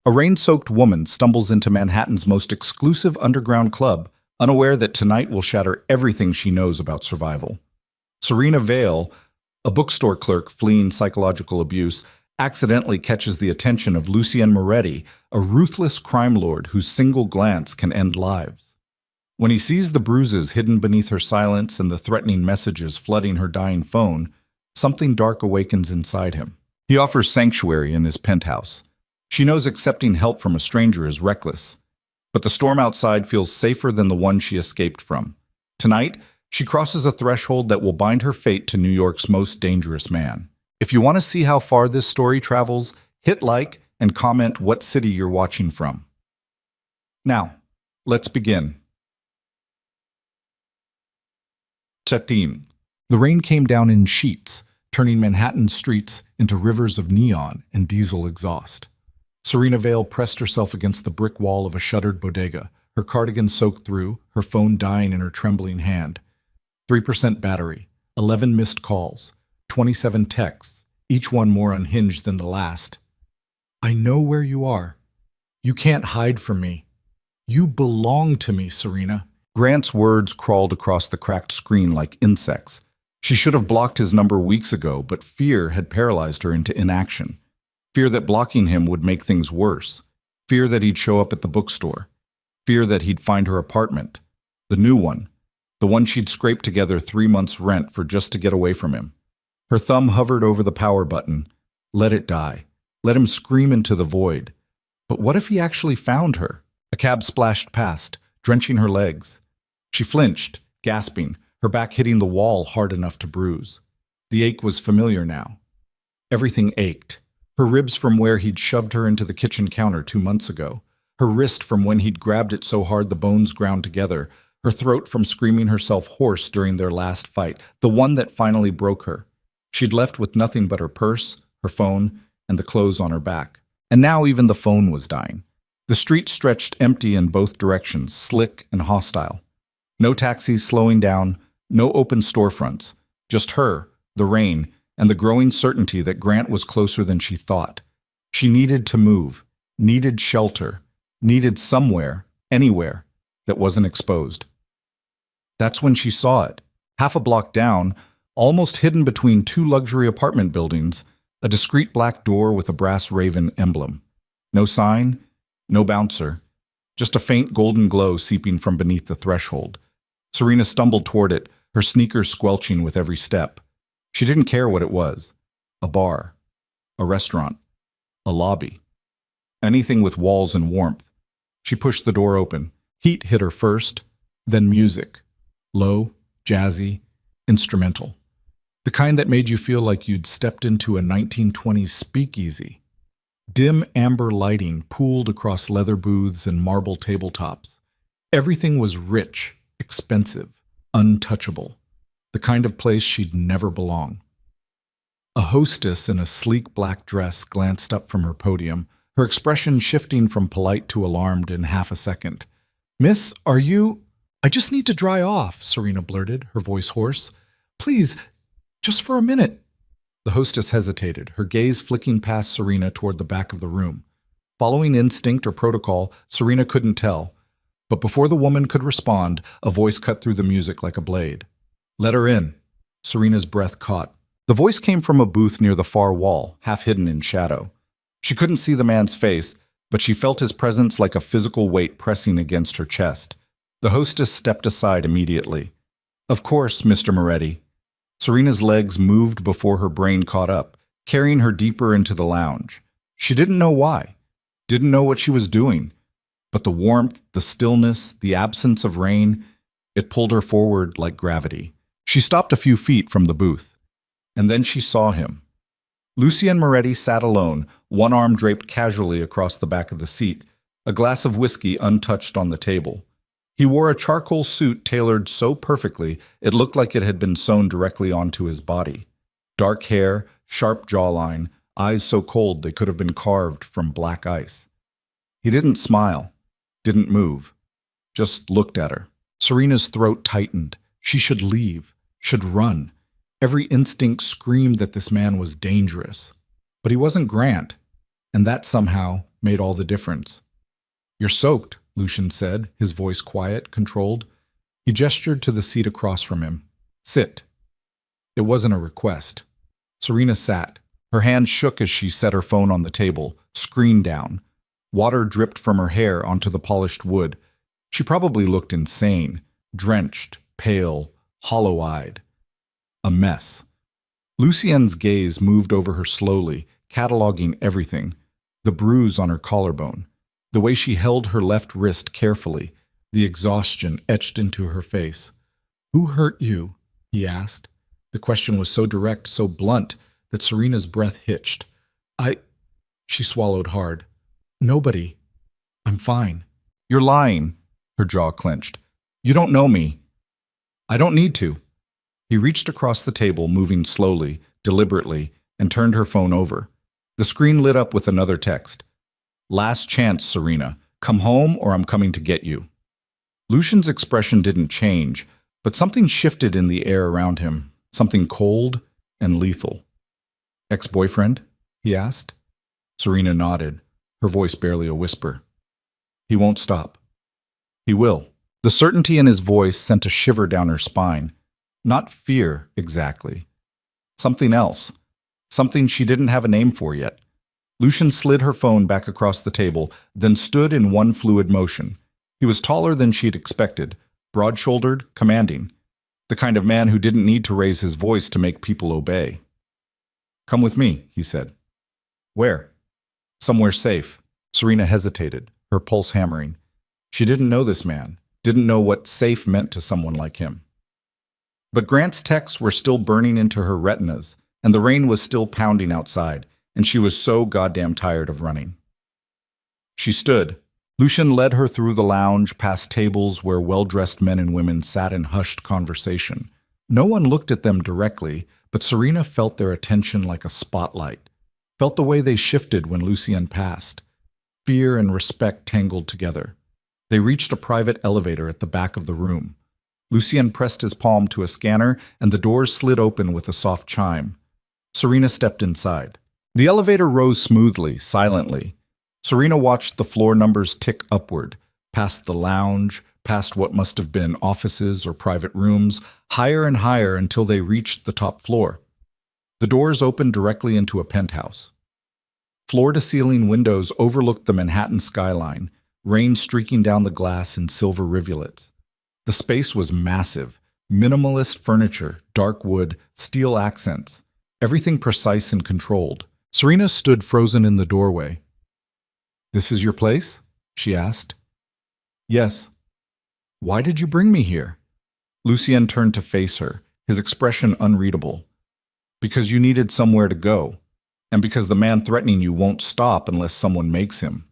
A rain-soaked woman stumbles into Manhattan's most exclusive underground club, unaware that tonight will shatter everything she knows about survival. Serena Vale, a bookstore clerk fleeing psychological abuse, accidentally catches the attention of Lucien Moretti, a ruthless crime lord whose single glance can end lives. When he sees the bruises hidden beneath her silence and the threatening messages flooding her dying phone, something dark awakens inside him. He offers sanctuary in his penthouse. She knows accepting help from a stranger is reckless, but the storm outside feels safer than the one she escaped from. Tonight, she crosses a threshold that will bind her fate to New York's most dangerous man. If you want to see how far this story travels, hit like and comment what city you're watching from. Now, let's begin. Cetin. The rain came down in sheets, turning Manhattan's streets into rivers of neon and diesel exhaust. Serena Vale pressed herself against the brick wall of a shuttered bodega, her cardigan soaked through, her phone dying in her trembling hand. 3% battery, 11 missed calls, 27 texts, each one more unhinged than the last. I know where you are. You can't hide from me. You belong to me, Serena. Grant's words crawled across the cracked screen like insects. She should have blocked his number weeks ago, but fear had paralyzed her into inaction. Fear that blocking him would make things worse. Fear that he'd show up at the bookstore. Fear that he'd find her apartment. The new one. The one she'd scraped together 3 months' rent for just to get away from him. Her thumb hovered over the power button. Let it die. Let him scream into the void. But what if he actually found her? A cab splashed past, drenching her legs. She flinched, gasping, her back hitting the wall hard enough to bruise. The ache was familiar now. Everything ached. Her ribs from where he'd shoved her into the kitchen counter 2 months ago. Her wrist from when he'd grabbed it so hard the bones ground together. Her throat from screaming herself hoarse during their last fight, the one that finally broke her. She'd left with nothing but her purse, her phone, and the clothes on her back. And now even the phone was dying. The street stretched empty in both directions, slick and hostile. No taxis slowing down, no open storefronts. Just her, the rain, and the growing certainty that Grant was closer than she thought. She needed to move, needed shelter, needed somewhere, anywhere, that wasn't exposed. That's when she saw it. Half a block down, almost hidden between 2 luxury apartment buildings, a discreet black door with a brass raven emblem. No sign, no bouncer, just a faint golden glow seeping from beneath the threshold. Serena stumbled toward it, her sneakers squelching with every step. She didn't care what it was. A bar, a restaurant, a lobby. Anything with walls and warmth. She pushed the door open. Heat hit her first, then music. Low, jazzy, instrumental. The kind that made you feel like you'd stepped into a 1920s speakeasy. Dim amber lighting pooled across leather booths and marble tabletops. Everything was rich, expensive, untouchable. The kind of place she'd never belong. A hostess in a sleek black dress glanced up from her podium, her expression shifting from polite to alarmed in half a second. "Miss, are you—" "I just need to dry off," Serena blurted, her voice hoarse. "Please, just for a minute." The hostess hesitated, her gaze flicking past Serena toward the back of the room. Following instinct or protocol, Serena couldn't tell. But before the woman could respond, a voice cut through the music like a blade. "Let her in." Serena's breath caught. The voice came from a booth near the far wall, half hidden in shadow. She couldn't see the man's face, but she felt his presence like a physical weight pressing against her chest. The hostess stepped aside immediately. "Of course, Mr. Moretti." Serena's legs moved before her brain caught up, carrying her deeper into the lounge. She didn't know why, didn't know what she was doing. But the warmth, the stillness, the absence of rain, it pulled her forward like gravity. She stopped a few feet from the booth. And then she saw him. Lucien Moretti sat alone, one arm draped casually across the back of the seat, a glass of whiskey untouched on the table. He wore a charcoal suit tailored so perfectly it looked like it had been sewn directly onto his body. Dark hair, sharp jawline, eyes so cold they could have been carved from black ice. He didn't smile, didn't move, just looked at her. Serena's throat tightened. She should leave, should run. Every instinct screamed that this man was dangerous. But he wasn't Grant, and that somehow made all the difference. "You're soaked," Lucian said, his voice quiet, controlled. He gestured to the seat across from him. "Sit." It wasn't a request. Serena sat. Her hand shook as she set her phone on the table, screen down. Water dripped from her hair onto the polished wood. She probably looked insane, drenched, pale, hollow-eyed. A mess. Lucien's gaze moved over her slowly, cataloging everything. The bruise on her collarbone, the way she held her left wrist carefully, the exhaustion etched into her face. "Who hurt you?" he asked. The question was so direct, so blunt, that Serena's breath hitched. She swallowed hard. "Nobody. I'm fine." "You're lying." Her jaw clenched. "You don't know me." "I don't need to." He reached across the table, moving slowly, deliberately, and turned her phone over. The screen lit up with another text. "Last chance, Serena. Come home or I'm coming to get you." Lucian's expression didn't change, but something shifted in the air around him, something cold and lethal. "Ex-boyfriend?" he asked. Serena nodded, her voice barely a whisper. "He won't stop." "He will." The certainty in his voice sent a shiver down her spine. Not fear, exactly. Something else. Something she didn't have a name for yet. Lucian slid her phone back across the table, then stood in one fluid motion. He was taller than she'd expected, broad-shouldered, commanding. The kind of man who didn't need to raise his voice to make people obey. "Come with me," he said. "Where?" "Somewhere safe." Serena hesitated, her pulse hammering. She didn't know this man, didn't know what safe meant to someone like him. But Grant's texts were still burning into her retinas, and the rain was still pounding outside, and she was so goddamn tired of running. She stood. Lucian led her through the lounge, past tables where well-dressed men and women sat in hushed conversation. No one looked at them directly, but Serena felt their attention like a spotlight, felt the way they shifted when Lucien passed. Fear and respect tangled together. They reached a private elevator at the back of the room. Lucien pressed his palm to a scanner, and the doors slid open with a soft chime. Serena stepped inside. The elevator rose smoothly, silently. Serena watched the floor numbers tick upward, past the lounge, past what must have been offices or private rooms, higher and higher until they reached the top floor. The doors opened directly into a penthouse. Floor-to-ceiling windows overlooked the Manhattan skyline, rain streaking down the glass in silver rivulets. The space was massive, minimalist furniture, dark wood, steel accents, everything precise and controlled. Serena stood frozen in the doorway. "This is your place?" she asked. "Yes." "Why did you bring me here?" Lucien turned to face her, his expression unreadable. "Because you needed somewhere to go, and because the man threatening you won't stop unless someone makes him.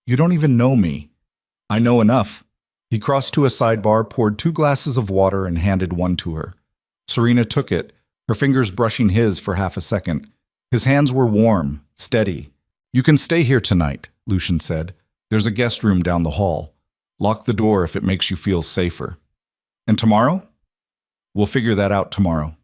You don't even know me." "I know enough." He crossed to a sidebar, poured 2 glasses of water, and handed one to her. Serena took it, her fingers brushing his for half a second. His hands were warm, steady. "You can stay here tonight," Lucian said. "There's a guest room down the hall. Lock the door if it makes you feel safer." "And tomorrow?" "We'll figure that out tomorrow."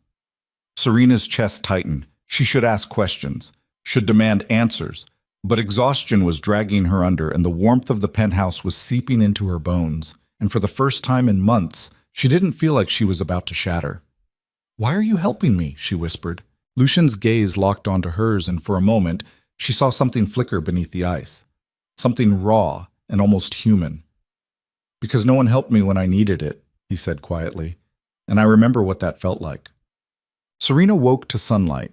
Serena's chest tightened. She should ask questions, should demand answers, but exhaustion was dragging her under, and the warmth of the penthouse was seeping into her bones, and for the first time in months, she didn't feel like she was about to shatter. "Why are you helping me?" she whispered. Lucian's gaze locked onto hers, and for a moment, she saw something flicker beneath the ice. Something raw and almost human. "Because no one helped me when I needed it," he said quietly, "and I remember what that felt like." Serena woke to sunlight.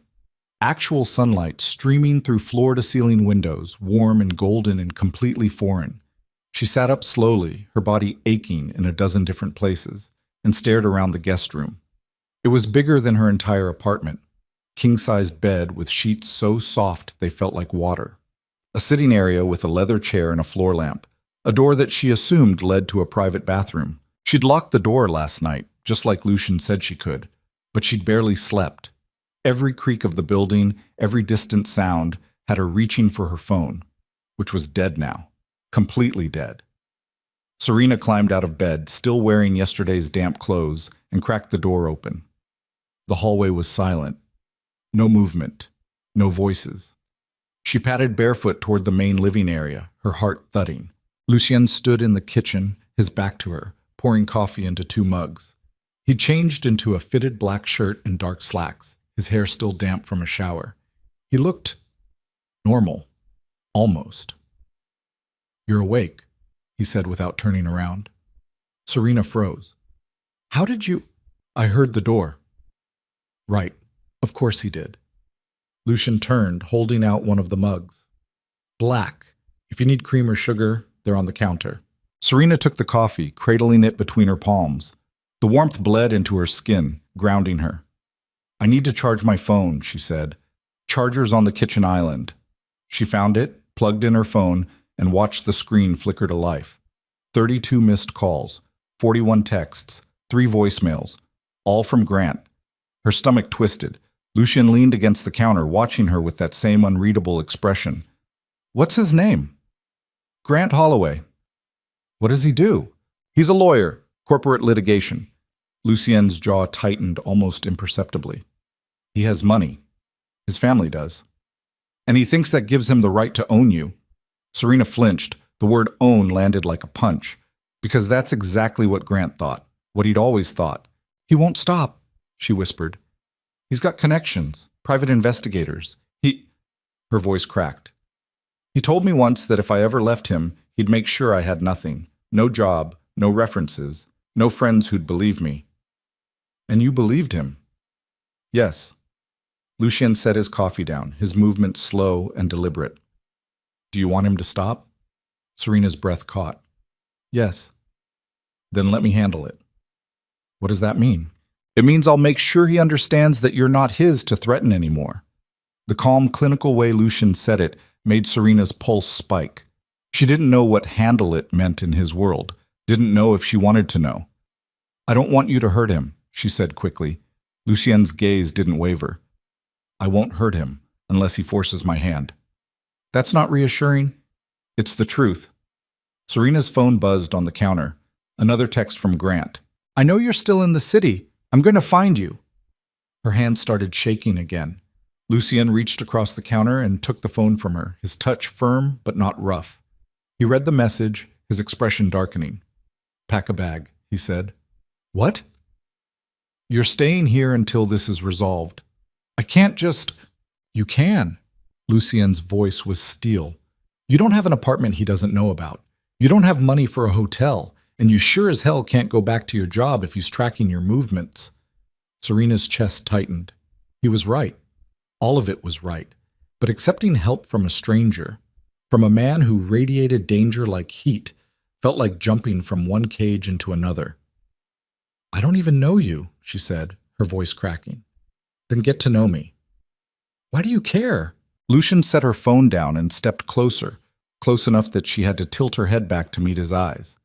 Actual sunlight streaming through floor-to-ceiling windows, warm and golden and completely foreign. She sat up slowly, her body aching in a dozen different places, and stared around the guest room. It was bigger than her entire apartment. King-sized bed with sheets so soft they felt like water. A sitting area with a leather chair and a floor lamp. A door that she assumed led to a private bathroom. She'd locked the door last night, just like Lucian said she could, but she'd barely slept. Every creak of the building, every distant sound, had her reaching for her phone, which was dead now, completely dead. Serena climbed out of bed, still wearing yesterday's damp clothes, and cracked the door open. The hallway was silent. No movement, no voices. She padded barefoot toward the main living area, her heart thudding. Lucien stood in the kitchen, his back to her, pouring coffee into 2 mugs. He changed into a fitted black shirt and dark slacks, his hair still damp from a shower. He looked normal, almost. "You're awake," he said without turning around. Serena froze. "How did you—" "I heard the door." "Right. Of course he did." Lucien turned, holding out one of the mugs. "Black. If you need cream or sugar, they're on the counter." Serena took the coffee, cradling it between her palms. The warmth bled into her skin, grounding her. "I need to charge my phone," she said. "Charger's on the kitchen island." She found it, plugged in her phone, and watched the screen flicker to life. 32 missed calls, 41 texts, 3 voicemails, all from Grant. Her stomach twisted. Lucien leaned against the counter, watching her with that same unreadable expression. "What's his name?" "Grant Holloway." "What does he do?" "He's a lawyer, corporate litigation." Lucien's jaw tightened almost imperceptibly. "He has money. His family does. And he thinks that gives him the right to own you." Serena flinched. The word own landed like a punch. Because that's exactly what Grant thought, what he'd always thought. "He won't stop," she whispered. "He's got connections, private investigators. Her voice cracked. "He told me once that if I ever left him, he'd make sure I had nothing. No job, no references, no friends who'd believe me." "And you believed him?" "Yes." Lucien set his coffee down, his movements slow and deliberate. "Do you want him to stop?" Serena's breath caught. "Yes." "Then let me handle it." "What does that mean?" "It means I'll make sure he understands that you're not his to threaten anymore." The calm, clinical way Lucien said it made Serena's pulse spike. She didn't know what "handle it" meant in his world, didn't know if she wanted to know. "I don't want you to hurt him," she said quickly. Lucien's gaze didn't waver. "I won't hurt him unless he forces my hand." "That's not reassuring." "It's the truth." Serena's phone buzzed on the counter. Another text from Grant. "I know you're still in the city. I'm going to find you." Her hand started shaking again. Lucien reached across the counter and took the phone from her, his touch firm but not rough. He read the message, his expression darkening. "Pack a bag," he said. "What?" "You're staying here until this is resolved." "I can't just—" "You can." Lucien's voice was steel. "You don't have an apartment he doesn't know about. You don't have money for a hotel, and you sure as hell can't go back to your job if he's tracking your movements." Serena's chest tightened. He was right. All of it was right. But accepting help from a stranger, from a man who radiated danger like heat, felt like jumping from one cage into another. "I don't even know you," she said, her voice cracking. "Then get to know me." "Why do you care?" Lucien set her phone down and stepped closer, close enough that she had to tilt her head back to meet his eyes.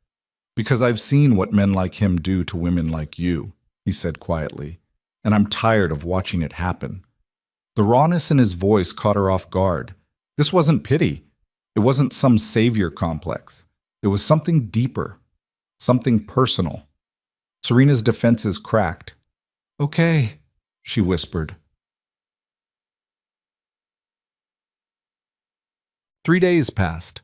"Because I've seen what men like him do to women like you," he said quietly, "and I'm tired of watching it happen." The rawness in his voice caught her off guard. This wasn't pity. It wasn't some savior complex. It was something deeper, something personal. Serena's defenses cracked. "Okay," she whispered. 3 days passed.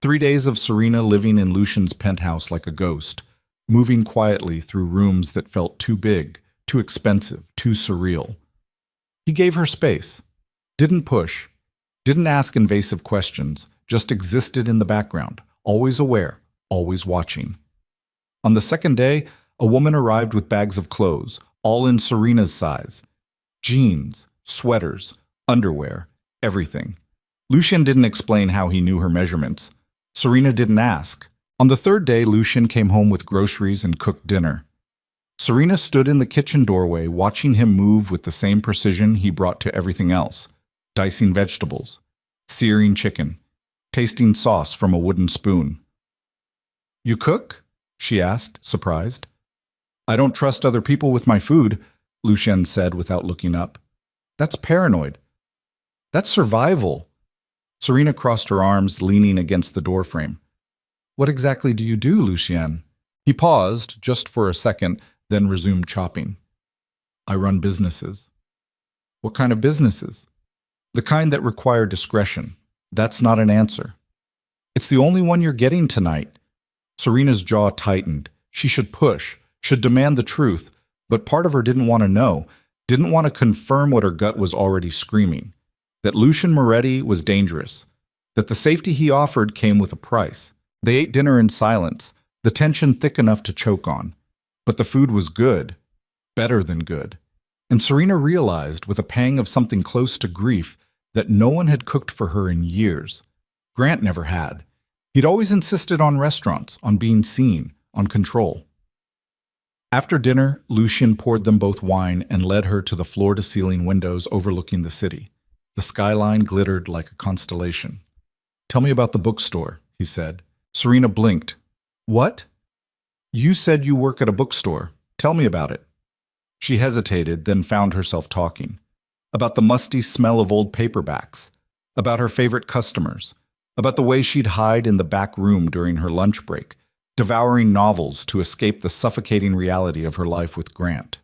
3 days of Serena living in Lucien's penthouse like a ghost, moving quietly through rooms that felt too big, too expensive, too surreal. He gave her space, didn't push, didn't ask invasive questions, just existed in the background, always aware, always watching. On the second day, a woman arrived with bags of clothes, all in Serena's size. Jeans, sweaters, underwear, everything. Lucien didn't explain how he knew her measurements. Serena didn't ask. On the third day, Lucien came home with groceries and cooked dinner. Serena stood in the kitchen doorway, watching him move with the same precision he brought to everything else, dicing vegetables, searing chicken, tasting sauce from a wooden spoon. "You cook?" she asked, surprised. "I don't trust other people with my food," Lucien said without looking up. "That's paranoid. That's survival." Serena crossed her arms, leaning against the doorframe. "What exactly do you do, Lucien?" He paused, just for a second, then resumed chopping. "I run businesses." "What kind of businesses?" "The kind that require discretion. That's not an answer. It's the only one you're getting tonight. Serena's jaw tightened. She should push, should demand the truth, but part of her didn't want to know, didn't want to confirm what her gut was already screaming. That Lucian Moretti was dangerous. That the safety he offered came with a price. They ate dinner in silence, the tension thick enough to choke on. But the food was good. Better than good. And Serena realized, with a pang of something close to grief, that no one had cooked for her in years. Grant never had. He'd always insisted on restaurants, on being seen, on control. After dinner, Lucian poured them both wine and led her to the floor-to-ceiling windows overlooking the city. The skyline glittered like a constellation. "Tell me about the bookstore," he said. Serena blinked. "What?" "You said you work at a bookstore. Tell me about it." She hesitated, then found herself talking. About the musty smell of old paperbacks. About her favorite customers. About the way she'd hide in the back room during her lunch break, devouring novels to escape the suffocating reality of her life with Grant.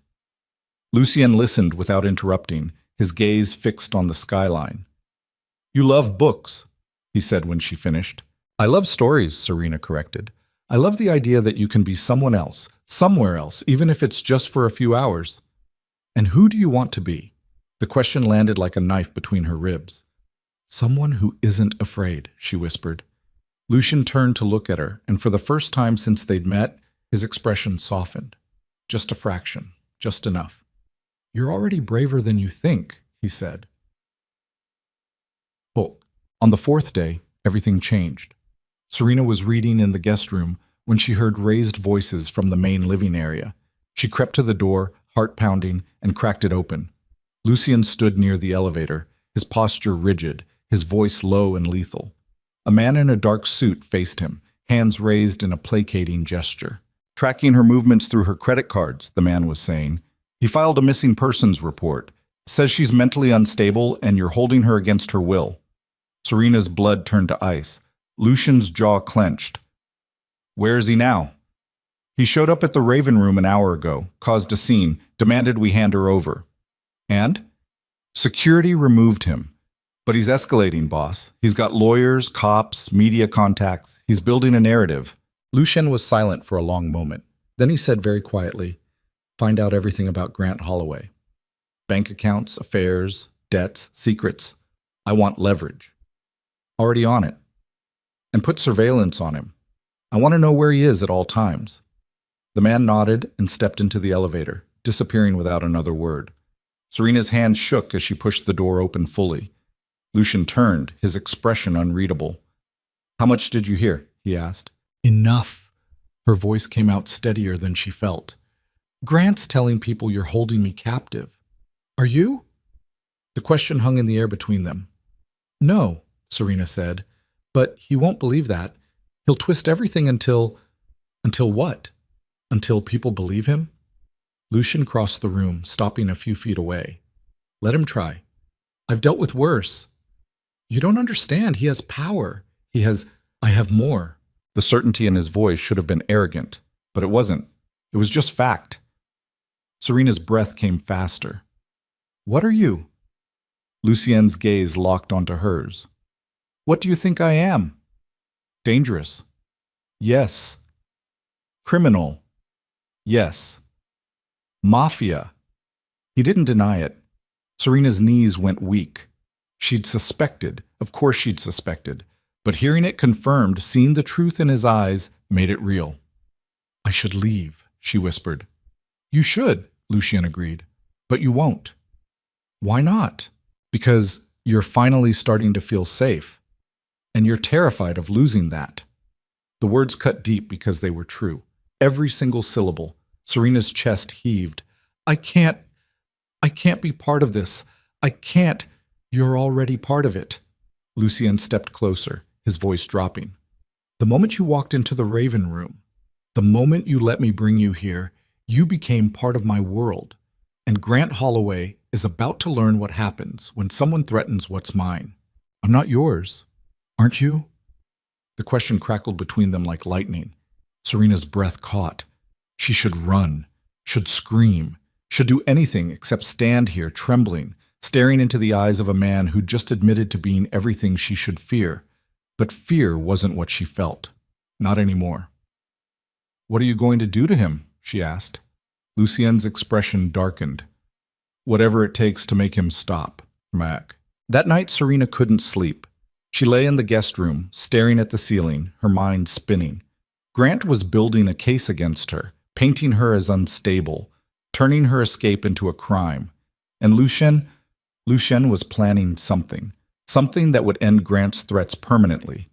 Lucien listened without interrupting, his gaze fixed on the skyline. "You love books," he said when she finished. "I love stories," Serena corrected. "I love the idea that you can be someone else, somewhere else, even if it's just for a few hours." "And who do you want to be?" The question landed like a knife between her ribs. "Someone who isn't afraid," she whispered. Lucian turned to look at her, and for the first time since they'd met, his expression softened. Just a fraction, just enough. "You're already braver than you think," he said. Oh, on the fourth day, everything changed. Serena was reading in the guest room when she heard raised voices from the main living area. She crept to the door, heart pounding, and cracked it open. Lucien stood near the elevator, his posture rigid, his voice low and lethal. A man in a dark suit faced him, hands raised in a placating gesture. "Tracking her movements through her credit cards," the man was saying. "He filed a missing persons report. Says she's mentally unstable and you're holding her against her will." Serena's blood turned to ice. Lucian's jaw clenched. "Where is he now?" "He showed up at the Raven Room an hour ago, caused a scene, demanded we hand her over." "And?" "Security removed him. But he's escalating, boss. He's got lawyers, cops, media contacts. He's building a narrative." Lucien was silent for a long moment. Then he said very quietly, "Find out everything about Grant Holloway. Bank accounts, affairs, debts, secrets. I want leverage. Already on it. And put surveillance on him. I want to know where he is at all times." The man nodded and stepped into the elevator, disappearing without another word. Serena's hand shook as she pushed the door open fully. Lucien turned, his expression unreadable. "How much did you hear?" he asked. "Enough." Her voice came out steadier than she felt. "Grant's telling people you're holding me captive. Are you?" The question hung in the air between them. "No," Serena said, "but he won't believe that. He'll twist everything until what? Until people believe him?" Lucien crossed the room, stopping a few feet away. "Let him try. I've dealt with worse. You don't understand. He has power. I have more." The certainty in his voice should have been arrogant, but it wasn't. It was just fact. Serena's breath came faster. "What are you?" Lucien's gaze locked onto hers. "What do you think I am?" "Dangerous." "Yes." "Criminal." "Yes." "Mafia." He didn't deny it. Serena's knees went weak. She'd suspected, of course she'd suspected, but hearing it confirmed, seeing the truth in his eyes, made it real. "I should leave," she whispered. "You should," Lucien agreed, "but you won't." "Why not?" "Because you're finally starting to feel safe, and you're terrified of losing that." The words cut deep because they were true. Every single syllable. Serena's chest heaved. I can't be part of this. I can't. You're already part of it." Lucien stepped closer, his voice dropping. "The moment you walked into the Raven Room, the moment you let me bring you here, you became part of my world. And Grant Holloway is about to learn what happens when someone threatens what's mine. I'm not yours, aren't you?" The question crackled between them like lightning. Serena's breath caught. She should run, should scream, should do anything except stand here trembling, staring into the eyes of a man who just admitted to being everything she should fear. But fear wasn't what she felt. Not anymore. "What are you going to do to him?" she asked. Lucien's expression darkened. "Whatever it takes to make him stop, Mac." That night, Serena couldn't sleep. She lay in the guest room, staring at the ceiling, her mind spinning. Grant was building a case against her, painting her as unstable, turning her escape into a crime. And Lucien was planning something that would end Grant's threats permanently.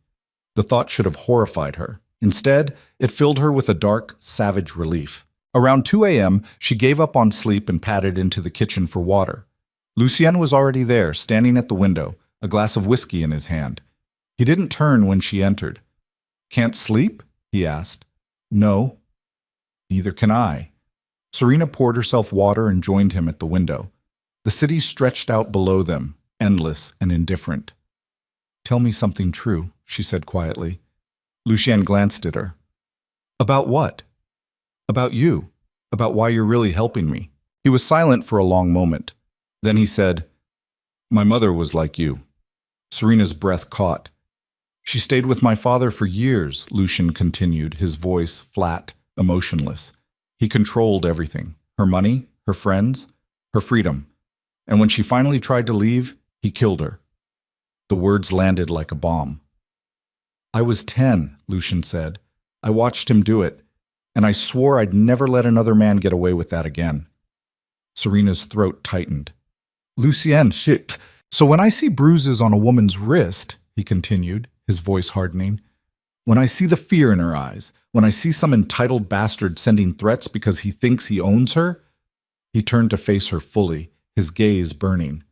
The thought should have horrified her. Instead, it filled her with a dark, savage relief. Around 2 a.m., she gave up on sleep and padded into the kitchen for water. Lucien was already there, standing at the window, a glass of whiskey in his hand. He didn't turn when she entered. "Can't sleep?" he asked. "No." "Neither can I." Serena poured herself water and joined him at the window. The city stretched out below them, endless and indifferent. "Tell me something true," she said quietly. Lucien glanced at her. "About what?" "About you. About why you're really helping me." He was silent for a long moment. Then he said, "My mother was like you." Serena's breath caught. "She stayed with my father for years," Lucien continued, his voice flat, emotionless. "He controlled everything. Her money, her friends, her freedom. And when she finally tried to leave, he killed her." The words landed like a bomb. "I was 10, Lucien said. "I watched him do it, and I swore I'd never let another man get away with that again." Serena's throat tightened. "Lucien, shit. So when I see bruises on a woman's wrist," he continued, his voice hardening, "when I see the fear in her eyes, when I see some entitled bastard sending threats because he thinks he owns her," he turned to face her fully, his gaze burning.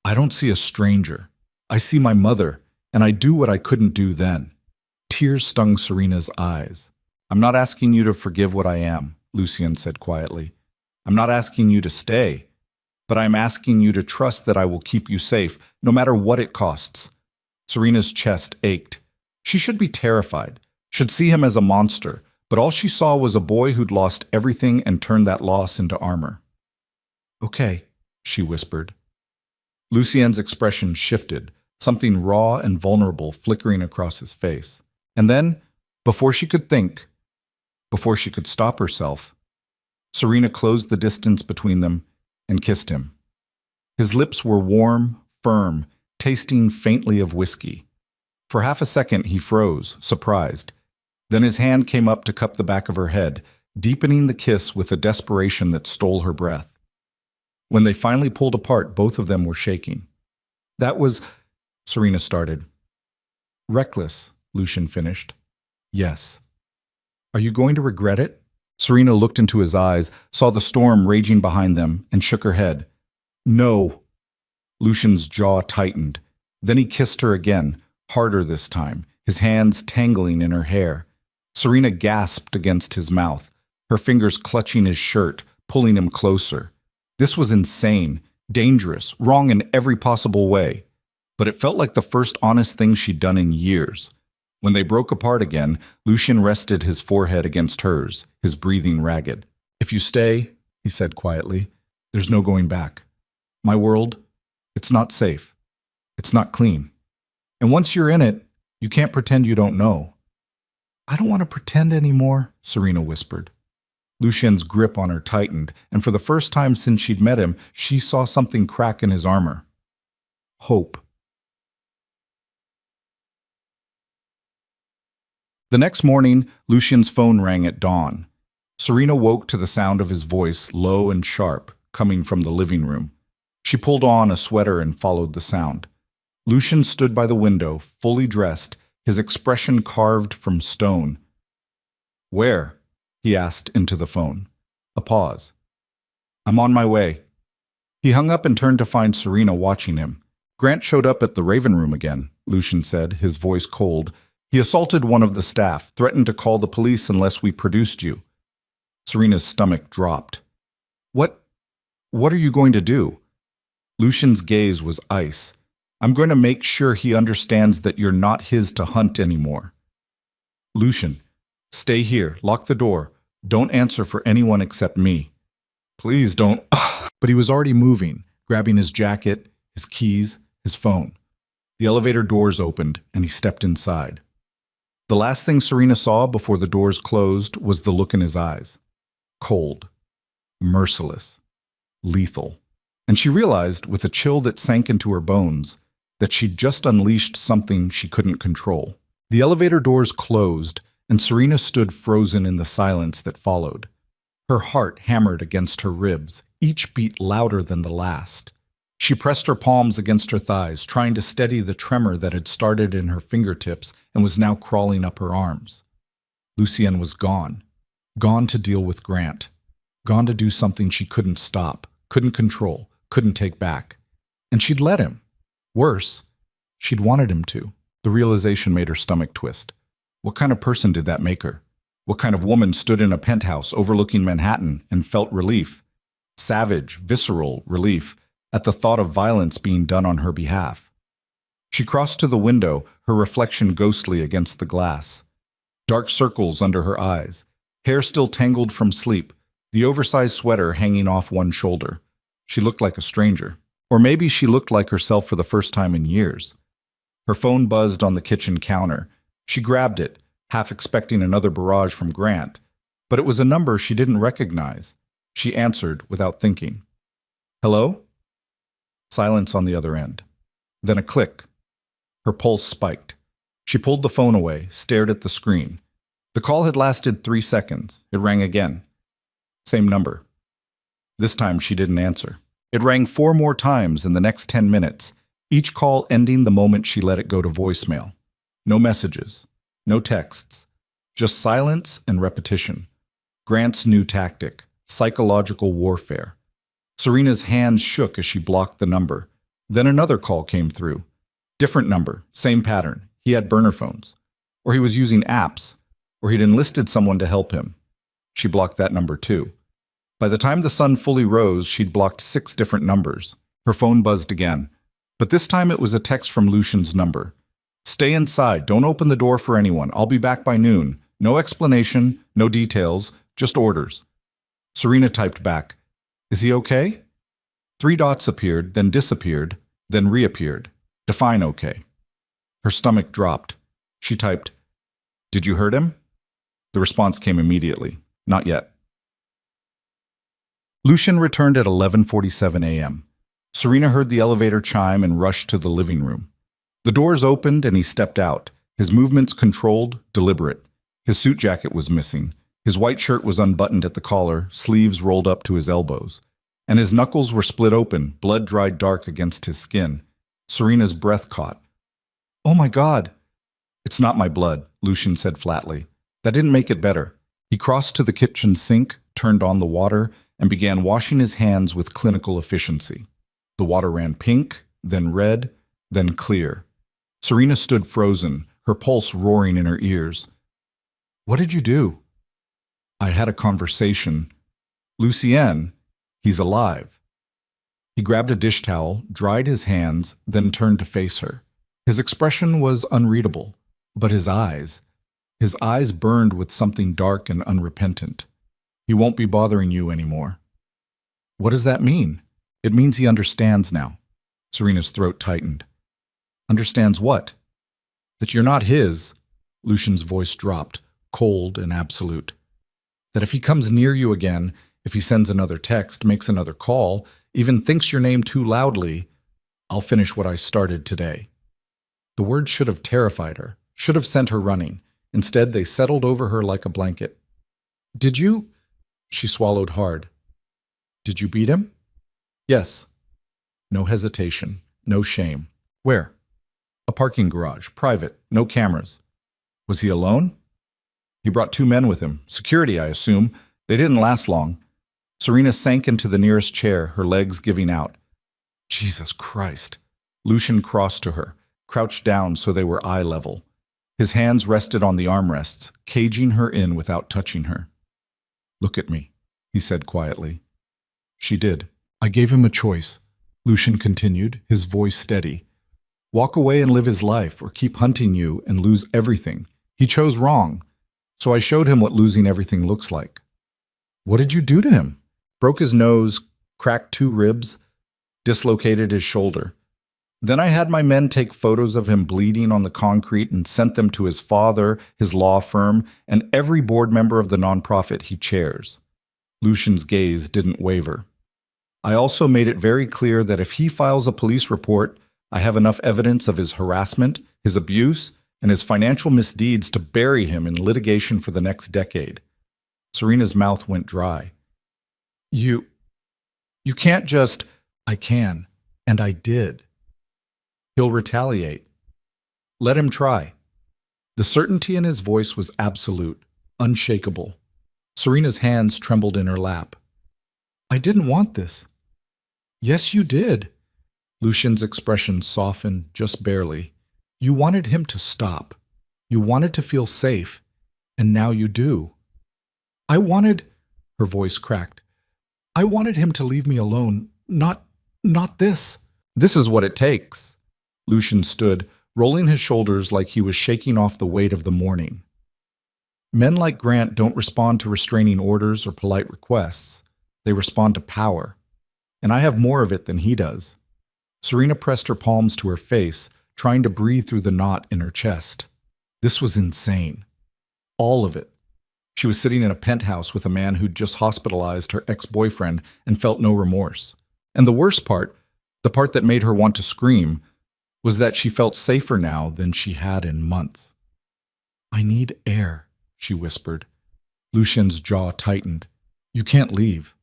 "I don't see a stranger. I see my mother, and I do what I couldn't do then." Tears stung Serena's eyes. "I'm not asking you to forgive what I am," Lucien said quietly. "I'm not asking you to stay, but I'm asking you to trust that I will keep you safe, no matter what it costs." Serena's chest ached. She should be terrified, should see him as a monster, but all she saw was a boy who'd lost everything and turned that loss into armor. "Okay," she whispered. Lucien's expression shifted, something raw and vulnerable flickering across his face. And then, before she could think, before she could stop herself, Serena closed the distance between them and kissed him. His lips were warm, firm, tasting faintly of whiskey. For half a second he froze, surprised. Then his hand came up to cup the back of her head, deepening the kiss with a desperation that stole her breath. When they finally pulled apart, both of them were shaking. "That was," Serena started. "Reckless," Lucien finished. "Yes." "Are you going to regret it?" Serena looked into his eyes, saw the storm raging behind them, and shook her head. "No." Lucien's jaw tightened. Then he kissed her again, harder this time, his hands tangling in her hair. Serena gasped against his mouth, her fingers clutching his shirt, pulling him closer. This was insane, dangerous, wrong in every possible way. But it felt like the first honest thing she'd done in years. When they broke apart again, Lucien rested his forehead against hers, his breathing ragged. "If you stay," he said quietly, "there's no going back. My world, it's not safe. It's not clean. And once you're in it, you can't pretend you don't know." "I don't want to pretend anymore," Serena whispered. Lucien's grip on her tightened, and for the first time since she'd met him, she saw something crack in his armor. Hope. The next morning, Lucien's phone rang at dawn. Serena woke to the sound of his voice, low and sharp, coming from the living room. She pulled on a sweater and followed the sound. Lucien stood by the window, fully dressed, his expression carved from stone. "Where?" he asked into the phone. A pause. "I'm on my way." He hung up and turned to find Serena watching him. "Grant showed up at the Raven Room again," Lucien said, his voice cold. "He assaulted one of the staff, threatened to call the police unless we produced you." Serena's stomach dropped. What are you going to do?" Lucien's gaze was ice. "I'm going to make sure he understands that you're not his to hunt anymore." "Lucien, stay here, lock the door. Don't answer for anyone except me." "Please don't." But he was already moving, grabbing his jacket, his keys, his phone. The elevator doors opened, and he stepped inside. The last thing Serena saw before the doors closed was the look in his eyes. Cold, merciless, lethal. And she realized, with a chill that sank into her bones, that she'd just unleashed something she couldn't control. The elevator doors closed, and Serena stood frozen in the silence that followed. Her heart hammered against her ribs, each beat louder than the last. She pressed her palms against her thighs, trying to steady the tremor that had started in her fingertips and was now crawling up her arms. Lucien was gone. Gone to deal with Grant. Gone to do something she couldn't stop, couldn't control, couldn't take back. And she'd let him. Worse, she'd wanted him to. The realization made her stomach twist. What kind of person did that make her? What kind of woman stood in a penthouse overlooking Manhattan and felt relief? Savage, visceral relief at the thought of violence being done on her behalf. She crossed to the window, her reflection ghostly against the glass. Dark circles under her eyes, hair still tangled from sleep, the oversized sweater hanging off one shoulder. She looked like a stranger. Or maybe she looked like herself for the first time in years. Her phone buzzed on the kitchen counter. She grabbed it, half expecting another barrage from Grant, but it was a number she didn't recognize. She answered without thinking. Hello? Silence on the other end. Then a click. Her pulse spiked. She pulled the phone away, stared at the screen. The call had lasted 3 seconds. It rang again. Same number. This time she didn't answer. It rang 4 more times in the next 10 minutes, each call ending the moment she let it go to voicemail. No messages, no texts, just silence and repetition. Grant's new tactic, psychological warfare. Serena's hands shook as she blocked the number. Then another call came through. Different number, same pattern. He had burner phones. Or he was using apps. Or he'd enlisted someone to help him. She blocked that number too. By the time the sun fully rose, she'd blocked 6 different numbers. Her phone buzzed again. But this time it was a text from Lucian's number. Stay inside. Don't open the door for anyone. I'll be back by noon. No explanation, no details, just orders. Serena typed back, Is he okay? 3 dots appeared, then disappeared, then reappeared. Define okay. Her stomach dropped. She typed, Did you hurt him? The response came immediately. Not yet. Lucian returned at 11:47 a.m. Serena heard the elevator chime and rushed to the living room. The doors opened and he stepped out, his movements controlled, deliberate. His suit jacket was missing. His white shirt was unbuttoned at the collar, sleeves rolled up to his elbows. And his knuckles were split open, blood dried dark against his skin. Serena's breath caught. Oh my God! It's not my blood, Lucian said flatly. That didn't make it better. He crossed to the kitchen sink, turned on the water, and began washing his hands with clinical efficiency. The water ran pink, then red, then clear. Serena stood frozen, her pulse roaring in her ears. What did you do? I had a conversation. Lucien, he's alive. He grabbed a dish towel, dried his hands, then turned to face her. His expression was unreadable, but his eyes burned with something dark and unrepentant. He won't be bothering you anymore. What does that mean? It means he understands now. Serena's throat tightened. Understands what? That you're not his. Lucian's voice dropped, cold and absolute. That if he comes near you again, if he sends another text, makes another call, even thinks your name too loudly, I'll finish what I started today. The words should have terrified her, should have sent her running. Instead, they settled over her like a blanket. Did you? She swallowed hard. Did you beat him? Yes. No hesitation, no shame. Where? A parking garage, private, no cameras. Was he alone? He brought 2 men with him, security, I assume. They didn't last long. Serena sank into the nearest chair, her legs giving out. Jesus Christ. Lucian crossed to her, crouched down so they were eye level. His hands rested on the armrests, caging her in without touching her. Look at me, he said quietly. She did. I gave him a choice, Lucian continued, his voice steady. Walk away and live his life, or keep hunting you and lose everything. He chose wrong, so I showed him what losing everything looks like. What did you do to him? Broke his nose, cracked 2 ribs. dislocated his shoulder. Then I had my men take photos of him bleeding on the concrete and sent them to his father, his law firm, and every board member of the nonprofit he chairs. Lucian's gaze didn't waver. I also made it very clear that if he files a police report, I have enough evidence of his harassment, his abuse, and his financial misdeeds to bury him in litigation for the next decade. Serena's mouth went dry. You can't just... I can, and I did. He'll retaliate. Let him try. The certainty in his voice was absolute, unshakable. Serena's hands trembled in her lap. I didn't want this. Yes, you did. Lucian's expression softened just barely. You wanted him to stop. You wanted to feel safe. And now you do. I wanted... Her voice cracked. I wanted him to leave me alone. Not this. This is what it takes. Lucian stood, rolling his shoulders like he was shaking off the weight of the morning. Men like Grant don't respond to restraining orders or polite requests. They respond to power. And I have more of it than he does. Serena pressed her palms to her face, trying to breathe through the knot in her chest. This was insane. All of it. She was sitting in a penthouse with a man who'd just hospitalized her ex-boyfriend and felt no remorse. And the worst part, the part that made her want to scream, was that she felt safer now than she had in months. I need air, she whispered. Lucian's jaw tightened. You can't leave.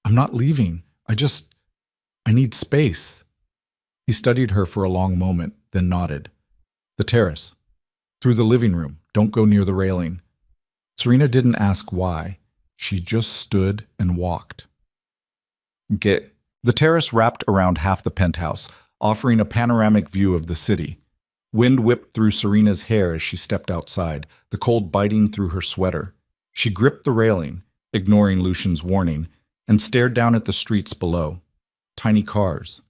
I'm not leaving. I need space. He studied her for a long moment, then nodded. The terrace. Through the living room. Don't go near the railing. Serena didn't ask why. She just stood and walked. The terrace wrapped around half the penthouse, offering a panoramic view of the city. Wind whipped through Serena's hair as she stepped outside, the cold biting through her sweater. She gripped the railing, ignoring Lucian's warning, and stared down at the streets below. Tiny cars.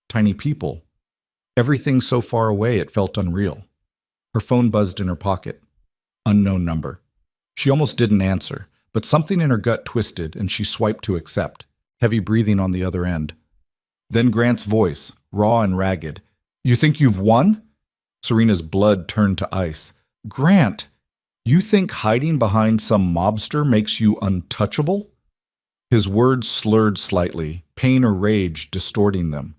Tiny people. Everything so far away it felt unreal. Her phone buzzed in her pocket. Unknown number. She almost didn't answer, but something in her gut twisted and she swiped to accept, heavy breathing on the other end. Then Grant's voice, raw and ragged. You think you've won? Serena's blood turned to ice. Grant, you think hiding behind some mobster makes you untouchable? His words slurred slightly, pain or rage distorting them.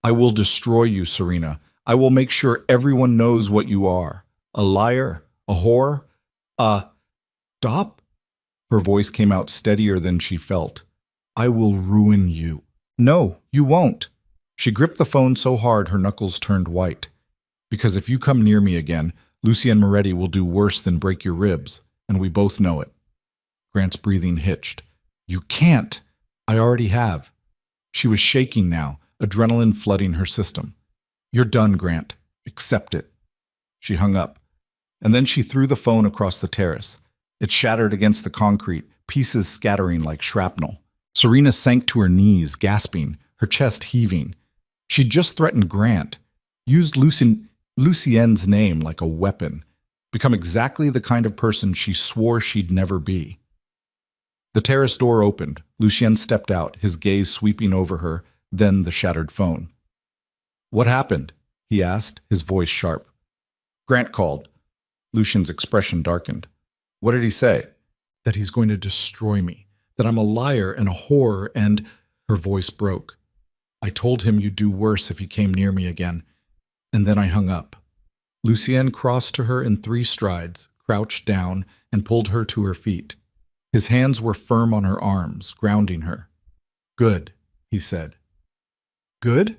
I will destroy you, Serena. I will make sure everyone knows what you are. A liar, a whore, Stop? Her voice came out steadier than she felt. I will ruin you. No, you won't. She gripped the phone so hard her knuckles turned white. Because if you come near me again, Lucien Moretti will do worse than break your ribs, and we both know it. Grant's breathing hitched. You can't. I already have. She was shaking now, adrenaline flooding her system. You're done, Grant. Accept it. She hung up, and then she threw the phone across the terrace. It shattered against the concrete, pieces scattering like shrapnel. Serena sank to her knees, gasping, her chest heaving. She'd just threatened Grant, used Lucien's name like a weapon, become exactly the kind of person she swore she'd never be. The terrace door opened. Lucien stepped out, his gaze sweeping over her, then the shattered phone. What happened? He asked, his voice sharp. Grant called. Lucien's expression darkened. What did he say? That he's going to destroy me, that I'm a liar and a whore, and... Her voice broke. I told him you'd do worse if he came near me again, and then I hung up. Lucien crossed to her in 3 strides, crouched down, and pulled her to her feet. His hands were firm on her arms, grounding her. Good, he said. Good?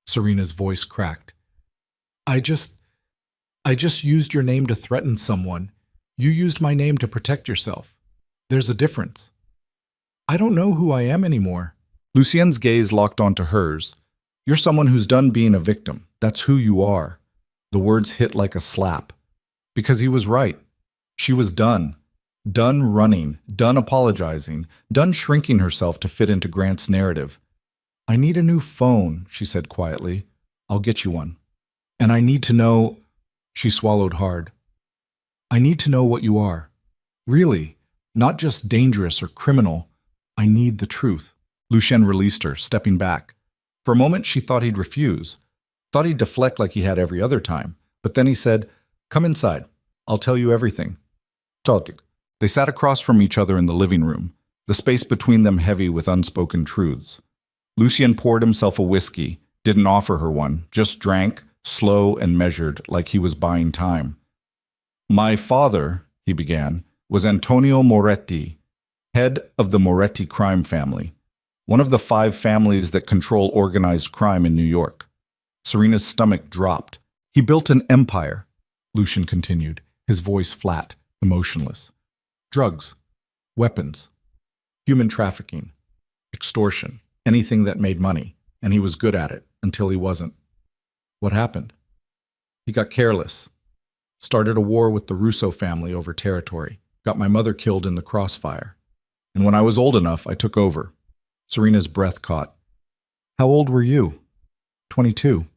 Serena's voice cracked. I just used your name to threaten someone. You used my name to protect yourself. There's a difference. I don't know who I am anymore. Lucien's gaze locked onto hers. You're someone who's done being a victim. That's who you are. The words hit like a slap. Because he was right. She was done. Done running, done apologizing, done shrinking herself to fit into Grant's narrative. I need a new phone, she said quietly. I'll get you one. And I need to know... She swallowed hard. I need to know what you are. Really, not just dangerous or criminal. I need the truth. Lucien released her, stepping back. For a moment, she thought he'd refuse, thought he'd deflect like he had every other time. But then he said, "Come inside. I'll tell you everything." Talk. They sat across from each other in the living room, the space between them heavy with unspoken truths. Lucien poured himself a whiskey, didn't offer her one, just drank, slow and measured, like he was buying time. "My father," he began, "was Antonio Moretti, head of the Moretti crime family, one of the 5 families that control organized crime in New York." Serena's stomach dropped. "He built an empire," Lucien continued, his voice flat, emotionless. "Drugs, weapons, human trafficking, extortion, anything that made money, and he was good at it until he wasn't. What happened? He got careless, started a war with the Russo family over territory, got my mother killed in the crossfire. And when I was old enough, I took over." Serena's breath caught. "How old were you?" 22.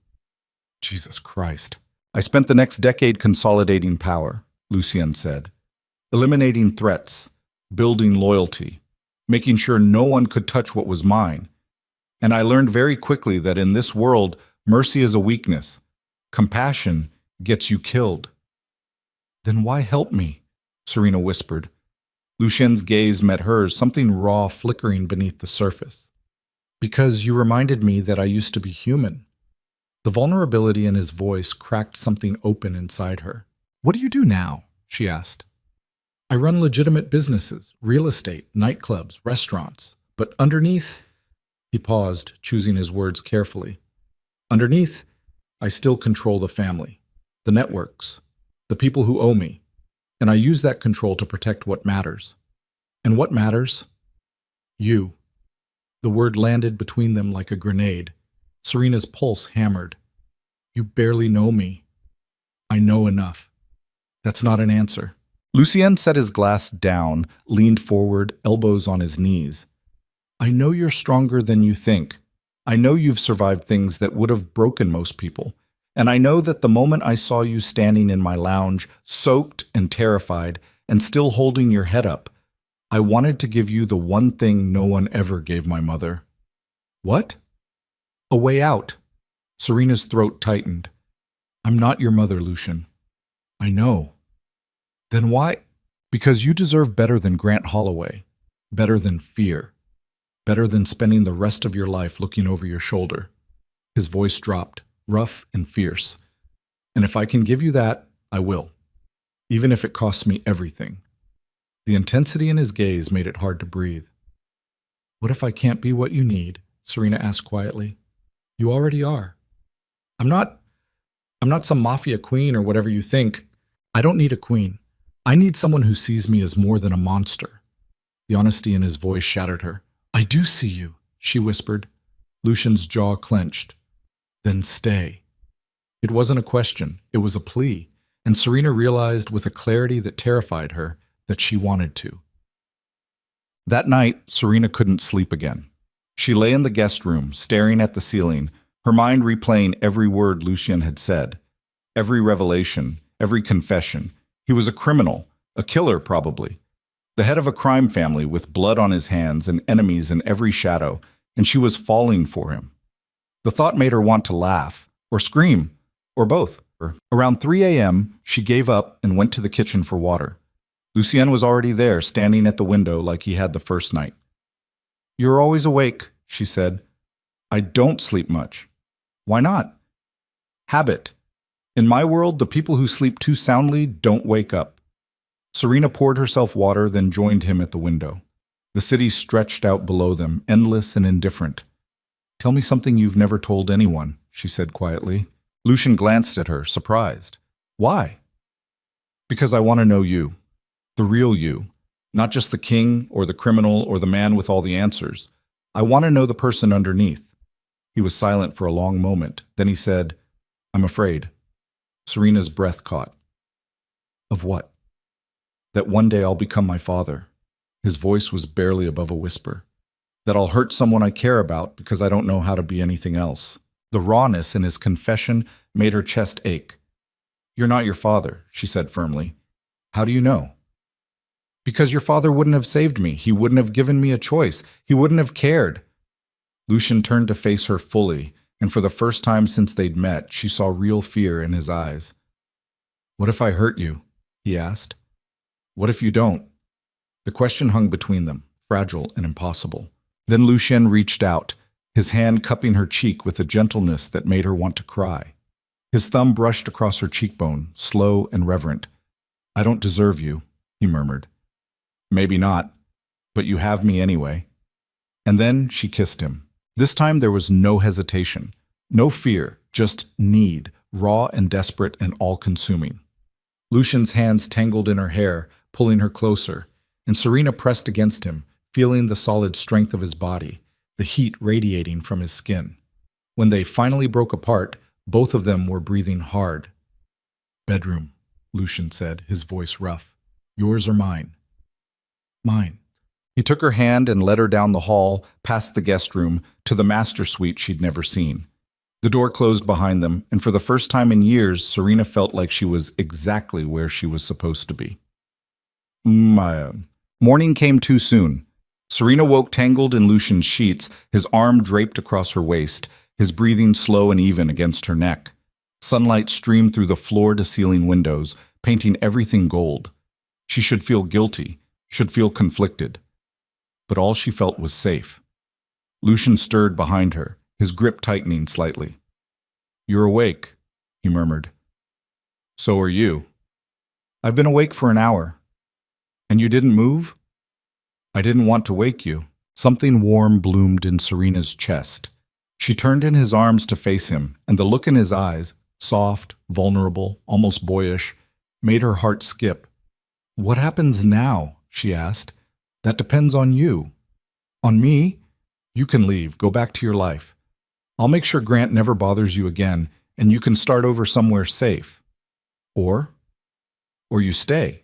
"Jesus Christ." "I spent the next decade consolidating power," Lucien said. "Eliminating threats, building loyalty, making sure no one could touch what was mine. And I learned very quickly that in this world, mercy is a weakness. Compassion gets you killed." "Then why help me?" Serena whispered. Lucien's gaze met hers, something raw flickering beneath the surface. "Because you reminded me that I used to be human." The vulnerability in his voice cracked something open inside her. "What do you do now?" she asked. "I run legitimate businesses, real estate, nightclubs, restaurants. But underneath," he paused, choosing his words carefully. "Underneath, I still control the family, the networks, the people who owe me. And I use that control to protect what matters. And what matters? You." The word landed between them like a grenade. Serena's pulse hammered. "You barely know me." "I know enough." "That's not an answer." Lucien set his glass down, leaned forward, elbows on his knees. "I know you're stronger than you think. I know you've survived things that would have broken most people. And I know that the moment I saw you standing in my lounge, soaked and terrified, and still holding your head up, I wanted to give you the one thing no one ever gave my mother." "What?" "A way out." Serena's throat tightened. "I'm not your mother, Lucien." "I know." "Then why?" "Because you deserve better than Grant Holloway, better than fear, better than spending the rest of your life looking over your shoulder." His voice dropped, rough and fierce. "And if I can give you that, I will, even if it costs me everything." The intensity in his gaze made it hard to breathe. "What if I can't be what you need?" Serena asked quietly. "You already are." I'm not some mafia queen or whatever you think. I don't need a queen. I need someone who sees me as more than a monster." The honesty in his voice shattered her. "I do see you," she whispered. Lucien's jaw clenched. "Then stay." It wasn't a question, it was a plea, and Serena realized with a clarity that terrified her that she wanted to. That night, Serena couldn't sleep again. She lay in the guest room, staring at the ceiling, her mind replaying every word Lucien had said, every revelation, every confession. He was a criminal, a killer probably, the head of a crime family with blood on his hands and enemies in every shadow, and she was falling for him. The thought made her want to laugh, or scream, or both. Around 3 a.m., she gave up and went to the kitchen for water. Lucien was already there, standing at the window like he had the first night. "You're always awake," she said. "I don't sleep much." "Why not?" "Habit. In my world, the people who sleep too soundly don't wake up." Serena poured herself water, then joined him at the window. The city stretched out below them, endless and indifferent. "Tell me something you've never told anyone," she said quietly. Lucien glanced at her, surprised. "Why?" "Because I want to know you. The real you. Not just the king or the criminal or the man with all the answers. I want to know the person underneath." He was silent for a long moment. Then he said, "I'm afraid." Serena's breath caught. "Of what?" "That one day I'll become my father." His voice was barely above a whisper. "That I'll hurt someone I care about because I don't know how to be anything else." The rawness in his confession made her chest ache. "You're not your father," she said firmly. "How do you know?" "Because your father wouldn't have saved me. He wouldn't have given me a choice. He wouldn't have cared." Lucian turned to face her fully, and for the first time since they'd met, she saw real fear in his eyes. "What if I hurt you?" he asked. "What if you don't?" The question hung between them, fragile and impossible. Then Lucien reached out, his hand cupping her cheek with a gentleness that made her want to cry. His thumb brushed across her cheekbone, slow and reverent. "I don't deserve you," he murmured. "Maybe not, but you have me anyway." And then she kissed him. This time there was no hesitation, no fear, just need, raw and desperate and all-consuming. Lucian's hands tangled in her hair, pulling her closer, and Serena pressed against him, feeling the solid strength of his body, the heat radiating from his skin. When they finally broke apart, both of them were breathing hard. "Bedroom," Lucian said, his voice rough. "Yours or mine?" "Mine." He took her hand and led her down the hall, past the guest room, to the master suite she'd never seen. The door closed behind them, and for the first time in years, Serena felt like she was exactly where she was supposed to be. Morning came too soon. Serena woke tangled in Lucian's sheets, his arm draped across her waist, his breathing slow and even against her neck. Sunlight streamed through the floor-to-ceiling windows, painting everything gold. She should feel guilty, should feel conflicted. But all she felt was safe. Lucian stirred behind her, his grip tightening slightly. "You're awake," he murmured. "So are you." "I've been awake for an hour." "And you didn't move?" "I didn't want to wake you." Something warm bloomed in Serena's chest. She turned in his arms to face him, and the look in his eyes, soft, vulnerable, almost boyish, made her heart skip. "What happens now?" she asked. "That depends on you." "On me? You can leave, go back to your life. I'll make sure Grant never bothers you again, and you can start over somewhere safe. Or you stay,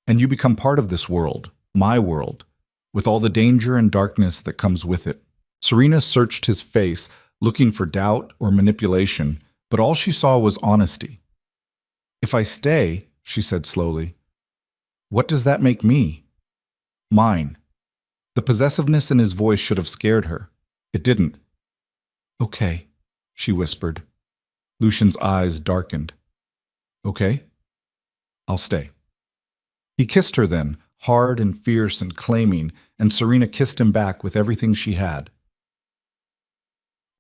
and you become part of this world, my world, with all the danger and darkness that comes with it." Serena searched his face, looking for doubt or manipulation, but all she saw was honesty. "If I stay," she said slowly, "what does that make me?" "Mine." The possessiveness in his voice should have scared her. It didn't. "Okay," she whispered. Lucian's eyes darkened. "Okay, I'll stay." He kissed her then, hard and fierce and claiming, and Serena kissed him back with everything she had.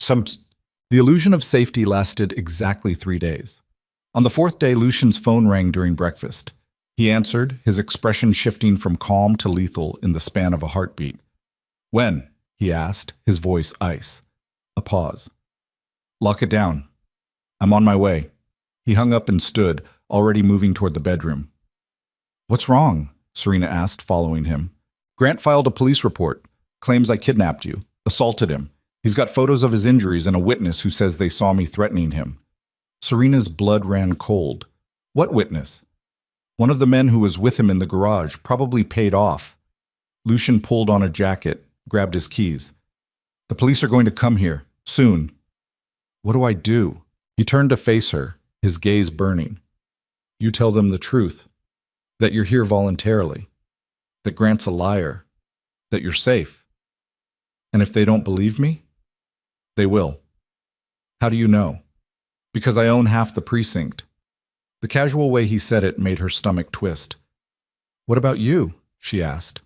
The illusion of safety lasted exactly 3 days. On the 4th day, Lucian's phone rang during breakfast. He answered, his expression shifting from calm to lethal in the span of a heartbeat. "When?" he asked, his voice ice. A pause. "Lock it down. I'm on my way." He hung up and stood, already moving toward the bedroom. "What's wrong?" Serena asked, following him. "Grant filed a police report. Claims I kidnapped you, assaulted him. He's got photos of his injuries and a witness who says they saw me threatening him." Serena's blood ran cold. "What witness?" "One of the men who was with him in the garage, probably paid off." Lucian pulled on a jacket, grabbed his keys. "The police are going to come here, soon." "What do I do?" He turned to face her, his gaze burning. "You tell them the truth. That you're here voluntarily. That Grant's a liar. That you're safe. And if they don't believe me, they will." "How do you know?" "Because I own half the precinct." The casual way he said it made her stomach twist. "What about you?" she asked.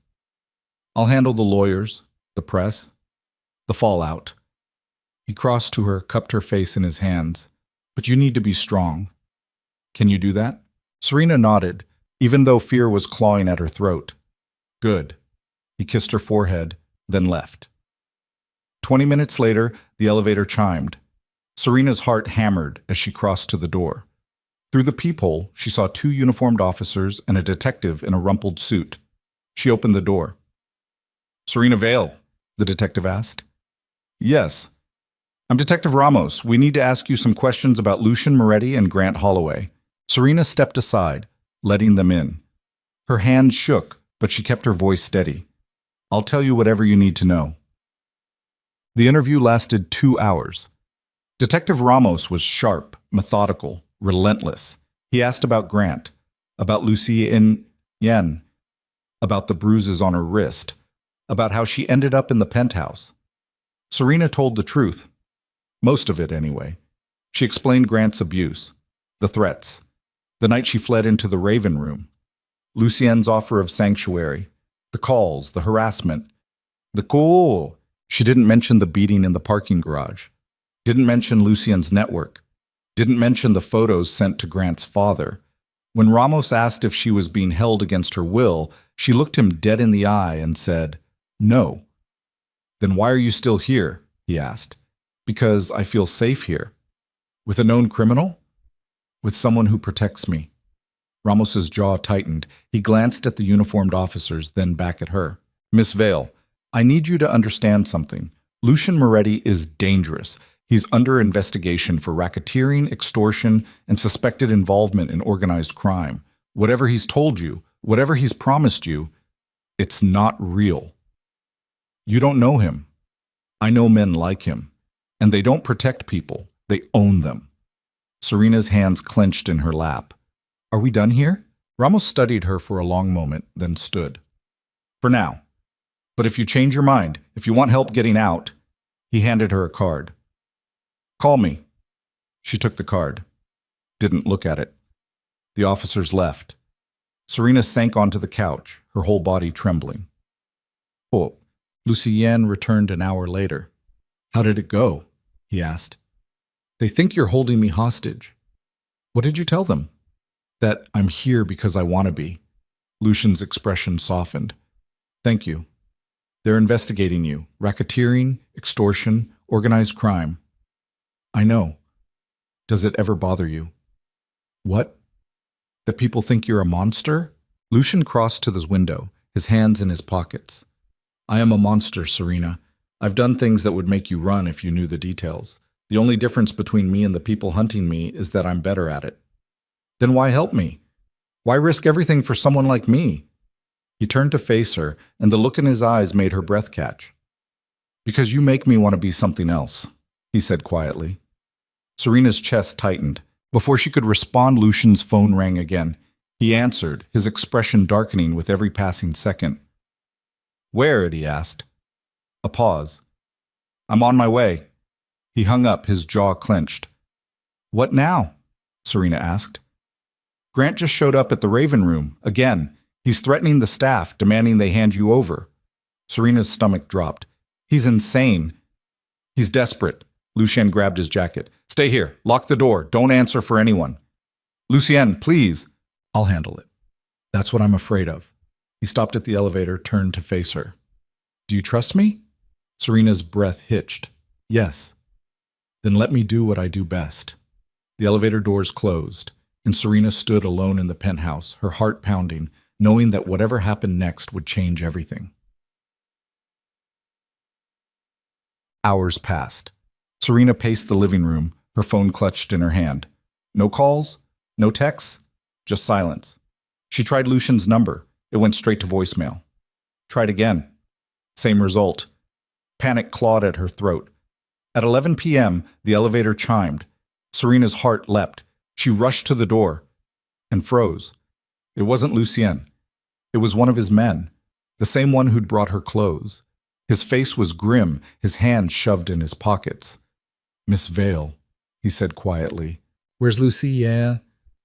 "I'll handle the lawyers, the press, the fallout." He crossed to her, cupped her face in his hands. "But you need to be strong. Can you do that?" Serena nodded, even though fear was clawing at her throat. "Good." He kissed her forehead, then left. 20 minutes later, the elevator chimed. Serena's heart hammered as she crossed to the door. Through the peephole, she saw 2 uniformed officers and a detective in a rumpled suit. She opened the door. "Serena Vale?" the detective asked. "Yes. I'm Detective Ramos. We need to ask you some questions about Lucian Moretti and Grant Holloway." Serena stepped aside, letting them in. Her hand shook, but she kept her voice steady. "I'll tell you whatever you need to know." The interview lasted 2 hours. Detective Ramos was sharp, methodical, relentless. He asked about Grant, about Lucy Yen, about the bruises on her wrist, about how she ended up in the penthouse. Serena told the truth. Most of it, anyway. She explained Grant's abuse, the threats, the night she fled into the Raven room, Lucien's offer of sanctuary, the calls, the harassment, the call. She didn't mention the beating in the parking garage, didn't mention Lucien's network, didn't mention the photos sent to Grant's father. When Ramos asked if she was being held against her will, she looked him dead in the eye and said, "No." "Then why are you still here?" he asked. "Because I feel safe here." "With a known criminal?" "With someone who protects me." Ramos's jaw tightened. He glanced at the uniformed officers, then back at her. "Miss Vale, I need you to understand something. Lucien Moretti is dangerous. He's under investigation for racketeering, extortion, and suspected involvement in organized crime. Whatever he's told you, whatever he's promised you, it's not real. You don't know him. I know men like him. And they don't protect people. They own them." Serena's hands clenched in her lap. "Are we done here?" Ramos studied her for a long moment, then stood. "For now. But if you change your mind, if you want help getting out," he handed her a card. "Call me." She took the card. Didn't look at it. The officers left. Serena sank onto the couch, her whole body trembling. "Oh." Lucien returned an hour later. "How did it go?" he asked. "They think you're holding me hostage." "What did you tell them?" "That I'm here because I want to be." Lucien's expression softened. "Thank you. They're investigating you. Racketeering, extortion, organized crime." "I know. Does it ever bother you?" "What?" "That people think you're a monster?" Lucien crossed to the window, his hands in his pockets. "I am a monster, Serena. I've done things that would make you run if you knew the details. The only difference between me and the people hunting me is that I'm better at it." "Then why help me? Why risk everything for someone like me?" He turned to face her, and the look in his eyes made her breath catch. "Because you make me want to be something else," he said quietly. Serena's chest tightened. Before she could respond, Lucien's phone rang again. He answered, his expression darkening with every passing second. "Where?" he asked. A pause. "I'm on my way." He hung up, his jaw clenched. "What now?" Serena asked. "Grant just showed up at the Raven room, again. He's threatening the staff, demanding they hand you over." Serena's stomach dropped. "He's insane. He's desperate." Lucien grabbed his jacket. "Stay here. Lock the door. Don't answer for anyone." "Lucien, please." "I'll handle it." "That's what I'm afraid of." He stopped at the elevator, turned to face her. "Do you trust me?" Serena's breath hitched. "Yes." "Then let me do what I do best." The elevator doors closed, and Serena stood alone in the penthouse, her heart pounding, knowing that whatever happened next would change everything. Hours passed. Serena paced the living room, her phone clutched in her hand. No calls, no texts, just silence. She tried Lucien's number. It went straight to voicemail. Tried again. Same result. Panic clawed at her throat. At 11 p.m., the elevator chimed. Serena's heart leapt. She rushed to the door and froze. It wasn't Lucien. It was one of his men, the same one who'd brought her clothes. His face was grim, his hands shoved in his pockets. "Miss Vale," he said quietly. "Where's Lucien?"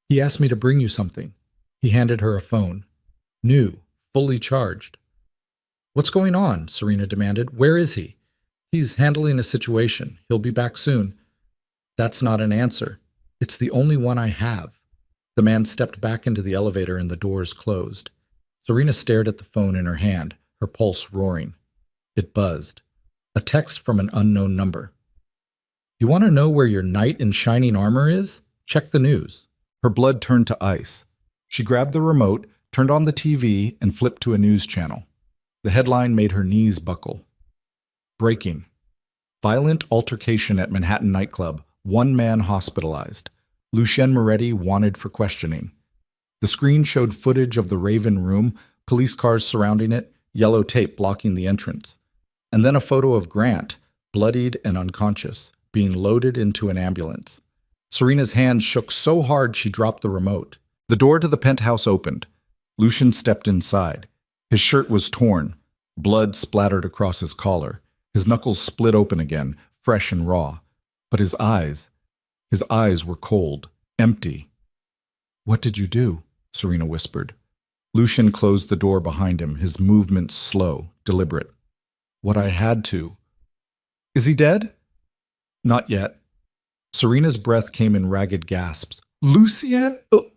"He asked me to bring you something." He handed her a phone. New, fully charged. "What's going on?" Serena demanded. "Where is he?" "He's handling a situation. He'll be back soon." "That's not an answer. It's the only one I have." The man stepped back into the elevator and the doors closed. Serena stared at the phone in her hand, her pulse roaring. It buzzed. A text from an unknown number. "You want to know where your knight in shining armor is? Check the news." Her blood turned to ice. She grabbed the remote, turned on the TV, and flipped to a news channel. The headline made her knees buckle. Breaking. Violent altercation at Manhattan nightclub. One man hospitalized. Lucien Moretti wanted for questioning. The screen showed footage of the Raven room, police cars surrounding it, yellow tape blocking the entrance. And then a photo of Grant, bloodied and unconscious, being loaded into an ambulance. Serena's hands shook so hard she dropped the remote. The door to the penthouse opened. Lucien stepped inside. His shirt was torn. Blood splattered across his collar. His knuckles split open again, fresh and raw. But his eyes were cold, empty. "What did you do?" Serena whispered. Lucian closed the door behind him, his movements slow, deliberate. "What I had to." "Is he dead?" "Not yet." Serena's breath came in ragged gasps. "Lucien?" Oh.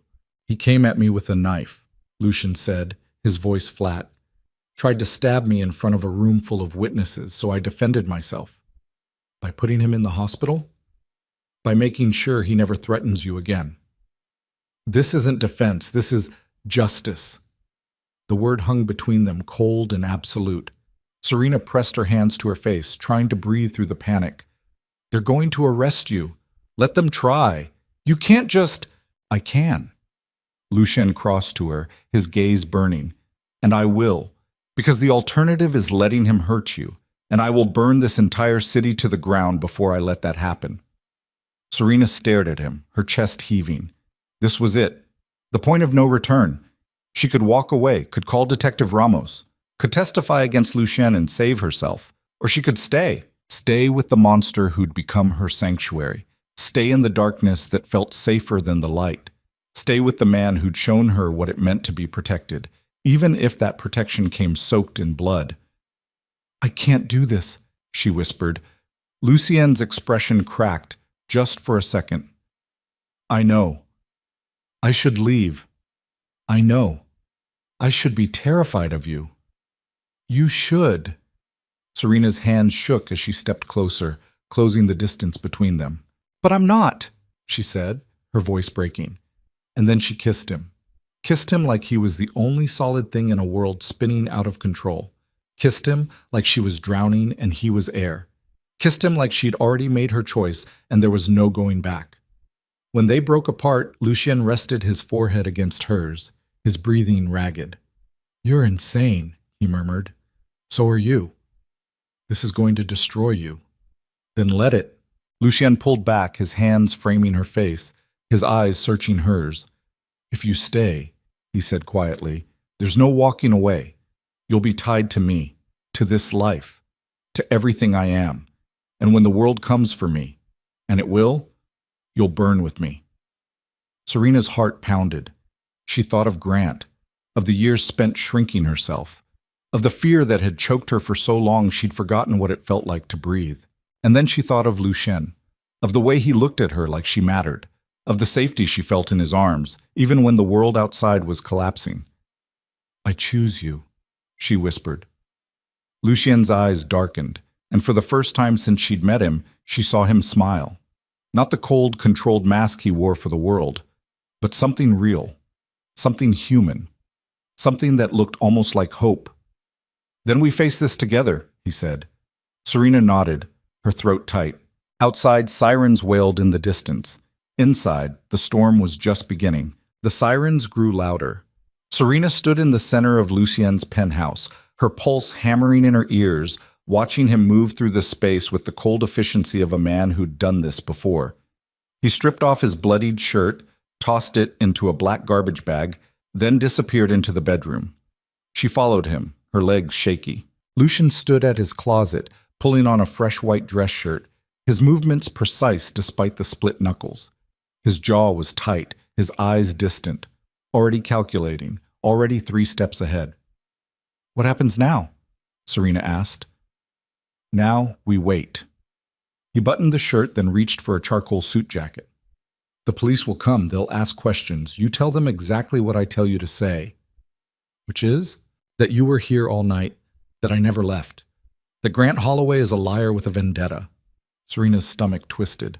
"He came at me with a knife," Lucian said, his voice flat. "Tried to stab me in front of a room full of witnesses, so I defended myself." "By putting him in the hospital?" "By making sure he never threatens you again." "This isn't defense, this is justice." The word hung between them, cold and absolute. Serena pressed her hands to her face, trying to breathe through the panic. "They're going to arrest you. Let them try. You can't just—" "I can." Lucien crossed to her, his gaze burning. "And I will, because the alternative is letting him hurt you, and I will burn this entire city to the ground before I let that happen." Serena stared at him, her chest heaving. This was it. The point of no return. She could walk away, could call Detective Ramos, could testify against Lucien and save herself, or she could stay. Stay with the monster who'd become her sanctuary. Stay in the darkness that felt safer than the light. Stay with the man who'd shown her what it meant to be protected, even if that protection came soaked in blood. "I can't do this," she whispered. Lucien's expression cracked, just for a second. "I know. I should leave. I know. I should be terrified of you." "You should." Serena's hand shook as she stepped closer, closing the distance between them. "But I'm not," she said, her voice breaking. And then she kissed him. Kissed him like he was the only solid thing in a world spinning out of control. Kissed him like she was drowning and he was air. Kissed him like she'd already made her choice and there was no going back. When they broke apart, Lucien rested his forehead against hers, his breathing ragged. "You're insane," he murmured. "So are you. This is going to destroy you." "Then let it." Lucien pulled back, his hands framing her face, his eyes searching hers. "If you stay," he said quietly, "there's no walking away. You'll be tied to me, to this life, to everything I am. And when the world comes for me, and it will, you'll burn with me." Serena's heart pounded. She thought of Grant, of the years spent shrinking herself, of the fear that had choked her for so long she'd forgotten what it felt like to breathe. And then she thought of Lucien, of the way he looked at her like she mattered, of the safety she felt in his arms, even when the world outside was collapsing. "I choose you," she whispered. Lucien's eyes darkened, and for the first time since she'd met him, she saw him smile. Not the cold, controlled mask he wore for the world, but something real, something human, something that looked almost like hope. "Then we face this together," he said. Serena nodded, her throat tight. Outside, sirens wailed in the distance. Inside, the storm was just beginning. The sirens grew louder. Serena stood in the center of Lucien's penthouse, her pulse hammering in her ears, watching him move through the space with the cold efficiency of a man who'd done this before. He stripped off his bloodied shirt, tossed it into a black garbage bag, then disappeared into the bedroom. She followed him, her legs shaky. Lucien stood at his closet, pulling on a fresh white dress shirt, his movements precise despite the split knuckles. His jaw was tight, his eyes distant, already calculating, already 3 steps ahead. "What happens now?" Serena asked. "Now we wait." He buttoned the shirt, then reached for a charcoal suit jacket. "The police will come, they'll ask questions. You tell them exactly what I tell you to say." "Which is?" "That you were here all night, that I never left. That Grant Holloway is a liar with a vendetta." Serena's stomach twisted.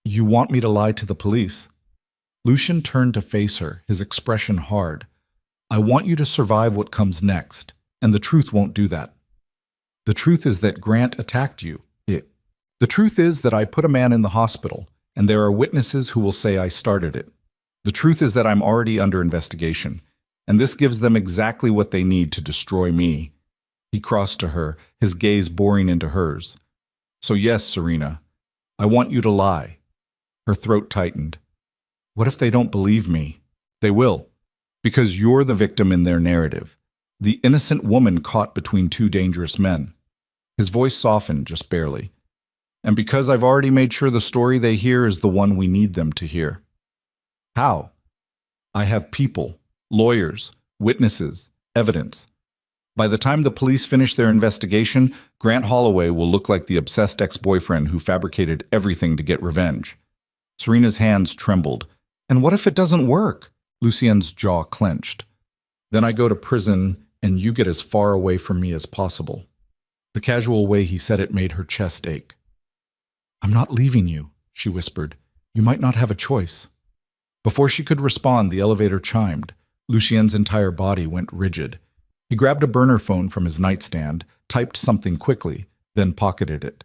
"You want me to lie to the police?" Lucien turned to face her, his expression hard. "I want you to survive what comes next, and the truth won't do that. The truth is that Grant attacked you. The truth is that I put a man in the hospital, and there are witnesses who will say I started it. The truth is that I'm already under investigation, and this gives them exactly what they need to destroy me." He crossed to her, his gaze boring into hers. "So yes, Serena, I want you to lie." Her throat tightened. "What if they don't believe me?" "They will, because you're the victim in their narrative, the innocent woman caught between 2 dangerous men." His voice softened just barely. And because I've already made sure the story they hear is the one we need them to hear. How? I have people, lawyers, witnesses, evidence. By the time the police finish their investigation, Grant Holloway will look like the obsessed ex-boyfriend who fabricated everything to get revenge. Serena's hands trembled. And what if it doesn't work? Lucien's jaw clenched. Then I go to prison, and you get as far away from me as possible. The casual way he said it made her chest ache. I'm not leaving you, she whispered. You might not have a choice. Before she could respond, the elevator chimed. Lucien's entire body went rigid. He grabbed a burner phone from his nightstand, typed something quickly, then pocketed it.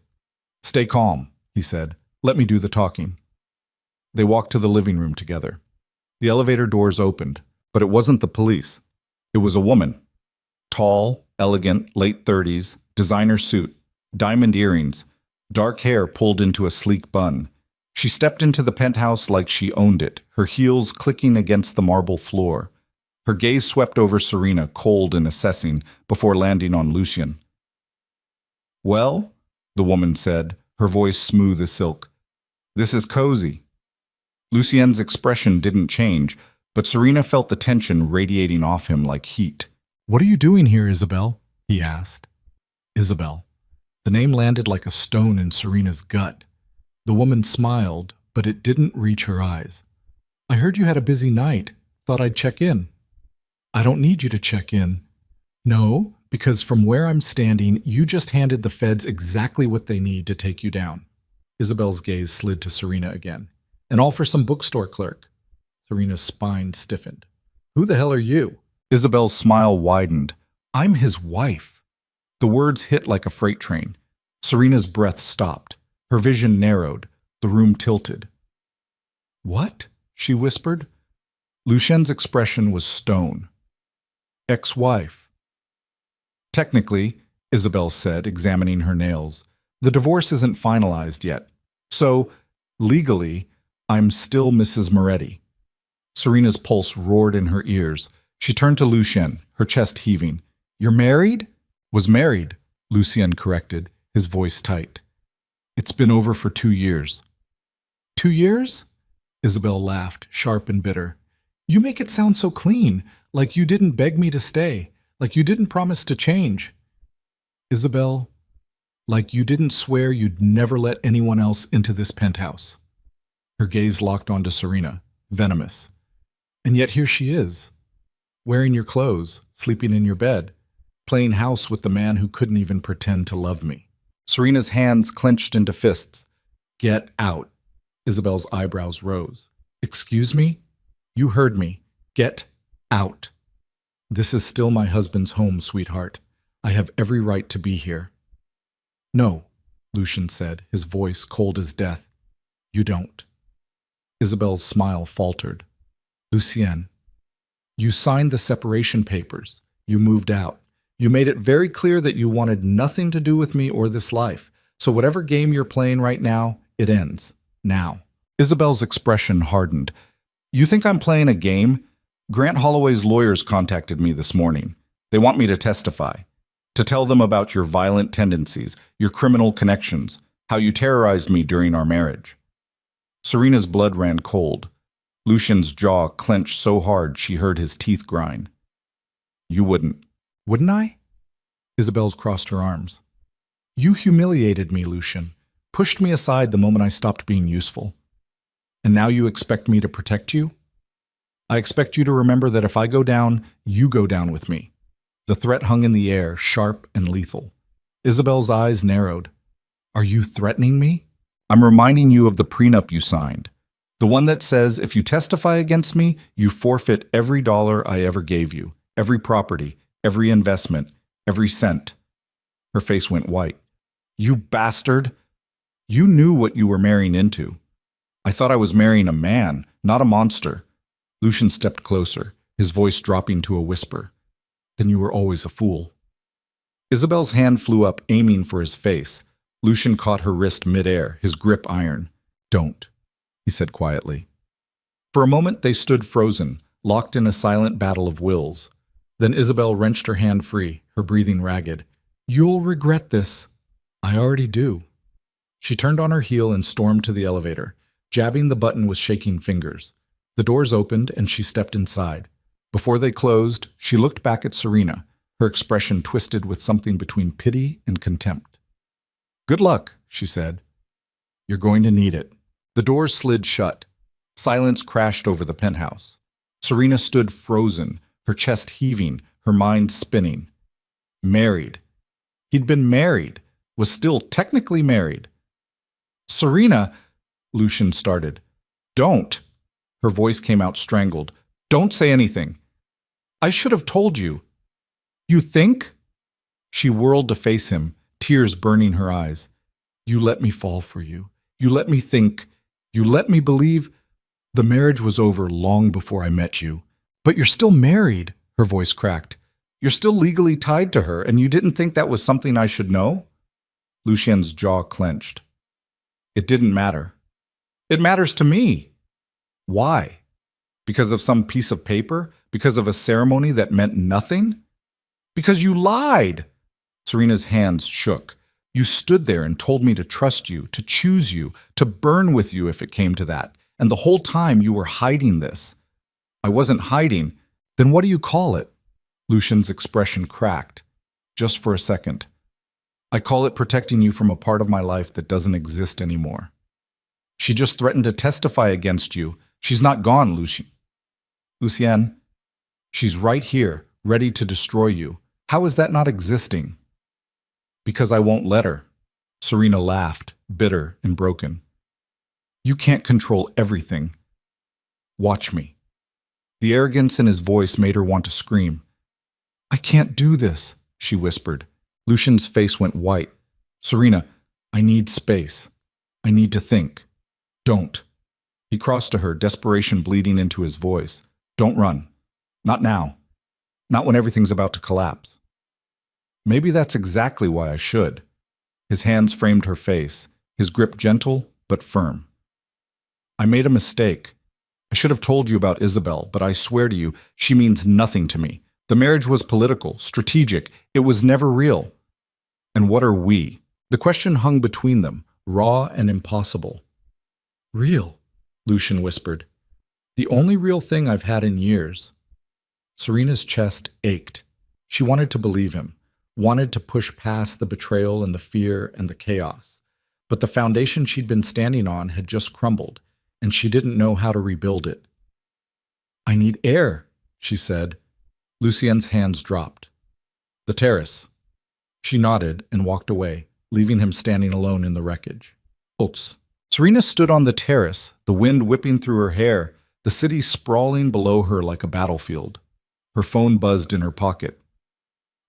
Stay calm, he said. Let me do the talking. They walked to the living room together. The elevator doors opened, but it wasn't the police. It was a woman. Tall, elegant, late 30s, designer suit, diamond earrings, dark hair pulled into a sleek bun. She stepped into the penthouse like she owned it, her heels clicking against the marble floor. Her gaze swept over Serena, cold and assessing, before landing on Lucien. Well, the woman said, her voice smooth as silk. This is cozy. Lucien's expression didn't change, but Serena felt the tension radiating off him like heat. What are you doing here, Isabel? He asked. Isabel. The name landed like a stone in Serena's gut. The woman smiled, but it didn't reach her eyes. I heard you had a busy night. Thought I'd check in. I don't need you to check in. No, because from where I'm standing, you just handed the feds exactly what they need to take you down. Isabel's gaze slid to Serena again. And all for some bookstore clerk. Serena's spine stiffened. Who the hell are you? Isabel's smile widened. I'm his wife. The words hit like a freight train. Serena's breath stopped. Her vision narrowed. The room tilted. What? She whispered. Lucien's expression was stone. Ex-wife. Technically, Isabel said, examining her nails, the divorce isn't finalized yet. So, legally, I'm still Mrs. Moretti. Serena's pulse roared in her ears. She turned to Lucien, her chest heaving. You're married? Was married, Lucien corrected, his voice tight. It's been over for 2 years. 2 years? Isabel laughed, sharp and bitter. You make it sound so clean, like you didn't beg me to stay, like you didn't promise to change. Isabel, like you didn't swear you'd never let anyone else into this penthouse. Her gaze locked onto Serena, venomous. And yet here she is, wearing your clothes, sleeping in your bed, playing house with the man who couldn't even pretend to love me. Serena's hands clenched into fists. Get out. Isabel's eyebrows rose. Excuse me? You heard me. Get out. This is still my husband's home, sweetheart. I have every right to be here. No, Lucien said, his voice cold as death. You don't. Isabel's smile faltered. Lucien, you signed the separation papers. You moved out. You made it very clear that you wanted nothing to do with me or this life. So whatever game you're playing right now, it ends. Now. Isabel's expression hardened. You think I'm playing a game? Grant Holloway's lawyers contacted me this morning. They want me to testify. To tell them about your violent tendencies, your criminal connections, how you terrorized me during our marriage. Serena's blood ran cold. Lucien's jaw clenched so hard she heard his teeth grind. You wouldn't. Wouldn't I? Isabel's crossed her arms. You humiliated me, Lucien. Pushed me aside the moment I stopped being useful. And now you expect me to protect you? I expect you to remember that if I go down, you go down with me. The threat hung in the air, sharp and lethal. Isabel's eyes narrowed. Are you threatening me? I'm reminding you of the prenup you signed. The one that says if you testify against me, you forfeit every dollar I ever gave you, every property, every investment, every cent. Her face went white. You bastard! You knew what you were marrying into. I thought I was marrying a man, not a monster. Lucien stepped closer, his voice dropping to a whisper. Then you were always a fool. Isabel's hand flew up, aiming for his face. Lucien caught her wrist midair, his grip iron. Don't, he said quietly. For a moment they stood frozen, locked in a silent battle of wills. Then Isabel wrenched her hand free, her breathing ragged. You'll regret this. I already do. She turned on her heel and stormed to the elevator, jabbing the button with shaking fingers. The doors opened and she stepped inside. Before they closed, she looked back at Serena, her expression twisted with something between pity and contempt. Good luck, she said. You're going to need it. The doors slid shut. Silence crashed over the penthouse. Serena stood frozen, her chest heaving, her mind spinning. Married. He'd been married, was still technically married. Serena, Lucian started. Don't. Her voice came out strangled. Don't say anything. I should have told you. You think? She whirled to face him, tears burning her eyes. You let me fall for you. You let me think. You let me believe. The marriage was over long before I met you. But you're still married, her voice cracked. You're still legally tied to her, and you didn't think that was something I should know? Lucien's jaw clenched. It didn't matter. It matters to me. Why? Because of some piece of paper? Because of a ceremony that meant nothing? Because you lied! Serena's hands shook. You stood there and told me to trust you, to choose you, to burn with you if it came to that. And the whole time you were hiding this. I wasn't hiding. Then what do you call it? Lucian's expression cracked. Just for a second. I call it protecting you from a part of my life that doesn't exist anymore. She just threatened to testify against you. She's not gone, Lucien. Lucien, she's right here, ready to destroy you. How is that not existing? Because I won't let her. Serena laughed, bitter and broken. You can't control everything. Watch me. The arrogance in his voice made her want to scream. I can't do this, she whispered. Lucian's face went white. Serena, I need space. I need to think. Don't. He crossed to her, desperation bleeding into his voice. Don't run. Not now. Not when everything's about to collapse. Maybe that's exactly why I should. His hands framed her face, his grip gentle but firm. I made a mistake. I should have told you about Isabel, but I swear to you, she means nothing to me. The marriage was political, strategic. It was never real. And what are we? The question hung between them, raw and impossible. Real, Lucian whispered. The only real thing I've had in years. Serena's chest ached. She wanted to believe him, wanted to push past the betrayal and the fear and the chaos. But the foundation she'd been standing on had just crumbled, and she didn't know how to rebuild it. I need air, she said. Lucien's hands dropped. The terrace. She nodded and walked away, leaving him standing alone in the wreckage. Oats. Serena stood on the terrace, the wind whipping through her hair, the city sprawling below her like a battlefield. Her phone buzzed in her pocket.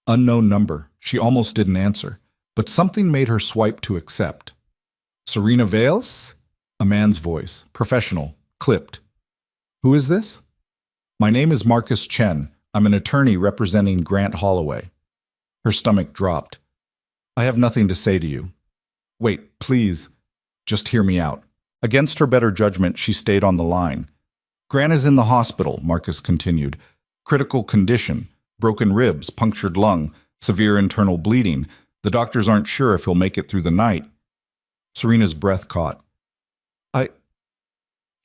Unknown number. She almost didn't answer, but something made her swipe to accept. Serena Vales? A man's voice, professional, clipped. Who is this? My name is Marcus Chen. I'm an attorney representing Grant Holloway. Her stomach dropped. I have nothing to say to you. Wait, please. Just hear me out. Against her better judgment, she stayed on the line. Grant is in the hospital, Marcus continued. Critical condition, broken ribs, punctured lung, severe internal bleeding. The doctors aren't sure if he'll make it through the night. Serena's breath caught.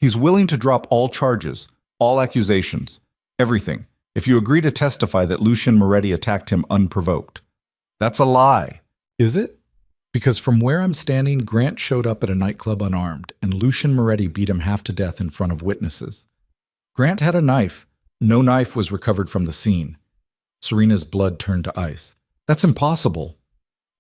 He's willing to drop all charges, all accusations, everything, if you agree to testify that Lucien Moretti attacked him unprovoked. That's a lie. Is it? Because from where I'm standing, Grant showed up at a nightclub unarmed, and Lucien Moretti beat him half to death in front of witnesses. Grant had a knife. No knife was recovered from the scene. Serena's blood turned to ice. That's impossible.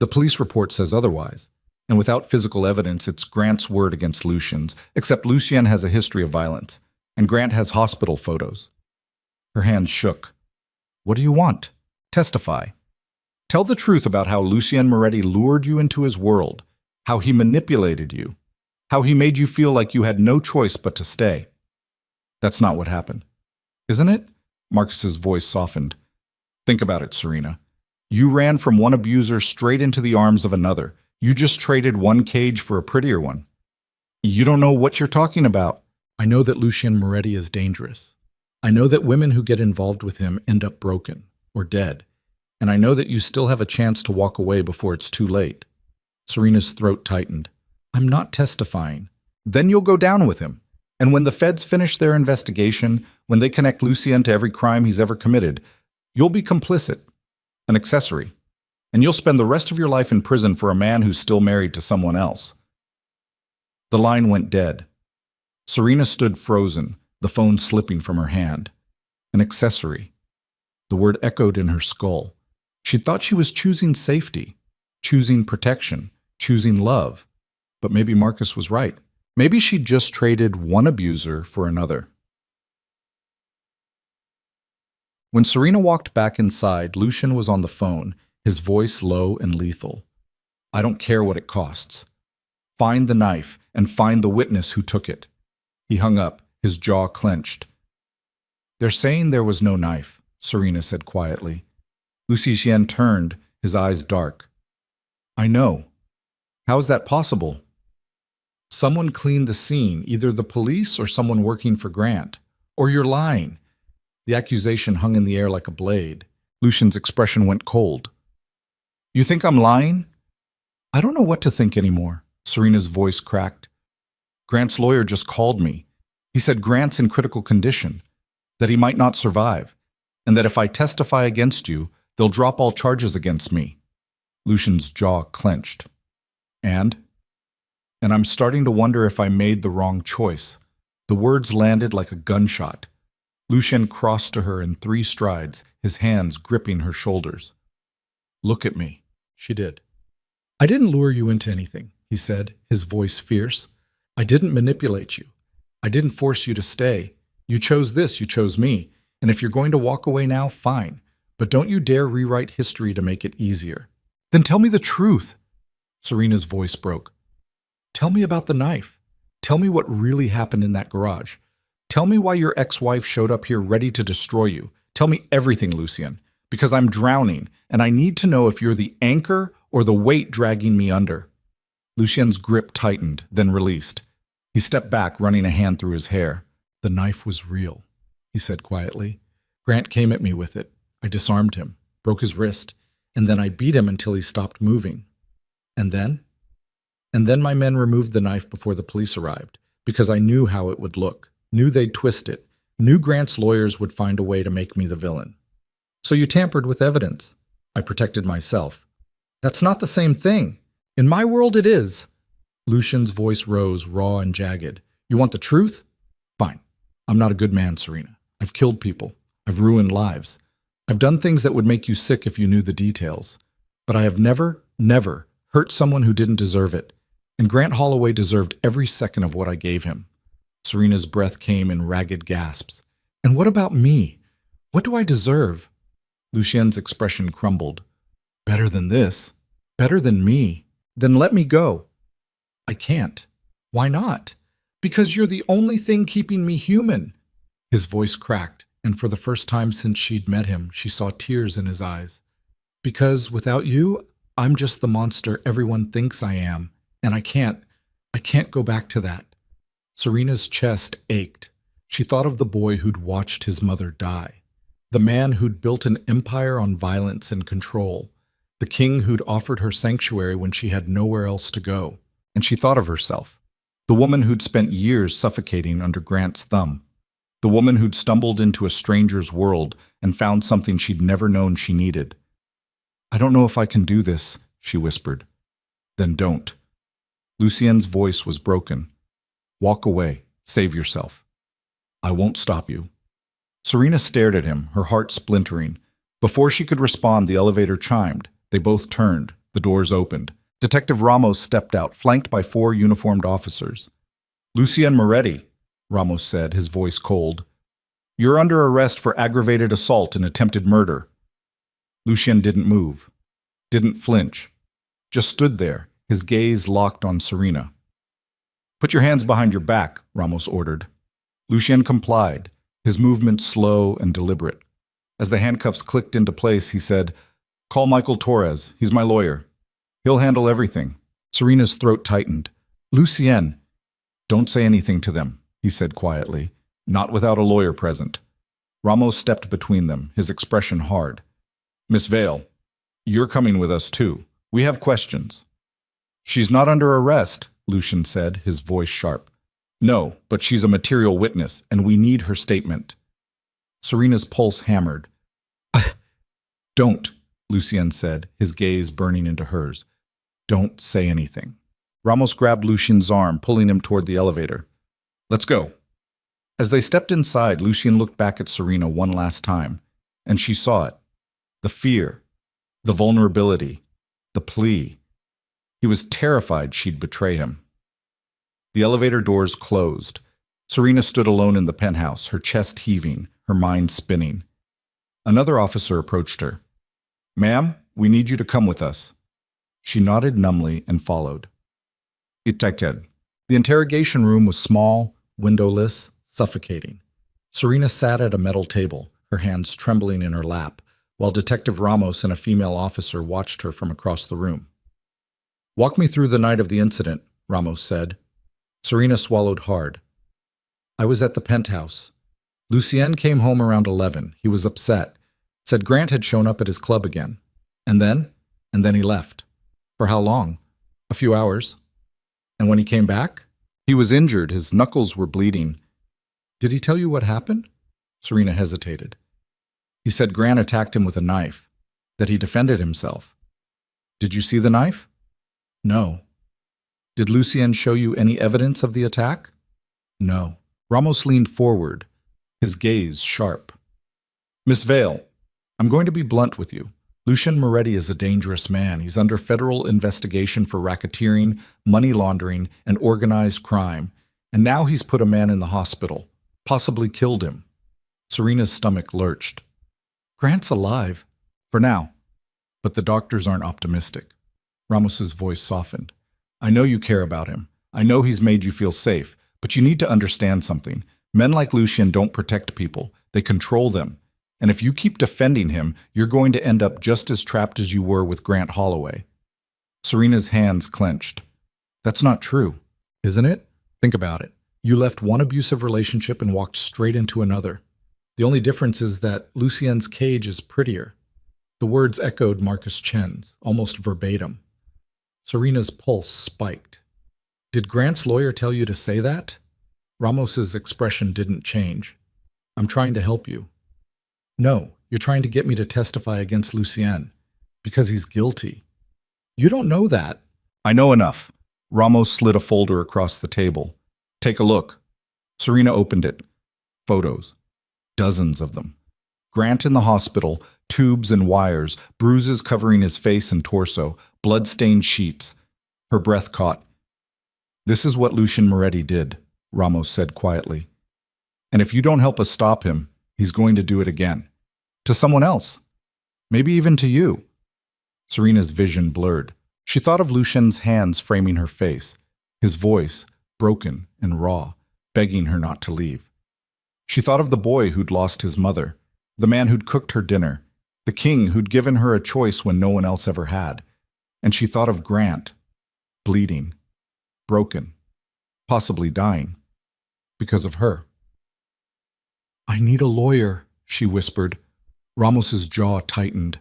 The police report says otherwise. And without physical evidence, it's Grant's word against Lucien's, except Lucien has a history of violence, and Grant has hospital photos. Her hands shook. What do you want? Testify. Tell the truth about how Lucien Moretti lured you into his world, how he manipulated you, how he made you feel like you had no choice but to stay. That's not what happened. Isn't it? Marcus's voice softened. Think about it, Serena. You ran from one abuser straight into the arms of another. You just traded one cage for a prettier one. You don't know what you're talking about. I know that Lucien Moretti is dangerous. I know that women who get involved with him end up broken or dead. And I know that you still have a chance to walk away before it's too late. Serena's throat tightened. I'm not testifying. Then you'll go down with him. And when the feds finish their investigation, when they connect Lucien to every crime he's ever committed, you'll be complicit, an accessory. And you'll spend the rest of your life in prison for a man who's still married to someone else. The line went dead. Serena stood frozen, the phone slipping from her hand. An accessory. The word echoed in her skull. She thought she was choosing safety, choosing protection, choosing love. But maybe Marcus was right. Maybe she'd just traded one abuser for another. When Serena walked back inside, Lucien was on the phone, his voice low and lethal. I don't care what it costs. Find the knife and find the witness who took it. He hung up, his jaw clenched. They're saying there was no knife, Serena said quietly. Lucien turned, his eyes dark. I know. How is that possible? Someone cleaned the scene, either the police or someone working for Grant. Or you're lying. The accusation hung in the air like a blade. Lucien's expression went cold. You think I'm lying? I don't know what to think anymore. Serena's voice cracked. Grant's lawyer just called me. He said Grant's in critical condition, that he might not survive, and that if I testify against you, they'll drop all charges against me. Lucien's jaw clenched. And I'm starting to wonder if I made the wrong choice. The words landed like a gunshot. Lucien crossed to her in 3 strides, his hands gripping her shoulders. Look at me. She did. I didn't lure you into anything, he said, his voice fierce. I didn't manipulate you. I didn't force you to stay. You chose this, you chose me. And if you're going to walk away now, fine. But don't you dare rewrite history to make it easier. Then tell me the truth. Serena's voice broke. Tell me about the knife. Tell me what really happened in that garage. Tell me why your ex-wife showed up here ready to destroy you. Tell me everything, Lucien, because I'm drowning, and I need to know if you're the anchor or the weight dragging me under. Lucien's grip tightened, then released. He stepped back, running a hand through his hair. The knife was real, he said quietly. Grant came at me with it. I disarmed him, broke his wrist, and then I beat him until he stopped moving. And then my men removed the knife before the police arrived, because I knew how it would look, knew they'd twist it, knew Grant's lawyers would find a way to make me the villain. So you tampered with evidence. I protected myself. That's not the same thing. In my world, it is. Lucien's voice rose, raw and jagged. You want the truth? Fine. I'm not a good man, Serena. I've killed people. I've ruined lives. I've done things that would make you sick if you knew the details. But I have never hurt someone who didn't deserve it. And Grant Holloway deserved every second of what I gave him. Serena's breath came in ragged gasps. And what about me? What do I deserve? Lucien's expression crumbled. Better than this. Better than me. Then let me go. I can't. Why not? Because you're the only thing keeping me human. His voice cracked, and for the first time since she'd met him, she saw tears in his eyes. Because without you, I'm just the monster everyone thinks I am, and I can't go back to that. Serena's chest ached. She thought of the boy who'd watched his mother die, the man who'd built an empire on violence and control, the king who'd offered her sanctuary when she had nowhere else to go. And she thought of herself, the woman who'd spent years suffocating under Grant's thumb, the woman who'd stumbled into a stranger's world and found something she'd never known she needed. I don't know if I can do this, she whispered. Then don't. Lucien's voice was broken. Walk away. Save yourself. I won't stop you. Serena stared at him, her heart splintering. Before she could respond, the elevator chimed. They both turned. The doors opened. Detective Ramos stepped out, flanked by 4 uniformed officers. Lucien Moretti, Ramos said, his voice cold. You're under arrest for aggravated assault and attempted murder. Lucien didn't move, didn't flinch, just stood there, his gaze locked on Serena. Put your hands behind your back, Ramos ordered. Lucien complied, his movements slow and deliberate. As the handcuffs clicked into place, he said, Call Michael Torres, he's my lawyer. He'll handle everything. Serena's throat tightened. Lucien, don't say anything to them, he said quietly, not without a lawyer present. Ramos stepped between them, his expression hard. Miss Vale, you're coming with us too. We have questions. She's not under arrest, Lucian said, his voice sharp. No, but she's a material witness, and we need her statement. Serena's pulse hammered. Don't, Lucien said, his gaze burning into hers. Don't say anything. Ramos grabbed Lucien's arm, pulling him toward the elevator. Let's go. As they stepped inside, Lucien looked back at Serena one last time, and she saw it. The fear, the vulnerability, the plea. He was terrified she'd betray him. The elevator doors closed. Serena stood alone in the penthouse, her chest heaving, her mind spinning. Another officer approached her. Ma'am, we need you to come with us. She nodded numbly and followed. Detected. The interrogation room was small, windowless, suffocating. Serena sat at a metal table, her hands trembling in her lap, while Detective Ramos and a female officer watched her from across the room. Walk me through the night of the incident, Ramos said. Serena swallowed hard. I was at the penthouse. Lucien came home around 11. He was upset. Said Grant had shown up at his club again. And then he left. For how long? A few hours. And when he came back? He was injured. His knuckles were bleeding. Did he tell you what happened? Serena hesitated. He said Grant attacked him with a knife, that he defended himself. Did you see the knife? No. Did Lucien show you any evidence of the attack? No. Ramos leaned forward, his gaze sharp. Miss Vale, I'm going to be blunt with you. Lucien Moretti is a dangerous man. He's under federal investigation for racketeering, money laundering, and organized crime. And now he's put a man in the hospital, possibly killed him. Serena's stomach lurched. Grant's alive. For now. But the doctors aren't optimistic. Ramos's voice softened. I know you care about him. I know he's made you feel safe. But you need to understand something. Men like Lucien don't protect people. They control them. And if you keep defending him, you're going to end up just as trapped as you were with Grant Holloway. Serena's hands clenched. That's not true, isn't it? Think about it. You left one abusive relationship and walked straight into another. The only difference is that Lucien's cage is prettier. The words echoed Marcus Chen's, almost verbatim. Serena's pulse spiked. Did Grant's lawyer tell you to say that? Ramos's expression didn't change. I'm trying to help you. No, you're trying to get me to testify against Lucien. Because he's guilty. You don't know that. I know enough. Ramos slid a folder across the table. Take a look. Serena opened it. Photos. Dozens of them. Grant in the hospital, tubes and wires, bruises covering his face and torso, blood-stained sheets. Her breath caught. This is what Lucien Moretti did, Ramos said quietly. And if you don't help us stop him, he's going to do it again. To someone else. Maybe even to you. Serena's vision blurred. She thought of Lucien's hands framing her face, his voice, broken and raw, begging her not to leave. She thought of the boy who'd lost his mother, the man who'd cooked her dinner, the king who'd given her a choice when no one else ever had. And she thought of Grant, bleeding, broken, possibly dying, because of her. I need a lawyer, she whispered. Ramos's jaw tightened.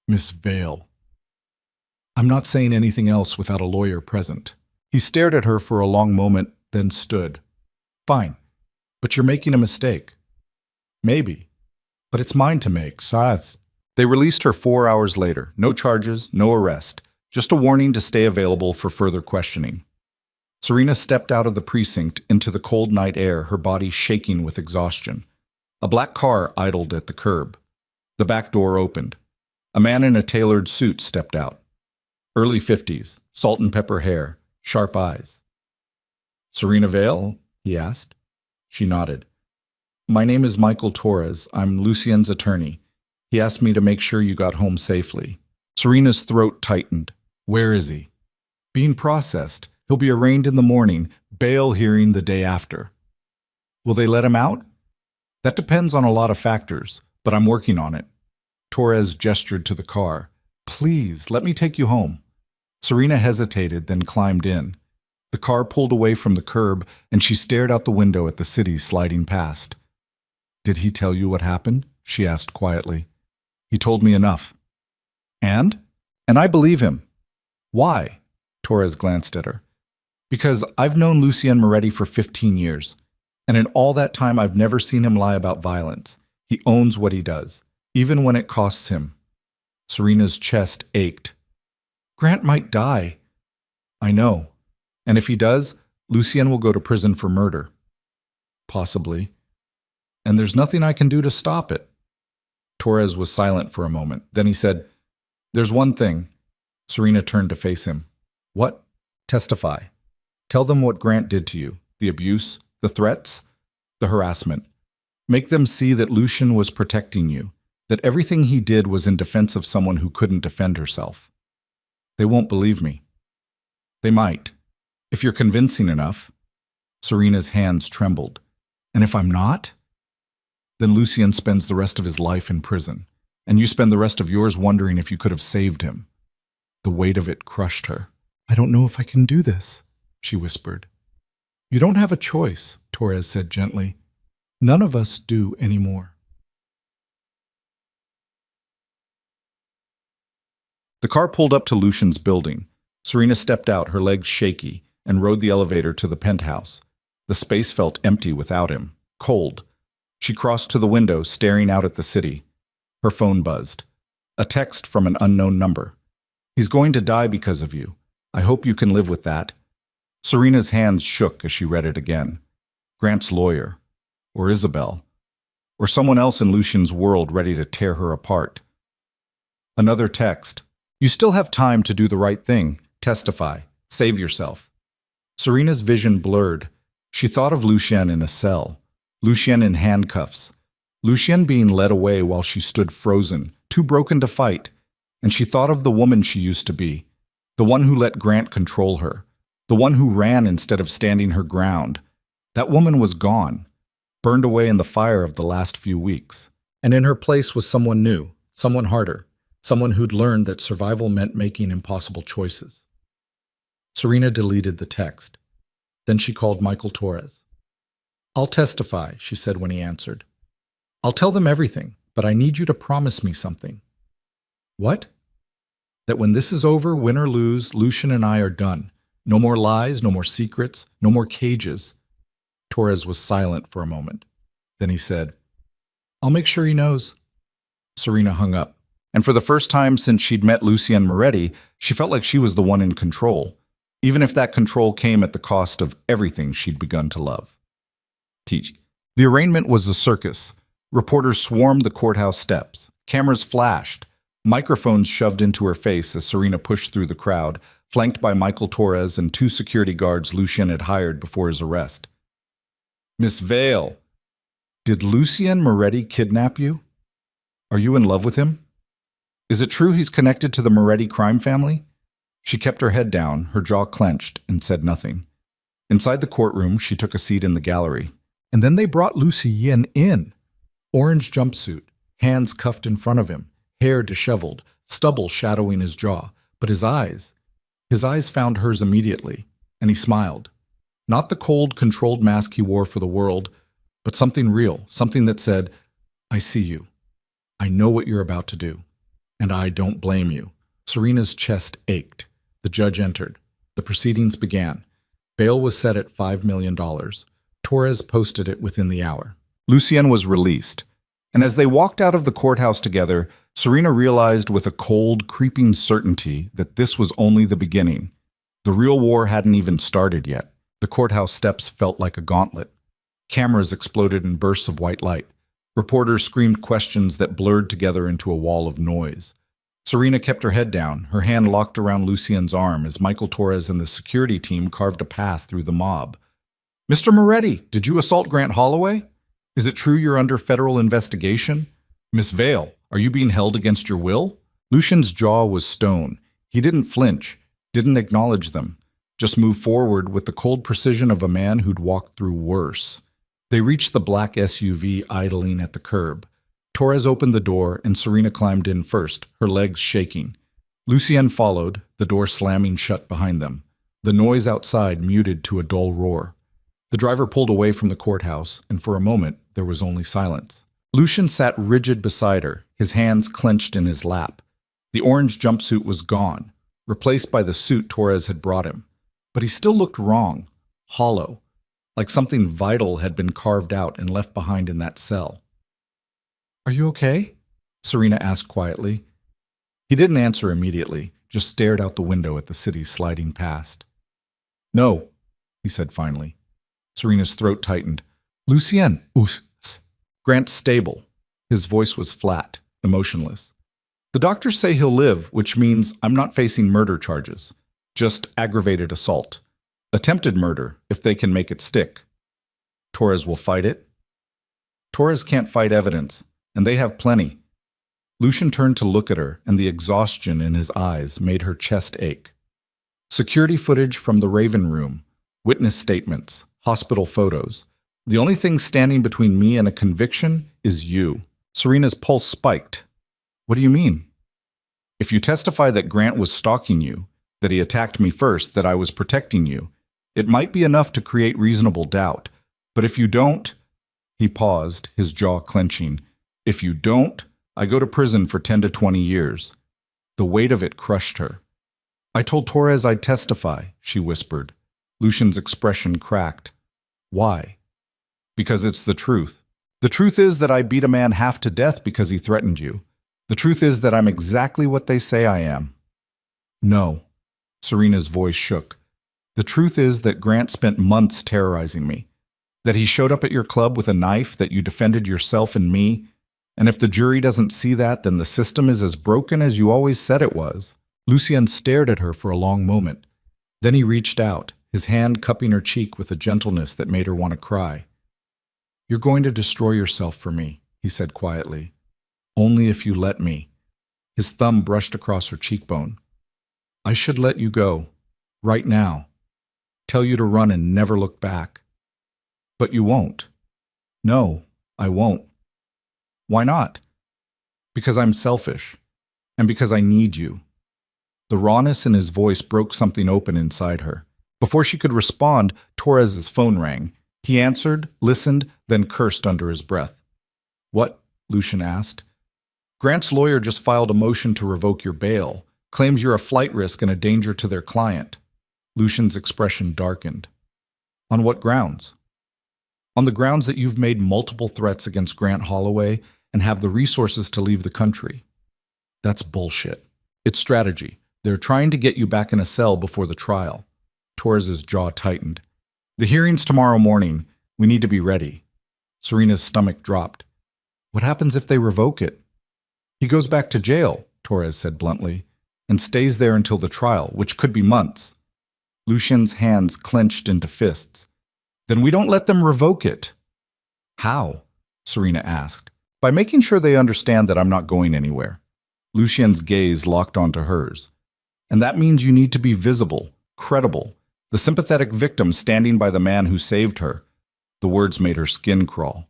Miss Vale. I'm not saying anything else without a lawyer present. He stared at her for a long moment, then stood. Fine, but you're making a mistake. Maybe, but it's mine to make, Saz. They released her 4 hours later. No charges, no arrest. Just a warning to stay available for further questioning. Serena stepped out of the precinct into the cold night air, her body shaking with exhaustion. A black car idled at the curb. The back door opened. A man in a tailored suit stepped out. Early 50s, salt and pepper hair, sharp eyes. Serena Vale? He asked. She nodded. My name is Michael Torres. I'm Lucien's attorney. He asked me to make sure you got home safely. Serena's throat tightened. Where is he? Being processed. He'll be arraigned in the morning, bail hearing the day after. Will they let him out? That depends on a lot of factors, but I'm working on it. Torres gestured to the car. Please, let me take you home. Serena hesitated, then climbed in. The car pulled away from the curb, and she stared out the window at the city sliding past. Did he tell you what happened? She asked quietly. He told me enough. And? And I believe him. Why? Torres glanced at her. Because I've known Lucien Moretti for 15 years, and in all that time I've never seen him lie about violence. He owns what he does, even when it costs him. Serena's chest ached. Grant might die. I know. And if he does, Lucien will go to prison for murder. Possibly. And there's nothing I can do to stop it. Torres was silent for a moment. Then he said, There's one thing. Serena turned to face him. What? Testify. Tell them what Grant did to you. The abuse, the threats, the harassment. Make them see that Lucien was protecting you, that everything he did was in defense of someone who couldn't defend herself. They won't believe me. They might. If you're convincing enough. Serena's hands trembled. And if I'm not? Then Lucien spends the rest of his life in prison, and you spend the rest of yours wondering if you could have saved him. The weight of it crushed her. I don't know if I can do this, she whispered. You don't have a choice, Torres said gently. None of us do anymore. The car pulled up to Lucien's building. Serena stepped out, her legs shaky, and rode the elevator to the penthouse. The space felt empty without him, cold. She crossed to the window, staring out at the city. Her phone buzzed. A text from an unknown number. He's going to die because of you. I hope you can live with that. Serena's hands shook as she read it again. Grant's lawyer. Or Isabel. Or someone else in Lucien's world ready to tear her apart. Another text. You still have time to do the right thing. Testify. Save yourself. Serena's vision blurred. She thought of Lucien in a cell. Lucien in handcuffs. Lucien being led away while she stood frozen, too broken to fight. And she thought of the woman she used to be. The one who let Grant control her. The one who ran instead of standing her ground. That woman was gone. Burned away in the fire of the last few weeks. And in her place was someone new, someone harder, someone who'd learned that survival meant making impossible choices. Serena deleted the text. Then she called Michael Torres. I'll testify, she said when he answered. I'll tell them everything, but I need you to promise me something. What? That when this is over, win or lose, Lucien and I are done. No more lies, no more secrets, no more cages. Torres was silent for a moment. Then he said, I'll make sure he knows. Serena hung up, and for the first time since she'd met Lucien Moretti, she felt like she was the one in control, even if that control came at the cost of everything she'd begun to love. The arraignment was a circus. Reporters swarmed the courthouse steps. Cameras flashed. Microphones shoved into her face as Serena pushed through the crowd, flanked by Michael Torres and 2 security guards Lucien had hired before his arrest. Miss Vale, did Lucien Moretti kidnap you? Are you in love with him? Is it true he's connected to the Moretti crime family? She kept her head down, her jaw clenched, and said nothing. Inside the courtroom, she took a seat in the gallery. And then they brought Lucien in. Orange jumpsuit, hands cuffed in front of him, hair disheveled, stubble shadowing his jaw. But his eyes found hers immediately, and he smiled. Not the cold, controlled mask he wore for the world, but something real, something that said, I see you. I know what you're about to do, and I don't blame you. Serena's chest ached. The judge entered. The proceedings began. Bail was set at $5 million. Torres posted it within the hour. Lucien was released, and as they walked out of the courthouse together, Serena realized with a cold, creeping certainty that this was only the beginning. The real war hadn't even started yet. The courthouse steps felt like a gauntlet. Cameras exploded in bursts of white light. Reporters screamed questions that blurred together into a wall of noise. Serena kept her head down, her hand locked around Lucien's arm as Michael Torres and the security team carved a path through the mob. Mr. Moretti, did you assault Grant Holloway? Is it true you're under federal investigation? Miss Vale, are you being held against your will? Lucien's jaw was stone. He didn't flinch, didn't acknowledge them, just moved forward with the cold precision of a man who'd walked through worse. They reached the black SUV idling at the curb. Torres opened the door and Serena climbed in first, her legs shaking. Lucien followed, the door slamming shut behind them. The noise outside muted to a dull roar. The driver pulled away from the courthouse, and for a moment there was only silence. Lucien sat rigid beside her, his hands clenched in his lap. The orange jumpsuit was gone. replaced by the suit Torres had brought him. But he still looked wrong, hollow, like something vital had been carved out and left behind in that cell. "Are you okay?" Serena asked quietly. He didn't answer immediately, just stared out the window at the city sliding past. "No," he said finally. Serena's throat tightened. "Lucien, Grant's stable." His voice was flat, emotionless. "The doctors say he'll live, which means I'm not facing murder charges. Just aggravated assault. Attempted murder, if they can make it stick. Torres will fight it?" "Torres can't fight evidence, and they have plenty." Lucian turned to look at her, and the exhaustion in his eyes made her chest ache. "Security footage from the Raven Room, witness statements, hospital photos. The only thing standing between me and a conviction is you." Serena's pulse spiked. "What do you mean?" "If you testify that Grant was stalking you, that he attacked me first, that I was protecting you, it might be enough to create reasonable doubt. But if you don't—" He paused, his jaw clenching. "If you don't, I go to prison for 10 to 20 years. The weight of it crushed her. "I told Torres I'd testify," she whispered. Lucian's expression cracked. "Why?" "Because it's the truth. The truth is that I beat a man half to death because he threatened you. The truth is that I'm exactly what they say I am." "No." Serena's voice shook. "The truth is that Grant spent months terrorizing me. That he showed up at your club with a knife, that you defended yourself and me. And if the jury doesn't see that, then the system is as broken as you always said it was." Lucien stared at her for a long moment. Then he reached out, his hand cupping her cheek with a gentleness that made her want to cry. "You're going to destroy yourself for me," he said quietly. "Only if you let me." His thumb brushed across her cheekbone. "I should let you go, right now. Tell you to run and never look back. But you won't." "No, I won't." "Why not?" "Because I'm selfish, and because I need you." The rawness in his voice broke something open inside her. Before she could respond, Torres's phone rang. He answered, listened, then cursed under his breath. "What?" Lucian asked. "Grant's lawyer just filed a motion to revoke your bail. Claims you're a flight risk and a danger to their client." Lucian's expression darkened. "On what grounds?" "On the grounds that you've made multiple threats against Grant Holloway and have the resources to leave the country." "That's bullshit. It's strategy. They're trying to get you back in a cell before the trial." Torres's jaw tightened. "The hearing's tomorrow morning. We need to be ready." Serena's stomach dropped. "What happens if they revoke it?" "He goes back to jail," Torres said bluntly, "and stays there until the trial, which could be months." Lucian's hands clenched into fists. "Then we don't let them revoke it." "How?" Serena asked. "By making sure they understand that I'm not going anywhere." Lucian's gaze locked onto hers. "And that means you need to be visible, credible, the sympathetic victim standing by the man who saved her." The words made her skin crawl.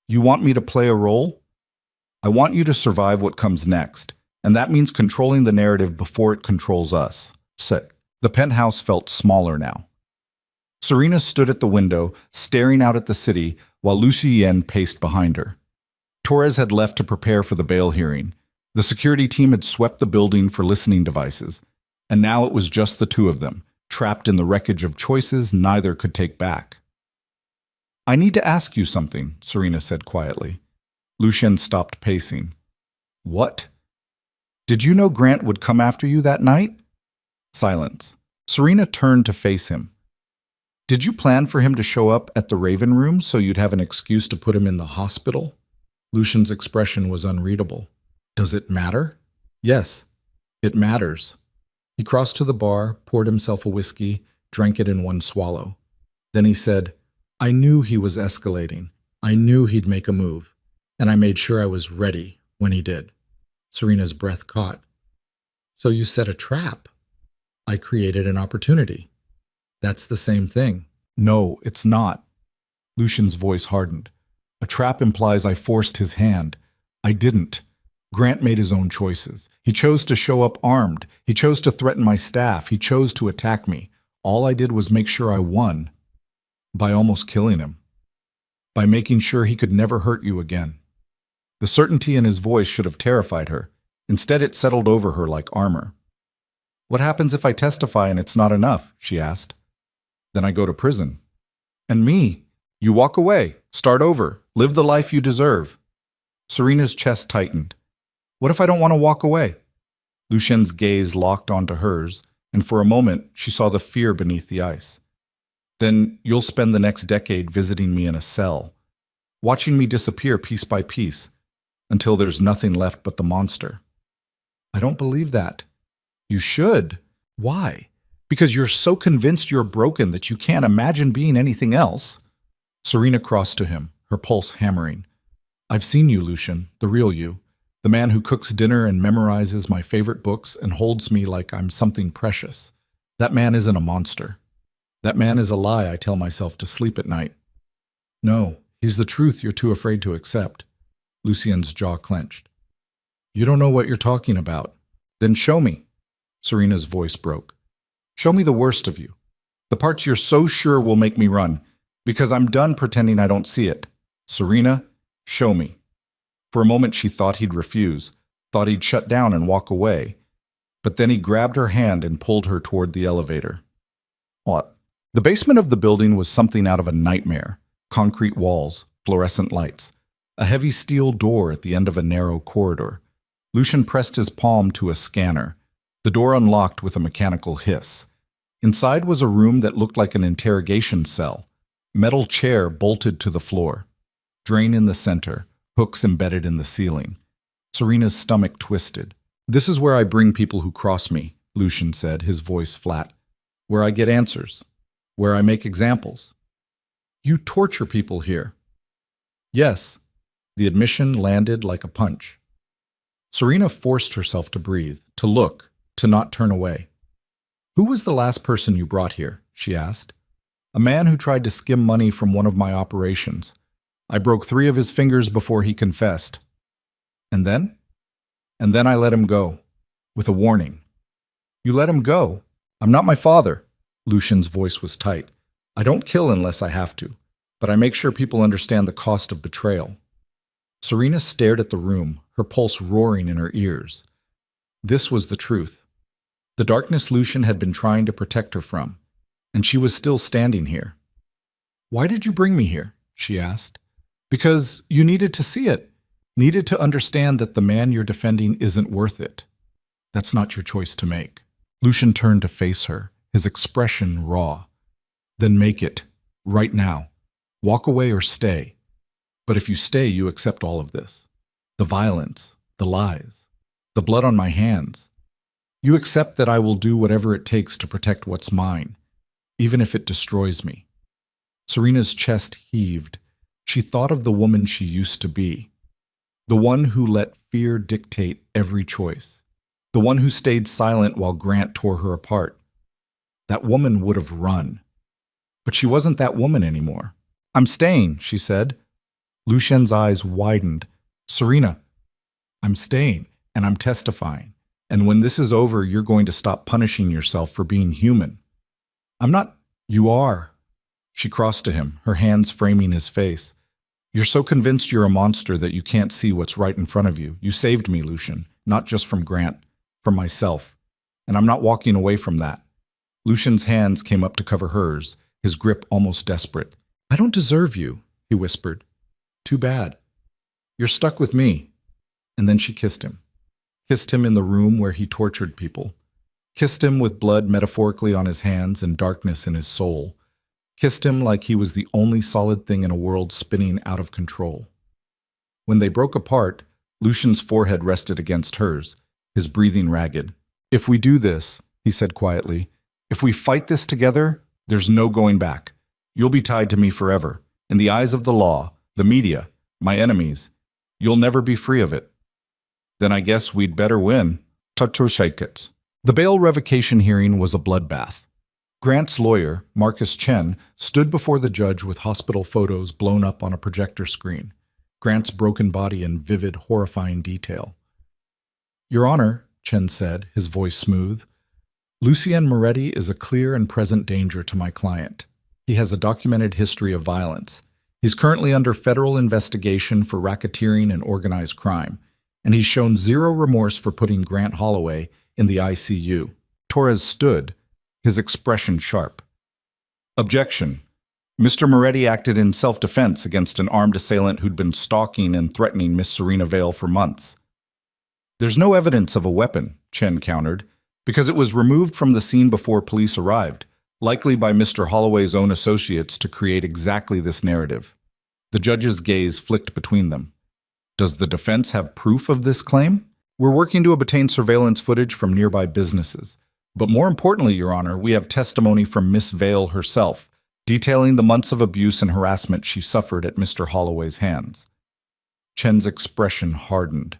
"You want me to play a role?" "I want you to survive what comes next, and that means controlling the narrative before it controls us." The penthouse felt smaller now. Serena stood at the window, staring out at the city, while Lucien paced behind her. Torres had left to prepare for the bail hearing. The security team had swept the building for listening devices, and now it was just the two of them, trapped in the wreckage of choices neither could take back. "I need to ask you something," Serena said quietly. Lucien stopped pacing. "What?" "Did you know Grant would come after you that night?" Silence. Serena turned to face him. "Did you plan for him to show up at the Raven Room so you'd have an excuse to put him in the hospital?" Lucian's expression was unreadable. "Does it matter?" "Yes, it matters." He crossed to the bar, poured himself a whiskey, drank it in one swallow. Then he said, "I knew he was escalating. I knew he'd make a move, and I made sure I was ready when he did." Serena's breath caught. "So you set a trap?" "I created an opportunity." "That's the same thing." "No, it's not." Lucian's voice hardened. "A trap implies I forced his hand. I didn't. Grant made his own choices. He chose to show up armed. He chose to threaten my staff. He chose to attack me. All I did was make sure I won. By almost killing him. By making sure he could never hurt you again." The certainty in his voice should have terrified her. Instead, it settled over her like armor. What happens if I testify and it's not enough? She asked. Then I go to prison. And me? You walk away, start over, live the life you deserve. Serena's chest tightened. What if I don't want to walk away? Lucien's gaze locked onto hers, and for a moment she saw the fear beneath the ice. Then you'll spend the next decade visiting me in a cell, watching me disappear piece by piece, until there's nothing left but the monster. I don't believe that. You should. Why? Because you're so convinced you're broken that you can't imagine being anything else. Serena crossed to him, her pulse hammering. I've seen you, Lucien, the real you. The man who cooks dinner and memorizes my favorite books and holds me like I'm something precious. That man isn't a monster. That man is a lie I tell myself to sleep at night. No, he's the truth you're too afraid to accept. Lucien's jaw clenched. You don't know what you're talking about. Then show me. Serena's voice broke. Show me the worst of you. The parts you're so sure will make me run, because I'm done pretending I don't see it. Serena, show me. For a moment she thought he'd refuse, thought he'd shut down and walk away. But then he grabbed her hand and pulled her toward the elevator. What? The basement of the building was something out of a nightmare. Concrete walls, fluorescent lights, a heavy steel door at the end of a narrow corridor. Lucien pressed his palm to a scanner. The door unlocked with a mechanical hiss. Inside was a room that looked like an interrogation cell. Metal chair bolted to the floor. Drain in the center, hooks embedded in the ceiling. Serena's stomach twisted. This is where I bring people who cross me, Lucien said, his voice flat. Where I get answers. Where I make examples. You torture people here. Yes. The admission landed like a punch. Serena forced herself to breathe, to look, to not turn away. Who was the last person you brought here? She asked. A man who tried to skim money from one of my operations. I broke 3 of his fingers before he confessed. And then? And then I let him go, with a warning. You let him go? I'm not my father. Lucien's voice was tight. I don't kill unless I have to, but I make sure people understand the cost of betrayal. Serena stared at the room, her pulse roaring in her ears. This was the truth. The darkness Lucien had been trying to protect her from, and she was still standing here. Why did you bring me here? She asked. Because you needed to see it, needed to understand that the man you're defending isn't worth it. That's not your choice to make. Lucien turned to face her, his expression raw. Then make it, right now. Walk away or stay. But if you stay, you accept all of this. The violence, the lies, the blood on my hands. You accept that I will do whatever it takes to protect what's mine, even if it destroys me. Serena's chest heaved. She thought of the woman she used to be. The one who let fear dictate every choice. The one who stayed silent while Grant tore her apart. That woman would have run. But she wasn't that woman anymore. I'm staying, she said. Lucien's eyes widened. Serena, I'm staying, and I'm testifying. And when this is over, you're going to stop punishing yourself for being human. I'm not. You are. She crossed to him, her hands framing his face. You're so convinced you're a monster that you can't see what's right in front of you. You saved me, Lucien, not just from Grant, from myself. And I'm not walking away from that. Lucien's hands came up to cover hers, his grip almost desperate. I don't deserve you, he whispered. Too bad. You're stuck with me. And then she kissed him. Kissed him in the room where he tortured people. Kissed him with blood metaphorically on his hands and darkness in his soul. Kissed him like he was the only solid thing in a world spinning out of control. When they broke apart, Lucien's forehead rested against hers, his breathing ragged. If we do this, he said quietly, if we fight this together, there's no going back. You'll be tied to me forever. In the eyes of the law, the media, my enemies, you'll never be free of it. Then I guess we'd better win. The bail revocation hearing was a bloodbath. Grant's lawyer, Marcus Chen, stood before the judge with hospital photos blown up on a projector screen, Grant's broken body in vivid, horrifying detail. Your Honor, Chen said, his voice smooth, Lucien Moretti is a clear and present danger to my client. He has a documented history of violence. He's currently under federal investigation for racketeering and organized crime, and he's shown zero remorse for putting Grant Holloway in the ICU. Torres stood, his expression sharp. Objection. Mr. Moretti acted in self-defense against an armed assailant who'd been stalking and threatening Miss Serena Vale for months. There's no evidence of a weapon, Chen countered, because it was removed from the scene before police arrived, likely by Mr. Holloway's own associates to create exactly this narrative. The judge's gaze flicked between them. Does the defense have proof of this claim? We're working to obtain surveillance footage from nearby businesses. But more importantly, Your Honor, we have testimony from Miss Vale herself, detailing the months of abuse and harassment she suffered at Mr. Holloway's hands. Chen's expression hardened.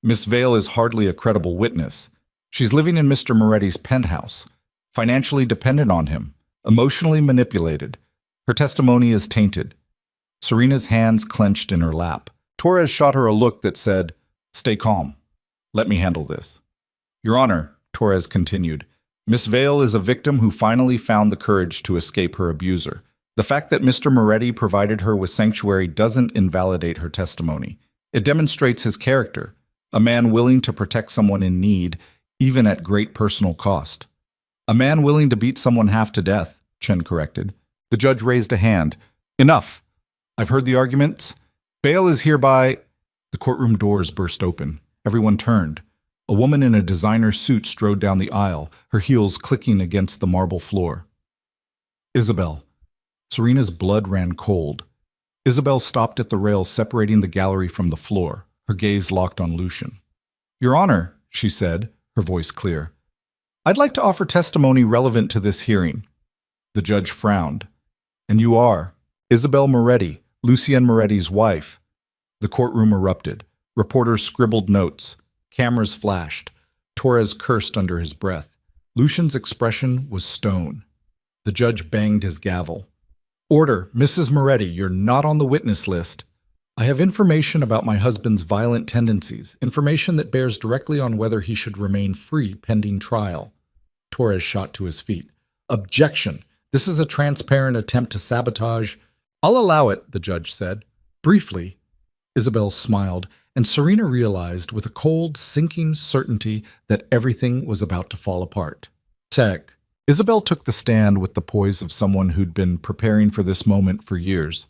Miss Vale is hardly a credible witness. She's living in Mr. Moretti's penthouse, financially dependent on him, emotionally manipulated. Her testimony is tainted. Serena's hands clenched in her lap. Torres shot her a look that said, "Stay calm. Let me handle this." Your Honor, Torres continued, Miss Vale is a victim who finally found the courage to escape her abuser. The fact that Mr. Moretti provided her with sanctuary doesn't invalidate her testimony. It demonstrates his character, a man willing to protect someone in need, even at great personal cost. A man willing to beat someone half to death, Chen corrected. The judge raised a hand. Enough. I've heard the arguments. Bail is hereby... The courtroom doors burst open. Everyone turned. A woman in a designer suit strode down the aisle, her heels clicking against the marble floor. Isabel. Serena's blood ran cold. Isabel stopped at the rail separating the gallery from the floor, her gaze locked on Lucian. Your Honor, she said, her voice clear, I'd like to offer testimony relevant to this hearing. The judge frowned. And you are Isabel Moretti, Lucien Moretti's wife. The courtroom erupted. Reporters scribbled notes. Cameras flashed. Torres cursed under his breath. Lucian's expression was stone. The judge banged his gavel. Order, Mrs. Moretti, you're not on the witness list. I have information about my husband's violent tendencies, information that bears directly on whether he should remain free pending trial. Torres shot to his feet. Objection. This is a transparent attempt to sabotage. I'll allow it, the judge said. Briefly, Isabel smiled, and Serena realized with a cold, sinking certainty that everything was about to fall apart. Tech. Isabel took the stand with the poise of someone who'd been preparing for this moment for years.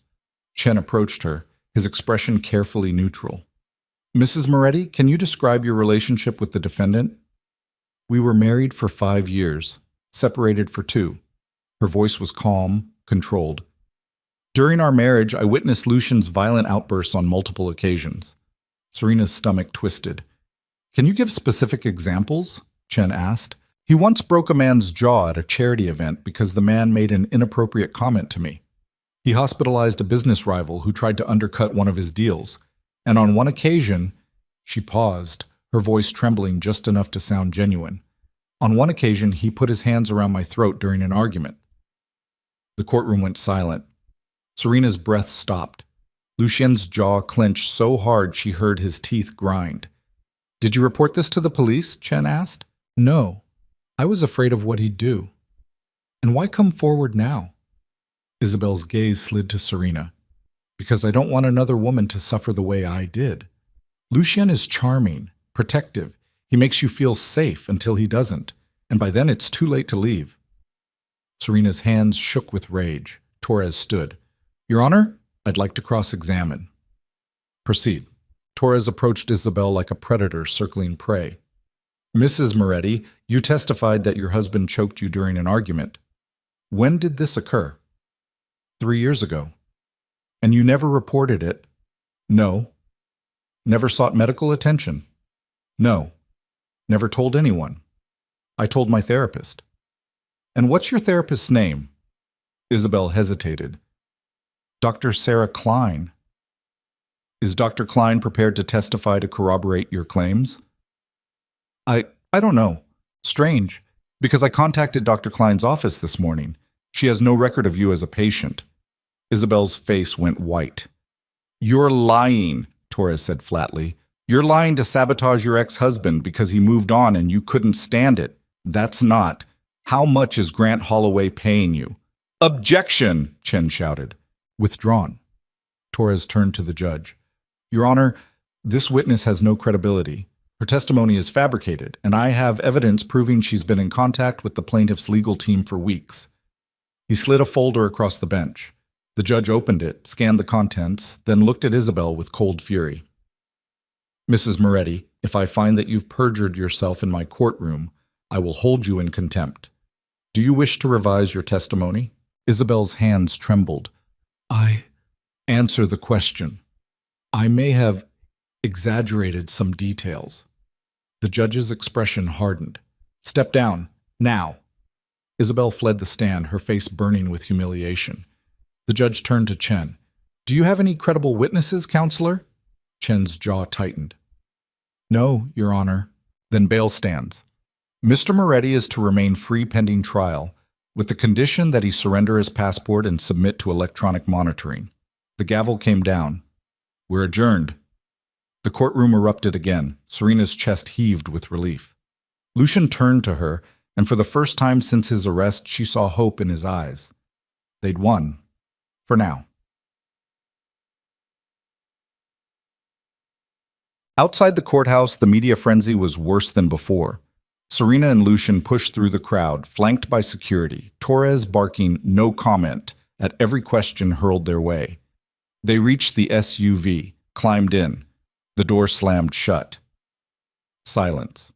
Chen approached her, his expression carefully neutral. Mrs. Moretti, can you describe your relationship with the defendant? We were married for 5 years, separated for 2. Her voice was calm, controlled. During our marriage, I witnessed Lucian's violent outbursts on multiple occasions. Serena's stomach twisted. Can you give specific examples? Chen asked. He once broke a man's jaw at a charity event because the man made an inappropriate comment to me. He hospitalized a business rival who tried to undercut one of his deals. And on one occasion, she paused, her voice trembling just enough to sound genuine. On one occasion, he put his hands around my throat during an argument. The courtroom went silent. Serena's breath stopped. Lucien's jaw clenched so hard she heard his teeth grind. Did you report this to the police? Chen asked. No. I was afraid of what he'd do. And why come forward now? Isabel's gaze slid to Serena. Because I don't want another woman to suffer the way I did. Lucien is charming, protective. He makes you feel safe until he doesn't, and by then it's too late to leave. Serena's hands shook with rage. Torres stood. Your Honor, I'd like to cross-examine. Proceed. Torres approached Isabel like a predator circling prey. Mrs. Moretti, you testified that your husband choked you during an argument. When did this occur? 3 years ago. And you never reported it? No. Never sought medical attention? No. Never told anyone? I told my therapist. And what's your therapist's name? Isabel hesitated. Dr. Sarah Klein. Is Dr. Klein prepared to testify to corroborate your claims? I don't know. Strange, because I contacted Dr. Klein's office this morning. She has no record of you as a patient. Isabel's face went white. You're lying, Torres said flatly. You're lying to sabotage your ex-husband because he moved on and you couldn't stand it. That's not. How much is Grant Holloway paying you? Objection, Chen shouted. Withdrawn. Torres turned to the judge. Your Honor, this witness has no credibility. Her testimony is fabricated, and I have evidence proving she's been in contact with the plaintiff's legal team for weeks. He slid a folder across the bench. The judge opened it, scanned the contents, then looked at Isabel with cold fury. Mrs. Moretti, if I find that you've perjured yourself in my courtroom, I will hold you in contempt. Do you wish to revise your testimony? Isabel's hands trembled. Answer the question. I may have exaggerated some details. The judge's expression hardened. Step down, now. Isabel fled the stand, her face burning with humiliation. The judge turned to Chen. Do you have any credible witnesses, counselor? Chen's jaw tightened. No, Your Honor. Then bail stands. Mr. Moretti is to remain free pending trial, with the condition that he surrender his passport and submit to electronic monitoring. The gavel came down. We're adjourned. The courtroom erupted again. Serena's chest heaved with relief. Lucian turned to her, and for the first time since his arrest, she saw hope in his eyes. They'd won. For now. Outside the courthouse, the media frenzy was worse than before. Serena and Lucian pushed through the crowd, flanked by security, Torres barking no comment at every question hurled their way. They reached the SUV, climbed in. The door slammed shut. Silence.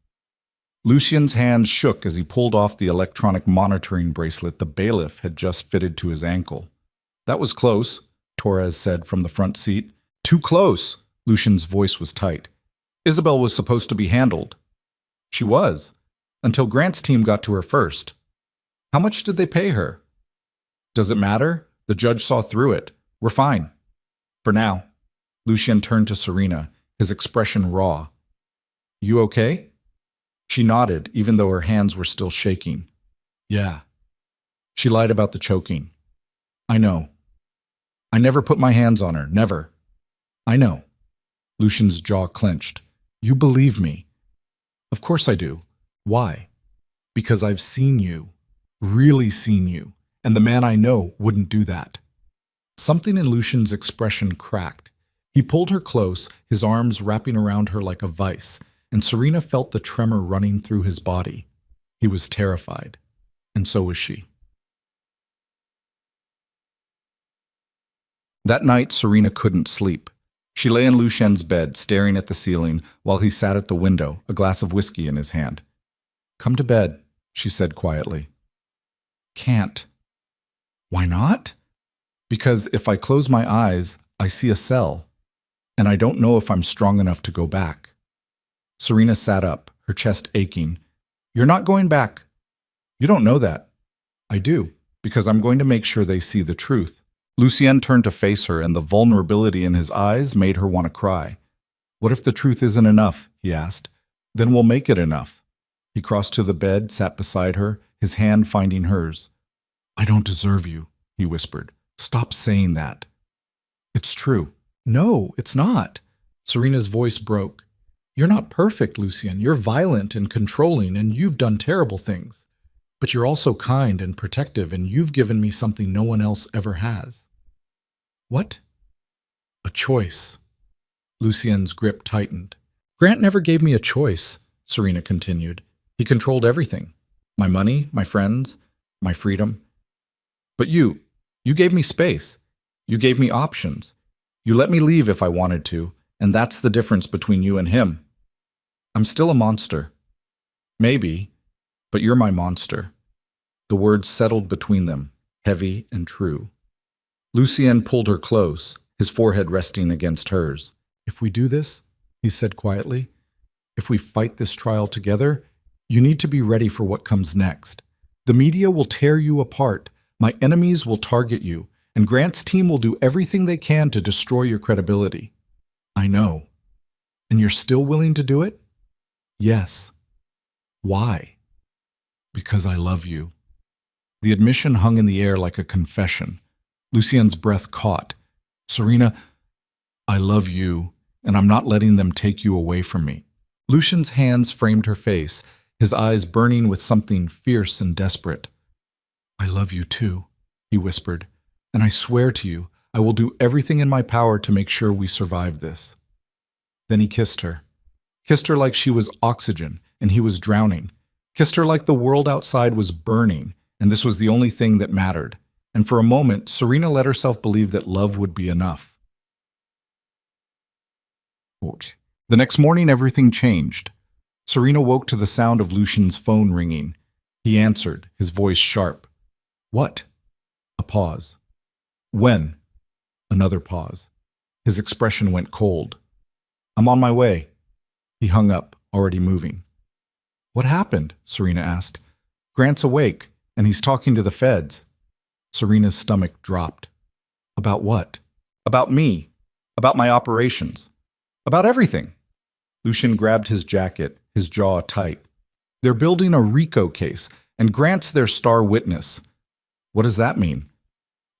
Lucian's hands shook as he pulled off the electronic monitoring bracelet the bailiff had just fitted to his ankle. That was close, Torres said from the front seat. Too close, Lucian's voice was tight. Isabel was supposed to be handled. She was, until Grant's team got to her first. How much did they pay her? Does it matter? The judge saw through it. We're fine. For now. Lucian turned to Serena, his expression raw. You okay? She nodded, even though her hands were still shaking. Yeah. She lied about the choking. I know. I never put my hands on her, never. I know. Lucian's jaw clenched. You believe me. Of course I do. Why? Because I've seen you. Really seen you. And the man I know wouldn't do that. Something in Lucian's expression cracked. He pulled her close, his arms wrapping around her like a vice, and Serena felt the tremor running through his body. He was terrified, and so was she. That night, Serena couldn't sleep. She lay in Lucian's bed, staring at the ceiling, while he sat at the window, a glass of whiskey in his hand. Come to bed, she said quietly. Can't. Why not? Because if I close my eyes, I see a cell, and I don't know if I'm strong enough to go back. Serena sat up, her chest aching. You're not going back. You don't know that. I do, because I'm going to make sure they see the truth. Lucien turned to face her, and the vulnerability in his eyes made her want to cry. What if the truth isn't enough? He asked. Then we'll make it enough. He crossed to the bed, sat beside her, his hand finding hers. I don't deserve you, he whispered. Stop saying that. It's true. No, it's not. Serena's voice broke. You're not perfect, Lucien. You're violent and controlling, and you've done terrible things. But you're also kind and protective, and you've given me something no one else ever has. What? A choice. Lucien's grip tightened. Grant never gave me a choice, Serena continued. He controlled everything. My money, my friends, my freedom. But you gave me space. You gave me options. You let me leave if I wanted to, and that's the difference between you and him. I'm still a monster. Maybe, but you're my monster. The words settled between them, heavy and true. Lucien pulled her close, his forehead resting against hers. If we do this, he said quietly, if we fight this trial together, you need to be ready for what comes next. The media will tear you apart. My enemies will target you, and Grant's team will do everything they can to destroy your credibility. I know. And you're still willing to do it? Yes. Why? Because I love you. The admission hung in the air like a confession. Lucien's breath caught. Serena, I love you, and I'm not letting them take you away from me. Lucian's hands framed her face, his eyes burning with something fierce and desperate. I love you too, he whispered, and I swear to you, I will do everything in my power to make sure we survive this. Then he kissed her. Kissed her like she was oxygen and he was drowning. Kissed her like the world outside was burning and this was the only thing that mattered. And for a moment, Serena let herself believe that love would be enough. Quote. The next morning, everything changed. Serena woke to the sound of Lucian's phone ringing. He answered, his voice sharp. What? A pause. When? Another pause. His expression went cold. I'm on my way. He hung up, already moving. What happened? Serena asked. Grant's awake, and he's talking to the feds. Serena's stomach dropped. About what? About me. About my operations. About everything. Lucian grabbed his jacket, his jaw tight. They're building a RICO case, and Grant's their star witness. What does that mean?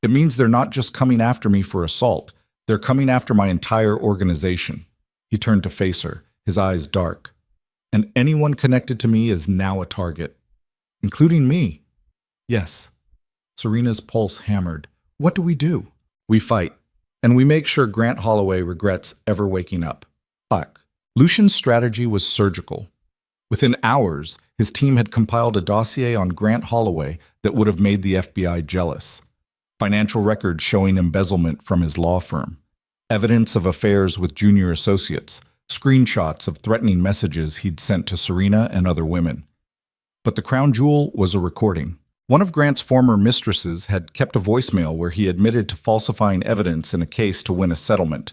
It means they're not just coming after me for assault. They're coming after my entire organization. He turned to face her, his eyes dark. And anyone connected to me is now a target. Including me. Yes. Serena's pulse hammered. What do we do? We fight. And we make sure Grant Holloway regrets ever waking up. Fuck. Lucian's strategy was surgical. Within hours, his team had compiled a dossier on Grant Holloway that would have made the FBI jealous. Financial records showing embezzlement from his law firm. Evidence of affairs with junior associates. Screenshots of threatening messages he'd sent to Serena and other women. But the crown jewel was a recording. One of Grant's former mistresses had kept a voicemail where he admitted to falsifying evidence in a case to win a settlement.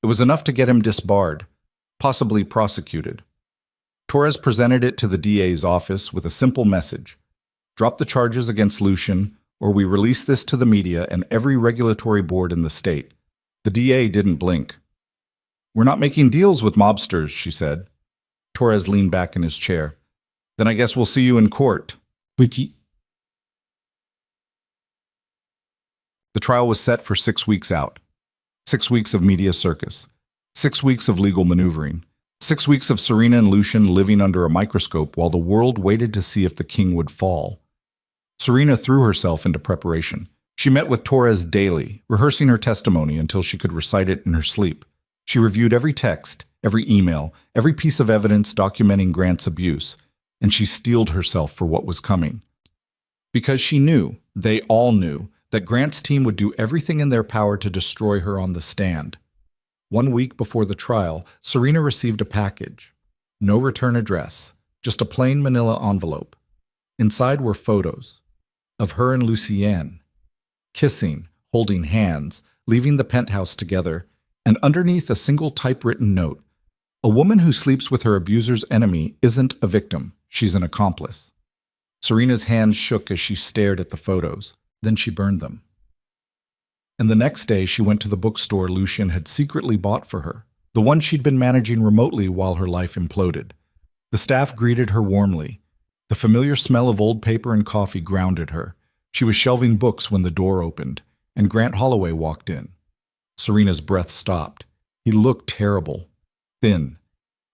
It was enough to get him disbarred, possibly prosecuted. Torres presented it to the DA's office with a simple message. Drop the charges against Lucian, or we release this to the media and every regulatory board in the state. The DA didn't blink. We're not making deals with mobsters, she said. Torres leaned back in his chair. Then I guess we'll see you in court. The trial was set for 6 weeks out. 6 weeks of media circus. 6 weeks of legal maneuvering. 6 weeks of Serena and Lucian living under a microscope while the world waited to see if the king would fall. Serena threw herself into preparation. She met with Torres daily, rehearsing her testimony until she could recite it in her sleep. She reviewed every text, every email, every piece of evidence documenting Grant's abuse, and she steeled herself for what was coming. Because she knew, they all knew, that Grant's team would do everything in their power to destroy her on the stand. 1 week before the trial, Serena received a package. No return address, just a plain manila envelope. Inside were photos of her and Lucienne, kissing, holding hands, leaving the penthouse together, and underneath a single typewritten note. A woman who sleeps with her abuser's enemy isn't a victim, she's an accomplice. Serena's hands shook as she stared at the photos. Then she burned them. And the next day she went to the bookstore Lucian had secretly bought for her, the one she'd been managing remotely while her life imploded. The staff greeted her warmly. The familiar smell of old paper and coffee grounded her. She was shelving books when the door opened, and Grant Holloway walked in. Serena's breath stopped. He looked terrible, thin,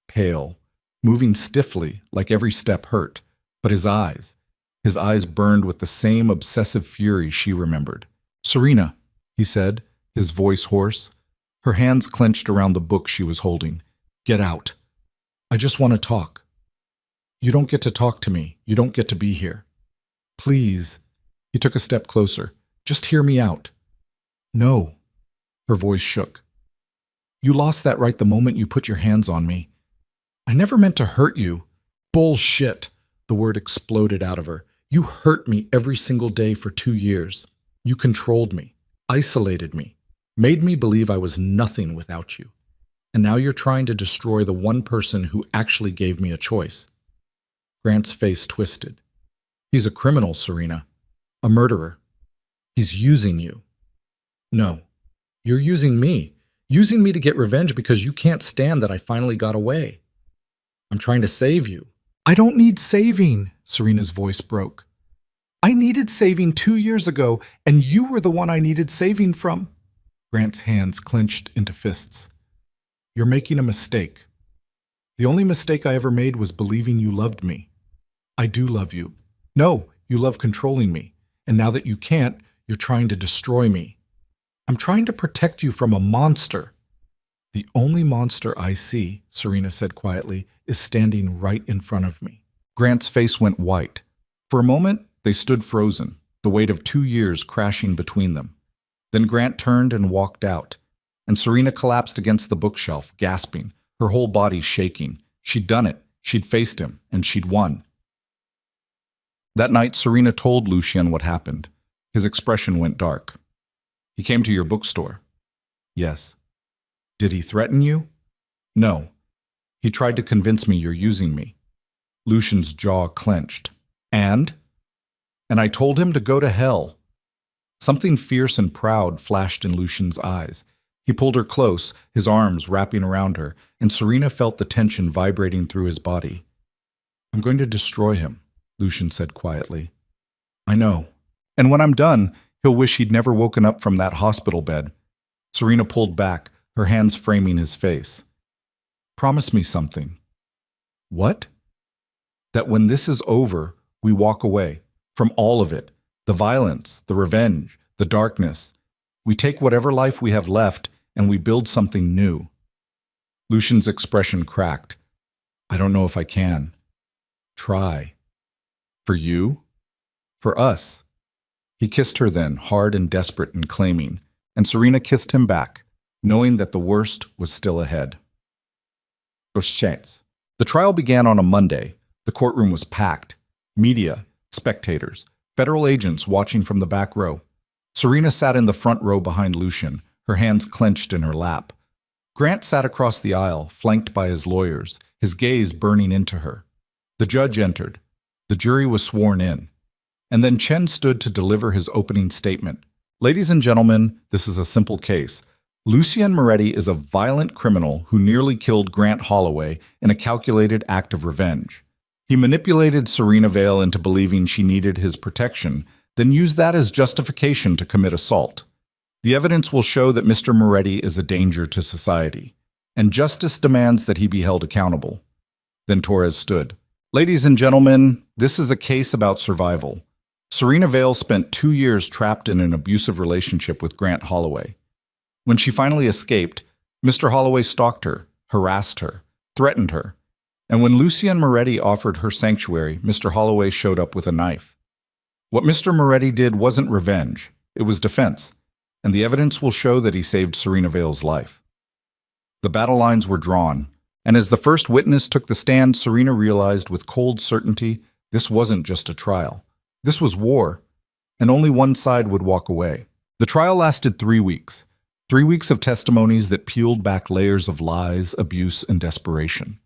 pale, moving stiffly like every step hurt, but his eyes burned with the same obsessive fury she remembered. Serena, he said, his voice hoarse. Her hands clenched around the book she was holding. Get out. I just want to talk. You don't get to talk to me. You don't get to be here. Please. He took a step closer. Just hear me out. No. Her voice shook. You lost that right the moment you put your hands on me. I never meant to hurt you. Bullshit. The word exploded out of her. You hurt me every single day for 2 years. You controlled me, isolated me, made me believe I was nothing without you. And now you're trying to destroy the one person who actually gave me a choice. Grant's face twisted. He's a criminal, Serena. A murderer. He's using you. No, you're using me. Using me to get revenge because you can't stand that I finally got away. I'm trying to save you. I don't need saving, Serena's voice broke. I needed saving 2 years ago, and you were the one I needed saving from. Grant's hands clenched into fists. You're making a mistake. The only mistake I ever made was believing you loved me. I do love you. No, you love controlling me. And now that you can't, you're trying to destroy me. I'm trying to protect you from a monster. The only monster I see, Serena said quietly, is standing right in front of me. Grant's face went white. For a moment, they stood frozen, the weight of 2 years crashing between them. Then Grant turned and walked out, and Serena collapsed against the bookshelf, gasping, her whole body shaking. She'd done it. She'd faced him, and she'd won. That night, Serena told Lucien what happened. His expression went dark. He came to your bookstore. Yes. Did he threaten you? No. He tried to convince me you're using me. Lucien's jaw clenched. And I told him to go to hell. Something fierce and proud flashed in Lucien's eyes. He pulled her close, his arms wrapping around her, and Serena felt the tension vibrating through his body. I'm going to destroy him, Lucien said quietly. I know. And when I'm done, he'll wish he'd never woken up from that hospital bed. Serena pulled back, her hands framing his face. Promise me something. What? That when this is over, we walk away from all of it, the violence, the revenge, the darkness. We take whatever life we have left and we build something new. Lucien's expression cracked. I don't know if I can. Try. For you? For us. He kissed her then, hard and desperate and claiming, and Serena kissed him back, knowing that the worst was still ahead. The trial began on a Monday. The courtroom was packed. Media, spectators, federal agents watching from the back row. Serena sat in the front row behind Lucien, her hands clenched in her lap. Grant sat across the aisle, flanked by his lawyers, his gaze burning into her. The judge entered. The jury was sworn in. And then Chen stood to deliver his opening statement. Ladies and gentlemen, this is a simple case. Lucien Moretti is a violent criminal who nearly killed Grant Holloway in a calculated act of revenge. He manipulated Serena Vale into believing she needed his protection, then used that as justification to commit assault. The evidence will show that Mr. Moretti is a danger to society, and justice demands that he be held accountable. Then Torres stood. Ladies and gentlemen, this is a case about survival. Serena Vale spent 2 years trapped in an abusive relationship with Grant Holloway. When she finally escaped, Mr. Holloway stalked her, harassed her, threatened her. And when Lucien Moretti offered her sanctuary, Mr. Holloway showed up with a knife. What Mr. Moretti did wasn't revenge, it was defense, and the evidence will show that he saved Serena Vale's life. The battle lines were drawn, and as the first witness took the stand, Serena realized with cold certainty this wasn't just a trial. This was war, and only one side would walk away. The trial lasted 3 weeks. 3 weeks of testimonies that peeled back layers of lies, abuse, and desperation.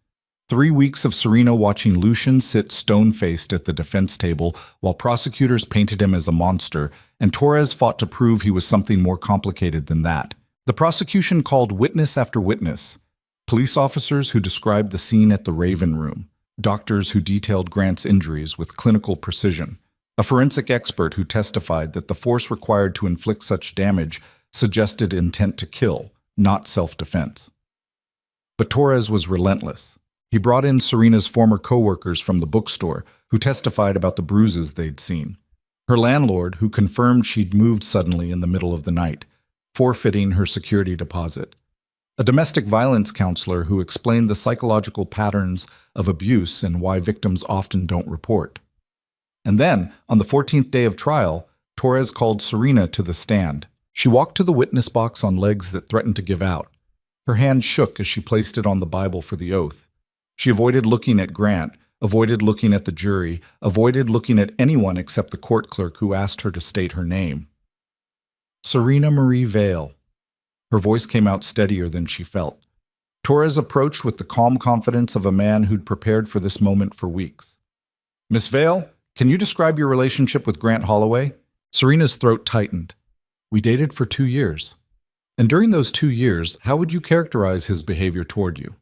3 weeks of Serena watching Lucien sit stone-faced at the defense table while prosecutors painted him as a monster, and Torres fought to prove he was something more complicated than that. The prosecution called witness after witness. Police officers who described the scene at the Raven Room. Doctors who detailed Grant's injuries with clinical precision. A forensic expert who testified that the force required to inflict such damage suggested intent to kill, not self-defense. But Torres was relentless. He brought in Serena's former co-workers from the bookstore who testified about the bruises they'd seen. Her landlord who confirmed she'd moved suddenly in the middle of the night, forfeiting her security deposit. A domestic violence counselor who explained the psychological patterns of abuse and why victims often don't report. And then, on the 14th day of trial, Torres called Serena to the stand. She walked to the witness box on legs that threatened to give out. Her hand shook as she placed it on the Bible for the oath. She avoided looking at Grant, avoided looking at the jury, avoided looking at anyone except the court clerk who asked her to state her name. Serena Marie Vale. Her voice came out steadier than she felt. Torres approached with the calm confidence of a man who'd prepared for this moment for weeks. Miss Vale, can you describe your relationship with Grant Holloway? Serena's throat tightened. We dated for 2 years. And during those 2 years, how would you characterize his behavior toward you?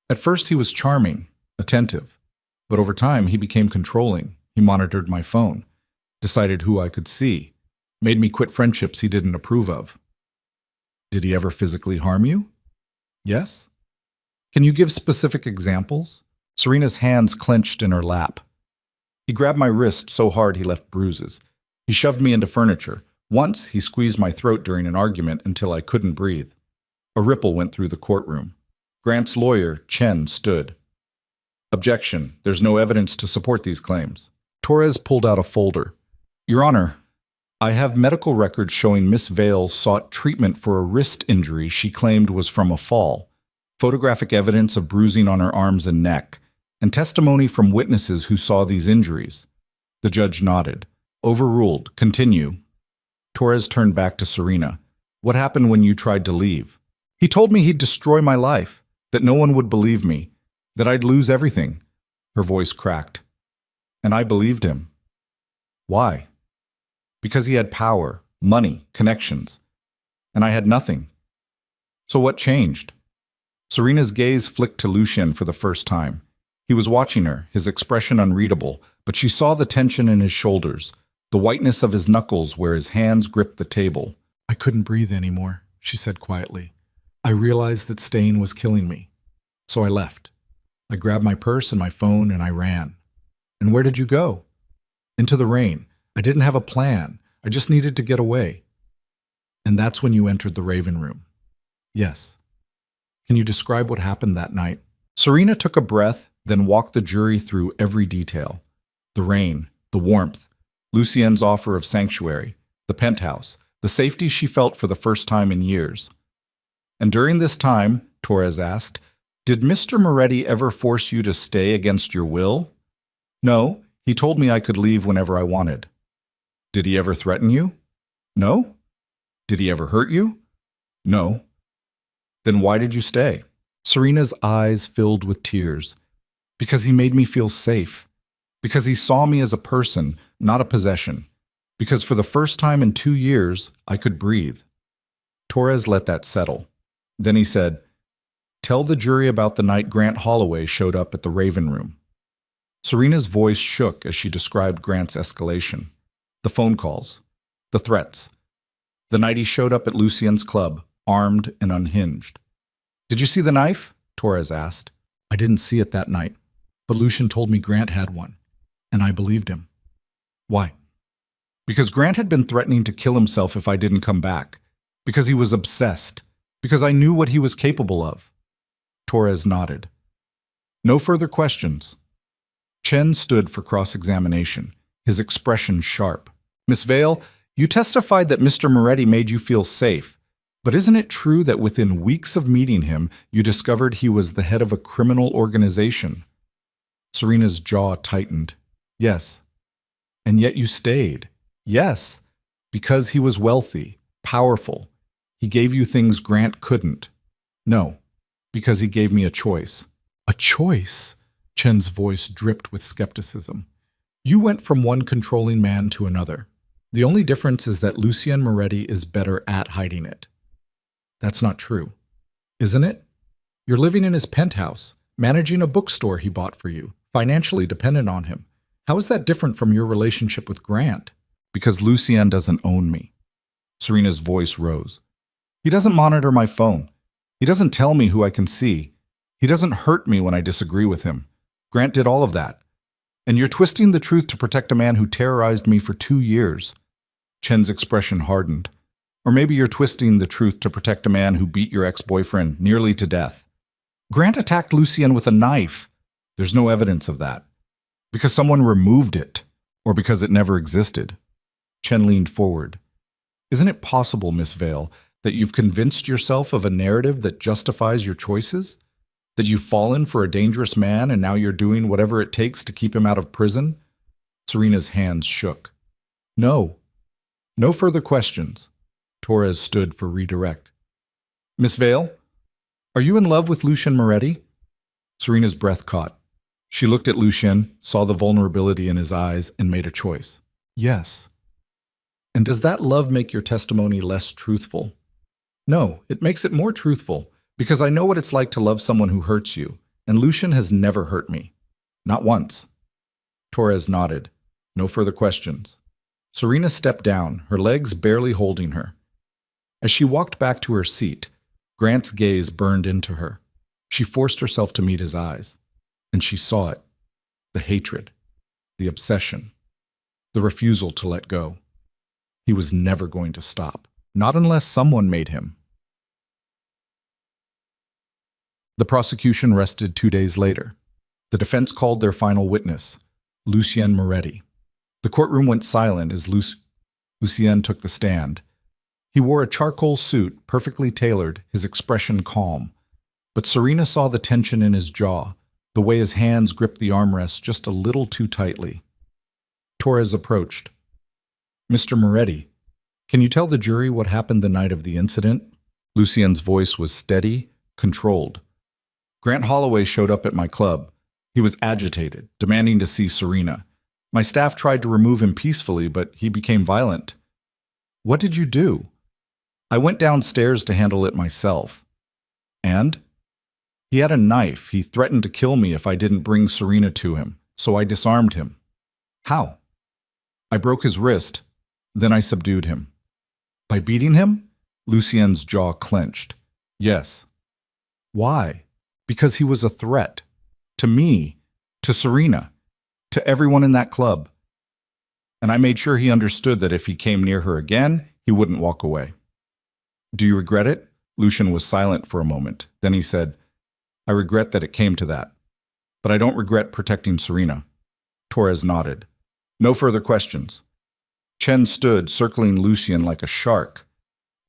At first, he was charming, attentive. But over time, he became controlling. He monitored my phone, decided who I could see, made me quit friendships he didn't approve of. Did he ever physically harm you? Yes. Can you give specific examples? Serena's hands clenched in her lap. He grabbed my wrist so hard he left bruises. He shoved me into furniture. Once, he squeezed my throat during an argument until I couldn't breathe. A ripple went through the courtroom. Grant's lawyer, Chen, stood. Objection. There's no evidence to support these claims. Torres pulled out a folder. Your Honor, I have medical records showing Miss Vale sought treatment for a wrist injury she claimed was from a fall, photographic evidence of bruising on her arms and neck, and testimony from witnesses who saw these injuries. The judge nodded. Overruled. Continue. Torres turned back to Serena. What happened when you tried to leave? He told me he'd destroy my life, that no one would believe me, that I'd lose everything. Her voice cracked. And I believed him. Why? Because he had power, money, connections. And I had nothing. So what changed? Serena's gaze flicked to Lucien for the first time. He was watching her, his expression unreadable, but she saw the tension in his shoulders, the whiteness of his knuckles where his hands gripped the table. I couldn't breathe anymore, she said quietly. I realized that staying was killing me. So I left. I grabbed my purse and my phone and I ran. And where did you go? Into the rain. I didn't have a plan. I just needed to get away. And that's when you entered the Raven Room. Yes. Can you describe what happened that night? Serena took a breath, then walked the jury through every detail. The rain, the warmth, Lucien's offer of sanctuary, the penthouse, the safety she felt for the first time in years. And during this time, Torres asked, did Mr. Moretti ever force you to stay against your will? No, he told me I could leave whenever I wanted. Did he ever threaten you? No. Did he ever hurt you? No. Then why did you stay? Serena's eyes filled with tears. Because he made me feel safe. Because he saw me as a person, not a possession. Because for the first time in 2 years, I could breathe. Torres let that settle. Then he said, tell the jury about the night Grant Holloway showed up at the Raven Room. Serena's voice shook as she described Grant's escalation. The phone calls. The threats. The night he showed up at Lucien's club, armed and unhinged. Did you see the knife? Torres asked. I didn't see it that night, but Lucien told me Grant had one, and I believed him. Why? Because Grant had been threatening to kill himself if I didn't come back. Because he was obsessed. Because I knew what he was capable of. Torres nodded. No further questions. Chen stood for cross-examination, his expression sharp. Miss Vale, you testified that Mr. Moretti made you feel safe, but isn't it true that within weeks of meeting him, you discovered he was the head of a criminal organization? Serena's jaw tightened. Yes. And yet you stayed. Yes. Because he was wealthy, powerful. He gave you things Grant couldn't. No. Because he gave me a choice. A choice? Chen's voice dripped with skepticism. You went from one controlling man to another. The only difference is that Lucien Moretti is better at hiding it. That's not true. Isn't it? You're living in his penthouse, managing a bookstore he bought for you, financially dependent on him. How is that different from your relationship with Grant? Because Lucien doesn't own me. Serena's voice rose. He doesn't monitor my phone. He doesn't tell me who I can see. He doesn't hurt me when I disagree with him. Grant did all of that. And you're twisting the truth to protect a man who terrorized me for 2 years. Chen's expression hardened. Or maybe you're twisting the truth to protect a man who beat your ex-boyfriend nearly to death. Grant attacked Lucien with a knife. There's no evidence of that. Because someone removed it, or because it never existed. Chen leaned forward. Isn't it possible, Miss Vale, that you've convinced yourself of a narrative that justifies your choices? That you've fallen for a dangerous man and now you're doing whatever it takes to keep him out of prison? Serena's hands shook. No. No further questions. Torres stood for redirect. Miss Vale, are you in love with Lucien Moretti? Serena's breath caught. She looked at Lucien, saw the vulnerability in his eyes, and made a choice. Yes. And does that love make your testimony less truthful? No, it makes it more truthful, because I know what it's like to love someone who hurts you, and Lucien has never hurt me. Not once. Torres nodded. No further questions. Serena stepped down, her legs barely holding her. As she walked back to her seat, Grant's gaze burned into her. She forced herself to meet his eyes. And she saw it. The hatred. The obsession. The refusal to let go. He was never going to stop. Not unless someone made him. The prosecution rested 2 days later. The defense called their final witness, Lucien Moretti. The courtroom went silent as Lucien took the stand. He wore a charcoal suit, perfectly tailored, his expression calm. But Serena saw the tension in his jaw, the way his hands gripped the armrest just a little too tightly. Torres approached. "Mr. Moretti, can you tell the jury what happened the night of the incident?" Lucien's voice was steady, controlled. "Grant Holloway showed up at my club. He was agitated, demanding to see Serena. My staff tried to remove him peacefully, but he became violent." "What did you do?" "I went downstairs to handle it myself." "And?" "He had a knife. He threatened to kill me if I didn't bring Serena to him, so I disarmed him." "How?" "I broke his wrist. Then I subdued him." "By beating him?" Lucien's jaw clenched. "Yes." "Why?" "Because he was a threat. To me, to Serena, to everyone in that club. And I made sure he understood that if he came near her again, he wouldn't walk away." "Do you regret it?" Lucien was silent for a moment. Then he said, "I regret that it came to that. But I don't regret protecting Serena." Torres nodded. No further questions. Chen stood, circling Lucien like a shark.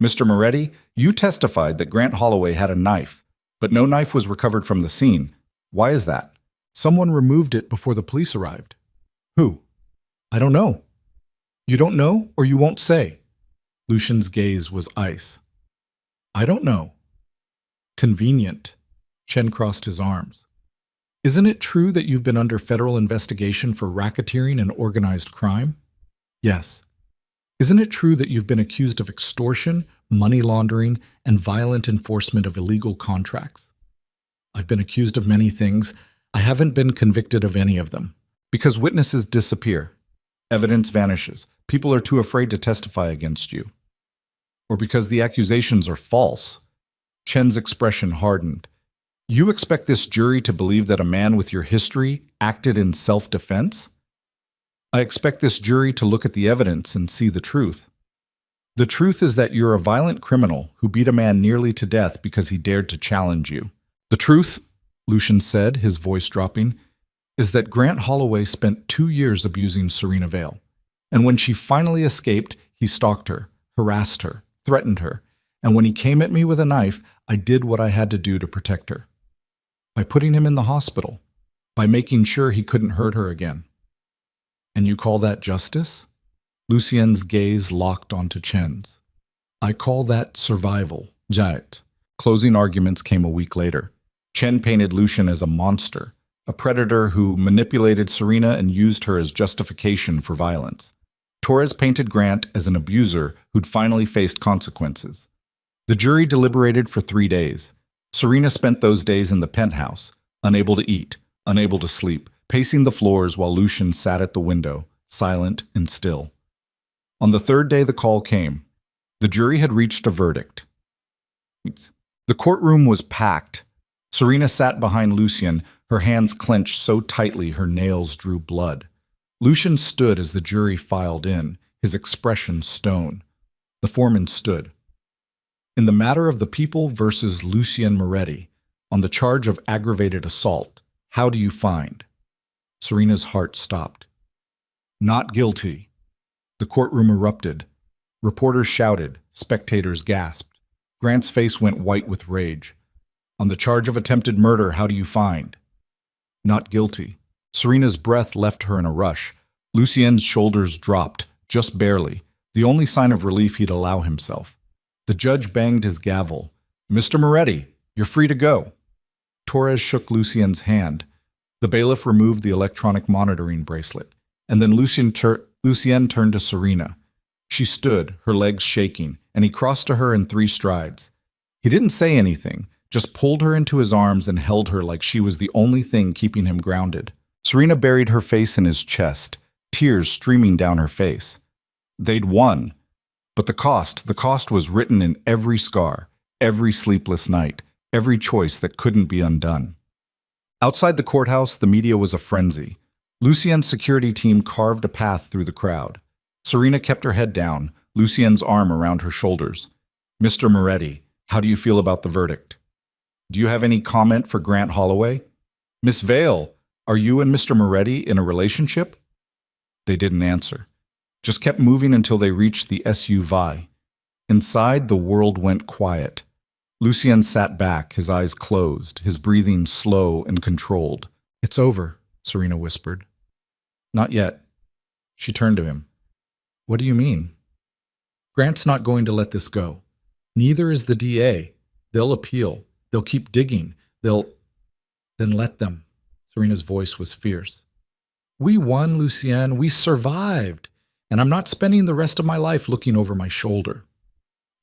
"Mr. Moretti, you testified that Grant Holloway had a knife, but no knife was recovered from the scene. Why is that?" "Someone removed it before the police arrived." "Who?" "I don't know." "You don't know, or you won't say?" Lucien's gaze was ice. "I don't know." "Convenient." Chen crossed his arms. "Isn't it true that you've been under federal investigation for racketeering and organized crime?" "Yes." "Isn't it true that you've been accused of extortion, money laundering, and violent enforcement of illegal contracts?" "I've been accused of many things. I haven't been convicted of any of them." "Because witnesses disappear. Evidence vanishes. People are too afraid to testify against you." "Or because the accusations are false." Chen's expression hardened. "You expect this jury to believe that a man with your history acted in self-defense?" "I expect this jury to look at the evidence and see the truth. The truth is that you're a violent criminal who beat a man nearly to death because he dared to challenge you. The truth," Lucien said, his voice dropping, "is that Grant Holloway spent 2 years abusing Serena Vale. And when she finally escaped, he stalked her, harassed her, threatened her. And when he came at me with a knife, I did what I had to do to protect her. By putting him in the hospital, by making sure he couldn't hurt her again." "And you call that justice?" Lucien's gaze locked onto Chen's. "I call that survival, Jait." Closing arguments came a week later. Chen painted Lucien as a monster, a predator who manipulated Serena and used her as justification for violence. Torres painted Grant as an abuser who'd finally faced consequences. The jury deliberated for 3 days. Serena spent those days in the penthouse, unable to eat, unable to sleep, pacing the floors while Lucien sat at the window, silent and still. On the 3rd day the call came. The jury had reached a verdict. The courtroom was packed. Serena sat behind Lucien, her hands clenched so tightly her nails drew blood. Lucien stood as the jury filed in, his expression stone. The foreman stood. "In the matter of the people versus Lucien Moretti, on the charge of aggravated assault, how do you find?" Serena's heart stopped. "Not guilty." The courtroom erupted. Reporters shouted, spectators gasped. Grant's face went white with rage. "On the charge of attempted murder, how do you find?" "Not guilty." Serena's breath left her in a rush. Lucien's shoulders dropped, just barely, the only sign of relief he'd allow himself. The judge banged his gavel. "Mr. Moretti, you're free to go." Torres shook Lucien's hand. The bailiff removed the electronic monitoring bracelet, and then Lucien turned to Serena. She stood, her legs shaking, and he crossed to her in 3 strides. He didn't say anything, just pulled her into his arms and held her like she was the only thing keeping him grounded. Serena buried her face in his chest, tears streaming down her face. They'd won. But the cost was written in every scar, every sleepless night, every choice that couldn't be undone. Outside the courthouse, the media was a frenzy. Lucien's security team carved a path through the crowd. Serena kept her head down, Lucien's arm around her shoulders. "Mr. Moretti, how do you feel about the verdict?" Do you have any comment for Grant Holloway? Miss Vale, are you and Mr. Moretti in a relationship? They didn't answer, just kept moving until they reached the SUV. Inside, the world went quiet. Lucien sat back, his eyes closed, his breathing slow and controlled. It's over, Serena whispered. Not yet. She turned to him. What do you mean? Grant's not going to let this go. Neither is the DA. They'll appeal. They'll keep digging. Then let them. Serena's voice was fierce. We won, Lucien. We survived. And I'm not spending the rest of my life looking over my shoulder.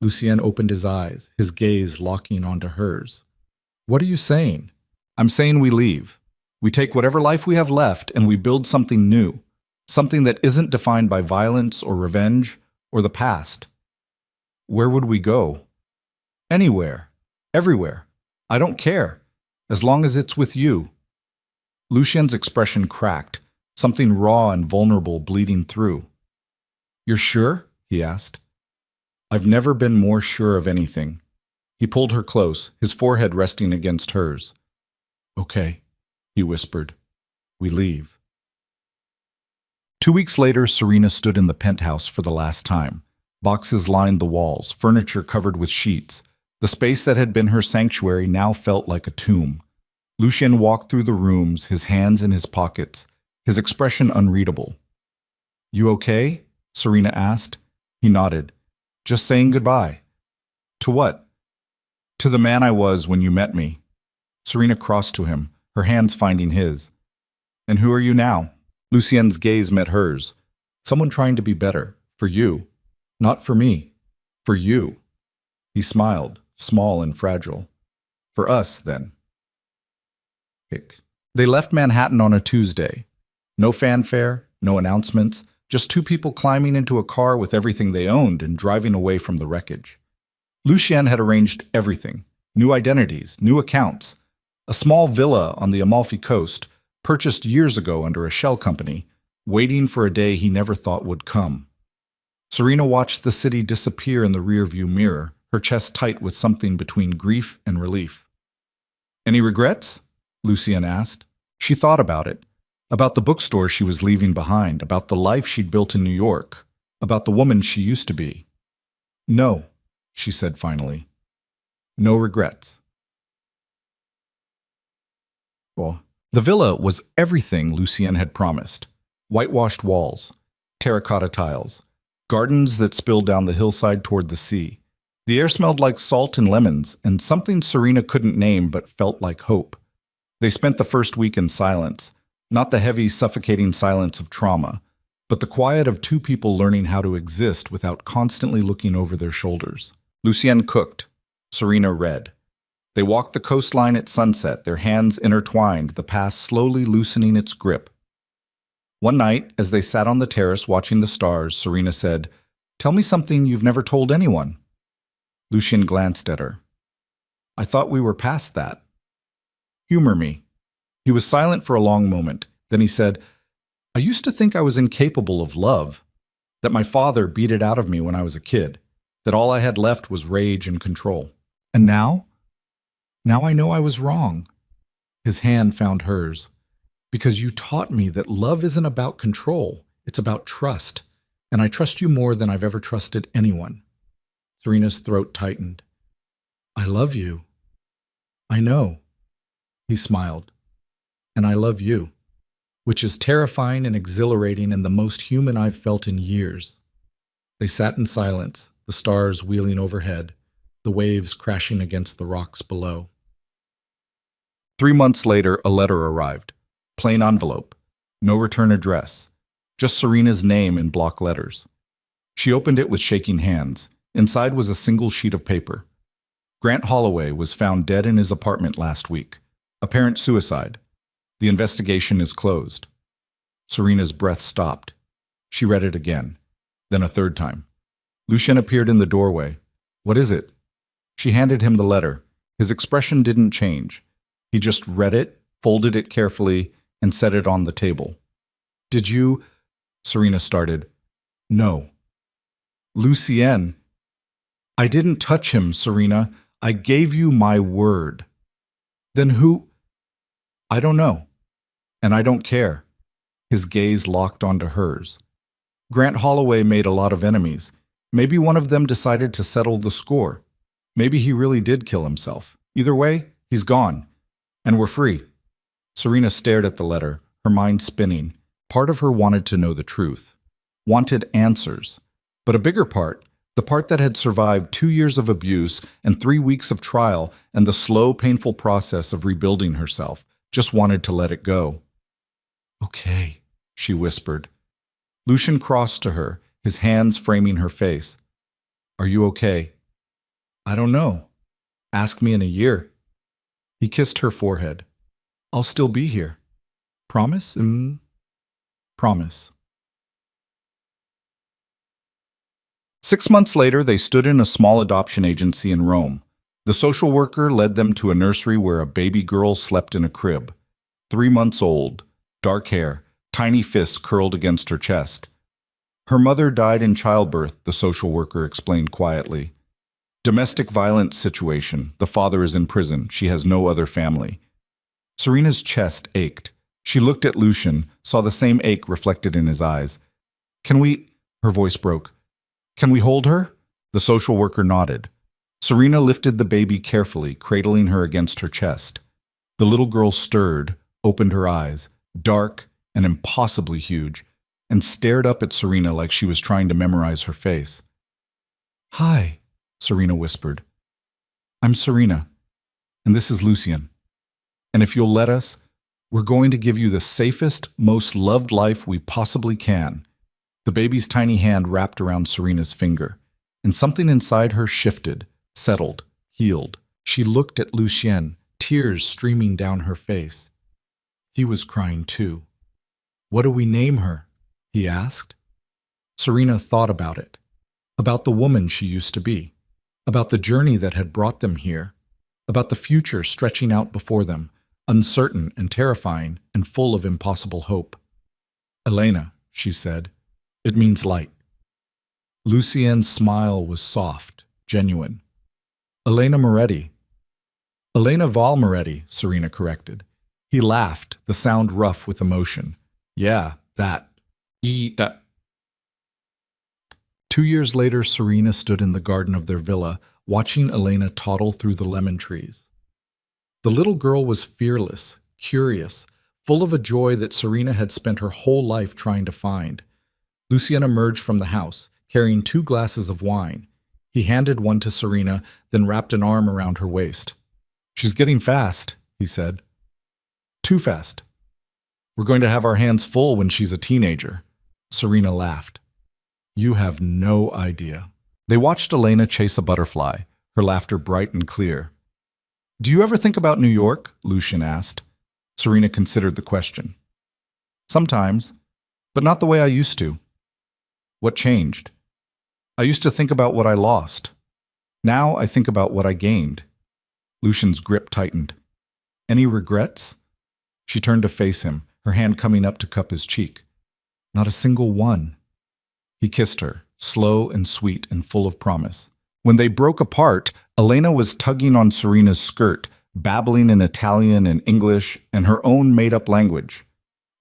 Lucien opened his eyes, his gaze locking onto hers. What are you saying? I'm saying we leave. We take whatever life we have left and we build something new. Something that isn't defined by violence or revenge or the past. Where would we go? Anywhere. Everywhere. I don't care. As long as it's with you. Lucien's expression cracked, something raw and vulnerable bleeding through. You're sure? He asked. I've never been more sure of anything. He pulled her close, his forehead resting against hers. Okay, he whispered. We leave. 2 weeks later, Serena stood in the penthouse for the last time. Boxes lined the walls, furniture covered with sheets. The space that had been her sanctuary now felt like a tomb. Lucien walked through the rooms, his hands in his pockets, his expression unreadable. You okay? Serena asked. He nodded. Just saying goodbye. To what? To the man I was when you met me. Serena crossed to him, her hands finding his. And who are you now? Lucien's gaze met hers. Someone trying to be better. For you. Not for me. For you. He smiled, small and fragile. For us, then. They left Manhattan on a Tuesday. No fanfare, no announcements, just two people climbing into a car with everything they owned and driving away from the wreckage. Lucien had arranged everything. New identities, new accounts. A small villa on the Amalfi Coast, purchased years ago under a shell company, waiting for a day he never thought would come. Serena watched the city disappear in the rearview mirror, her chest tight with something between grief and relief. Any regrets? Lucien asked. She thought about it. About the bookstore she was leaving behind, about the life she'd built in New York, about the woman she used to be. No, she said finally. No regrets. Well, the villa was everything Lucien had promised. Whitewashed walls, terracotta tiles, gardens that spilled down the hillside toward the sea. The air smelled like salt and lemons, and something Serena couldn't name but felt like hope. They spent the first week in silence, not the heavy, suffocating silence of trauma, but the quiet of two people learning how to exist without constantly looking over their shoulders. Lucien cooked. Serena read. They walked the coastline at sunset, their hands intertwined, the past slowly loosening its grip. One night, as they sat on the terrace watching the stars, Serena said, "Tell me something you've never told anyone." Lucien glanced at her. "I thought we were past that." "Humor me." He was silent for a long moment. Then he said, "I used to think I was incapable of love, that my father beat it out of me when I was a kid, that all I had left was rage and control. And now? Now I know I was wrong." His hand found hers. "Because you taught me that love isn't about control, it's about trust, and I trust you more than I've ever trusted anyone." Serena's throat tightened. "I love you." "I know." He smiled. "And I love you, which is terrifying and exhilarating and the most human I've felt in years." They sat in silence, the stars wheeling overhead, the waves crashing against the rocks below. 3 months later, a letter arrived. Plain envelope. No return address. Just Serena's name in block letters. She opened it with shaking hands. Inside was a single sheet of paper. Grant Holloway was found dead in his apartment last week. Apparent suicide. The investigation is closed. Serena's breath stopped. She read it again, then a third time. Lucien appeared in the doorway. "What is it?" She handed him the letter. His expression didn't change. He just read it, folded it carefully, and set it on the table. "Did you—" Serena started. "No." "Lucien." "I didn't touch him, Serena. I gave you my word." Then who? I don't know. And I don't care. His gaze locked onto hers. Grant Holloway made a lot of enemies. Maybe one of them decided to settle the score. Maybe he really did kill himself. Either way, he's gone. And we're free. Serena stared at the letter, her mind spinning. Part of her wanted to know the truth. Wanted answers. But a bigger part, the part that had survived 2 years of abuse and 3 weeks of trial and the slow, painful process of rebuilding herself, just wanted to let it go. Okay, she whispered. Lucian crossed to her, his hands framing her face. Are you okay? I don't know. Ask me in a year. He kissed her forehead. I'll still be here. Promise? Promise. 6 months later, they stood in a small adoption agency in Rome. The social worker led them to a nursery where a baby girl slept in a crib. 3 months old, dark hair, tiny fists curled against her chest. Her mother died in childbirth, the social worker explained quietly. Domestic violence situation. The father is in prison. She has no other family. Serena's chest ached. She looked at Lucian, saw the same ache reflected in his eyes. Can we? Her voice broke. Can we hold her? The social worker nodded. Serena lifted the baby carefully, cradling her against her chest. The little girl stirred, opened her eyes, dark and impossibly huge, and stared up at Serena like she was trying to memorize her face. Hi, Serena whispered. I'm Serena, and this is Lucian. And if you'll let us, we're going to give you the safest, most loved life we possibly can. The baby's tiny hand wrapped around Serena's finger, and something inside her shifted, settled, healed. She looked at Lucien, tears streaming down her face. He was crying too. What do we name her? He asked. Serena thought about it, about the woman she used to be, about the journey that had brought them here, about the future stretching out before them, uncertain and terrifying and full of impossible hope. Elena, she said. It means light. Lucien's smile was soft, genuine. Elena Moretti. Elena Val Moretti, Serena corrected. He laughed, the sound rough with emotion. Yeah, that. That. 2 years later, Serena stood in the garden of their villa, watching Elena toddle through the lemon trees. The little girl was fearless, curious, full of a joy that Serena had spent her whole life trying to find. Lucien emerged from the house, carrying 2 glasses of wine. He handed one to Serena, then wrapped an arm around her waist. She's getting fast, he said. Too fast. We're going to have our hands full when she's a teenager. Serena laughed. You have no idea. They watched Elena chase a butterfly, her laughter bright and clear. Do you ever think about New York? Lucien asked. Serena considered the question. Sometimes, but not the way I used to. What changed? I used to think about what I lost. Now I think about what I gained. Lucian's grip tightened. Any regrets? She turned to face him, her hand coming up to cup his cheek. Not a single one. He kissed her, slow and sweet and full of promise. When they broke apart, Elena was tugging on Serena's skirt, babbling in Italian and English and her own made-up language.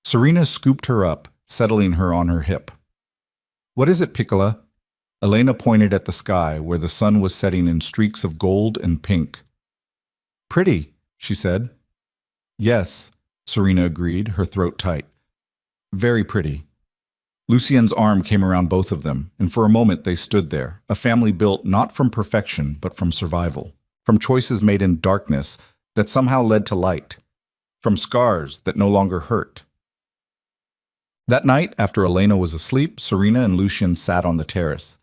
Serena scooped her up, settling her on her hip. What is it, Piccola? Elena pointed at the sky, where the sun was setting in streaks of gold and pink. Pretty, she said. Yes, Serena agreed, her throat tight. Very pretty. Lucien's arm came around both of them, and for a moment they stood there, a family built not from perfection, but from survival, from choices made in darkness that somehow led to light, from scars that no longer hurt. That night, after Elena was asleep, Serena and Lucien sat on the terrace.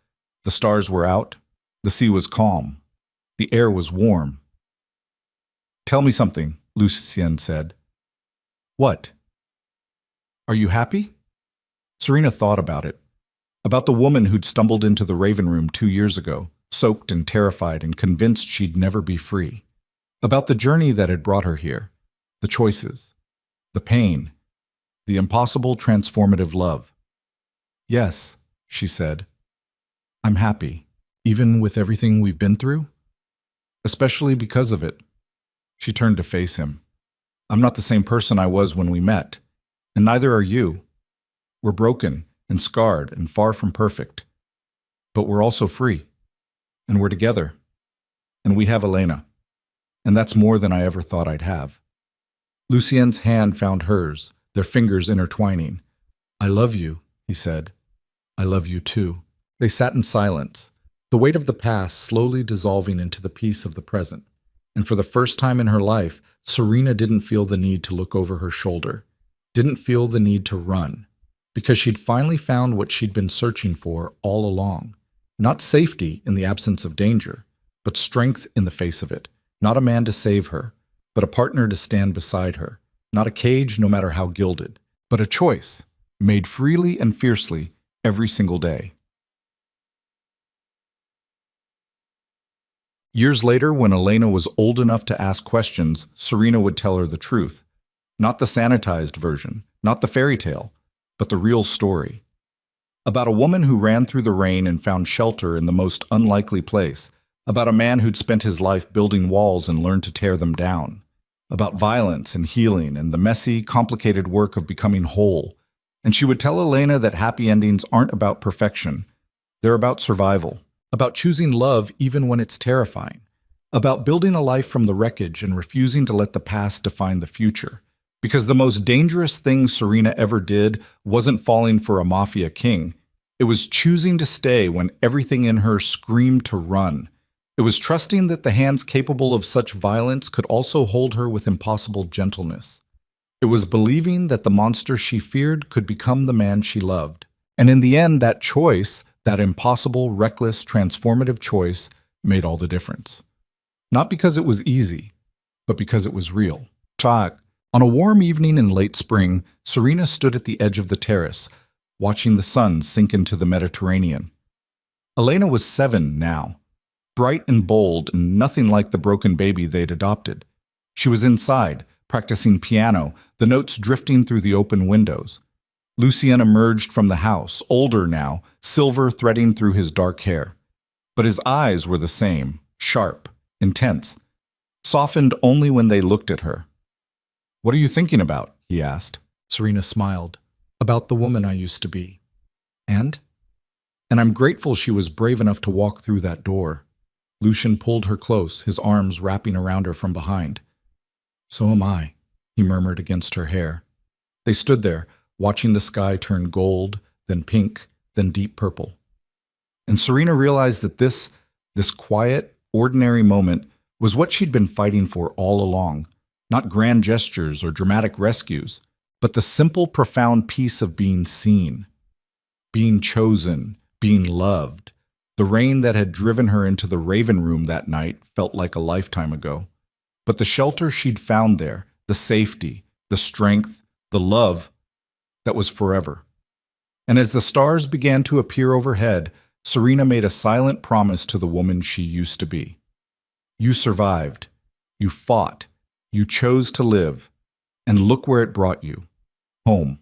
The stars were out, the sea was calm, the air was warm. Tell me something, Lucien said. What? Are you happy? Serena thought about it, about the woman who'd stumbled into the Raven Room 2 years ago, soaked and terrified and convinced she'd never be free, about the journey that had brought her here, the choices, the pain, the impossible transformative love. Yes, she said. I'm happy, even with everything we've been through, especially because of it. She turned to face him. I'm not the same person I was when we met, and neither are you. We're broken and scarred and far from perfect, but we're also free, and we're together, and we have Elena, and that's more than I ever thought I'd have. Lucien's hand found hers, their fingers intertwining. I love you, he said. I love you too. They sat in silence, the weight of the past slowly dissolving into the peace of the present. And for the first time in her life, Serena didn't feel the need to look over her shoulder, didn't feel the need to run, because she'd finally found what she'd been searching for all along. Not safety in the absence of danger, but strength in the face of it. Not a man to save her, but a partner to stand beside her. Not a cage, no matter how gilded, but a choice, made freely and fiercely every single day. Years later, when Elena was old enough to ask questions, Serena would tell her the truth. Not the sanitized version, not the fairy tale, but the real story. About a woman who ran through the rain and found shelter in the most unlikely place. About a man who'd spent his life building walls and learned to tear them down. About violence and healing and the messy, complicated work of becoming whole. And she would tell Elena that happy endings aren't about perfection. They're about survival. About choosing love even when it's terrifying. About building a life from the wreckage and refusing to let the past define the future. Because the most dangerous thing Serena ever did wasn't falling for a mafia king. It was choosing to stay when everything in her screamed to run. It was trusting that the hands capable of such violence could also hold her with impossible gentleness. It was believing that the monster she feared could become the man she loved. And in the end, that choice, that impossible, reckless, transformative choice, made all the difference. Not because it was easy, but because it was real. On a warm evening in late spring, Serena stood at the edge of the terrace, watching the sun sink into the Mediterranean. Elena was 7 now, bright and bold and nothing like the broken baby they'd adopted. She was inside, practicing piano, the notes drifting through the open windows. Lucien emerged from the house, older now, silver threading through his dark hair. But his eyes were the same, sharp, intense, softened only when they looked at her. What are you thinking about? He asked. Serena smiled. About the woman I used to be. And I'm grateful she was brave enough to walk through that door. Lucien pulled her close, his arms wrapping around her from behind. So am I, he murmured against her hair. They stood there, watching the sky turn gold, then pink, then deep purple. And Serena realized that this quiet, ordinary moment was what she'd been fighting for all along. Not grand gestures or dramatic rescues, but the simple, profound peace of being seen, being chosen, being loved. The rain that had driven her into the Raven Room that night felt like a lifetime ago. But the shelter she'd found there, the safety, the strength, the love, that was forever. And as the stars began to appear overhead, Serena made a silent promise to the woman she used to be. You survived. You fought. You chose to live. And look where it brought you. Home.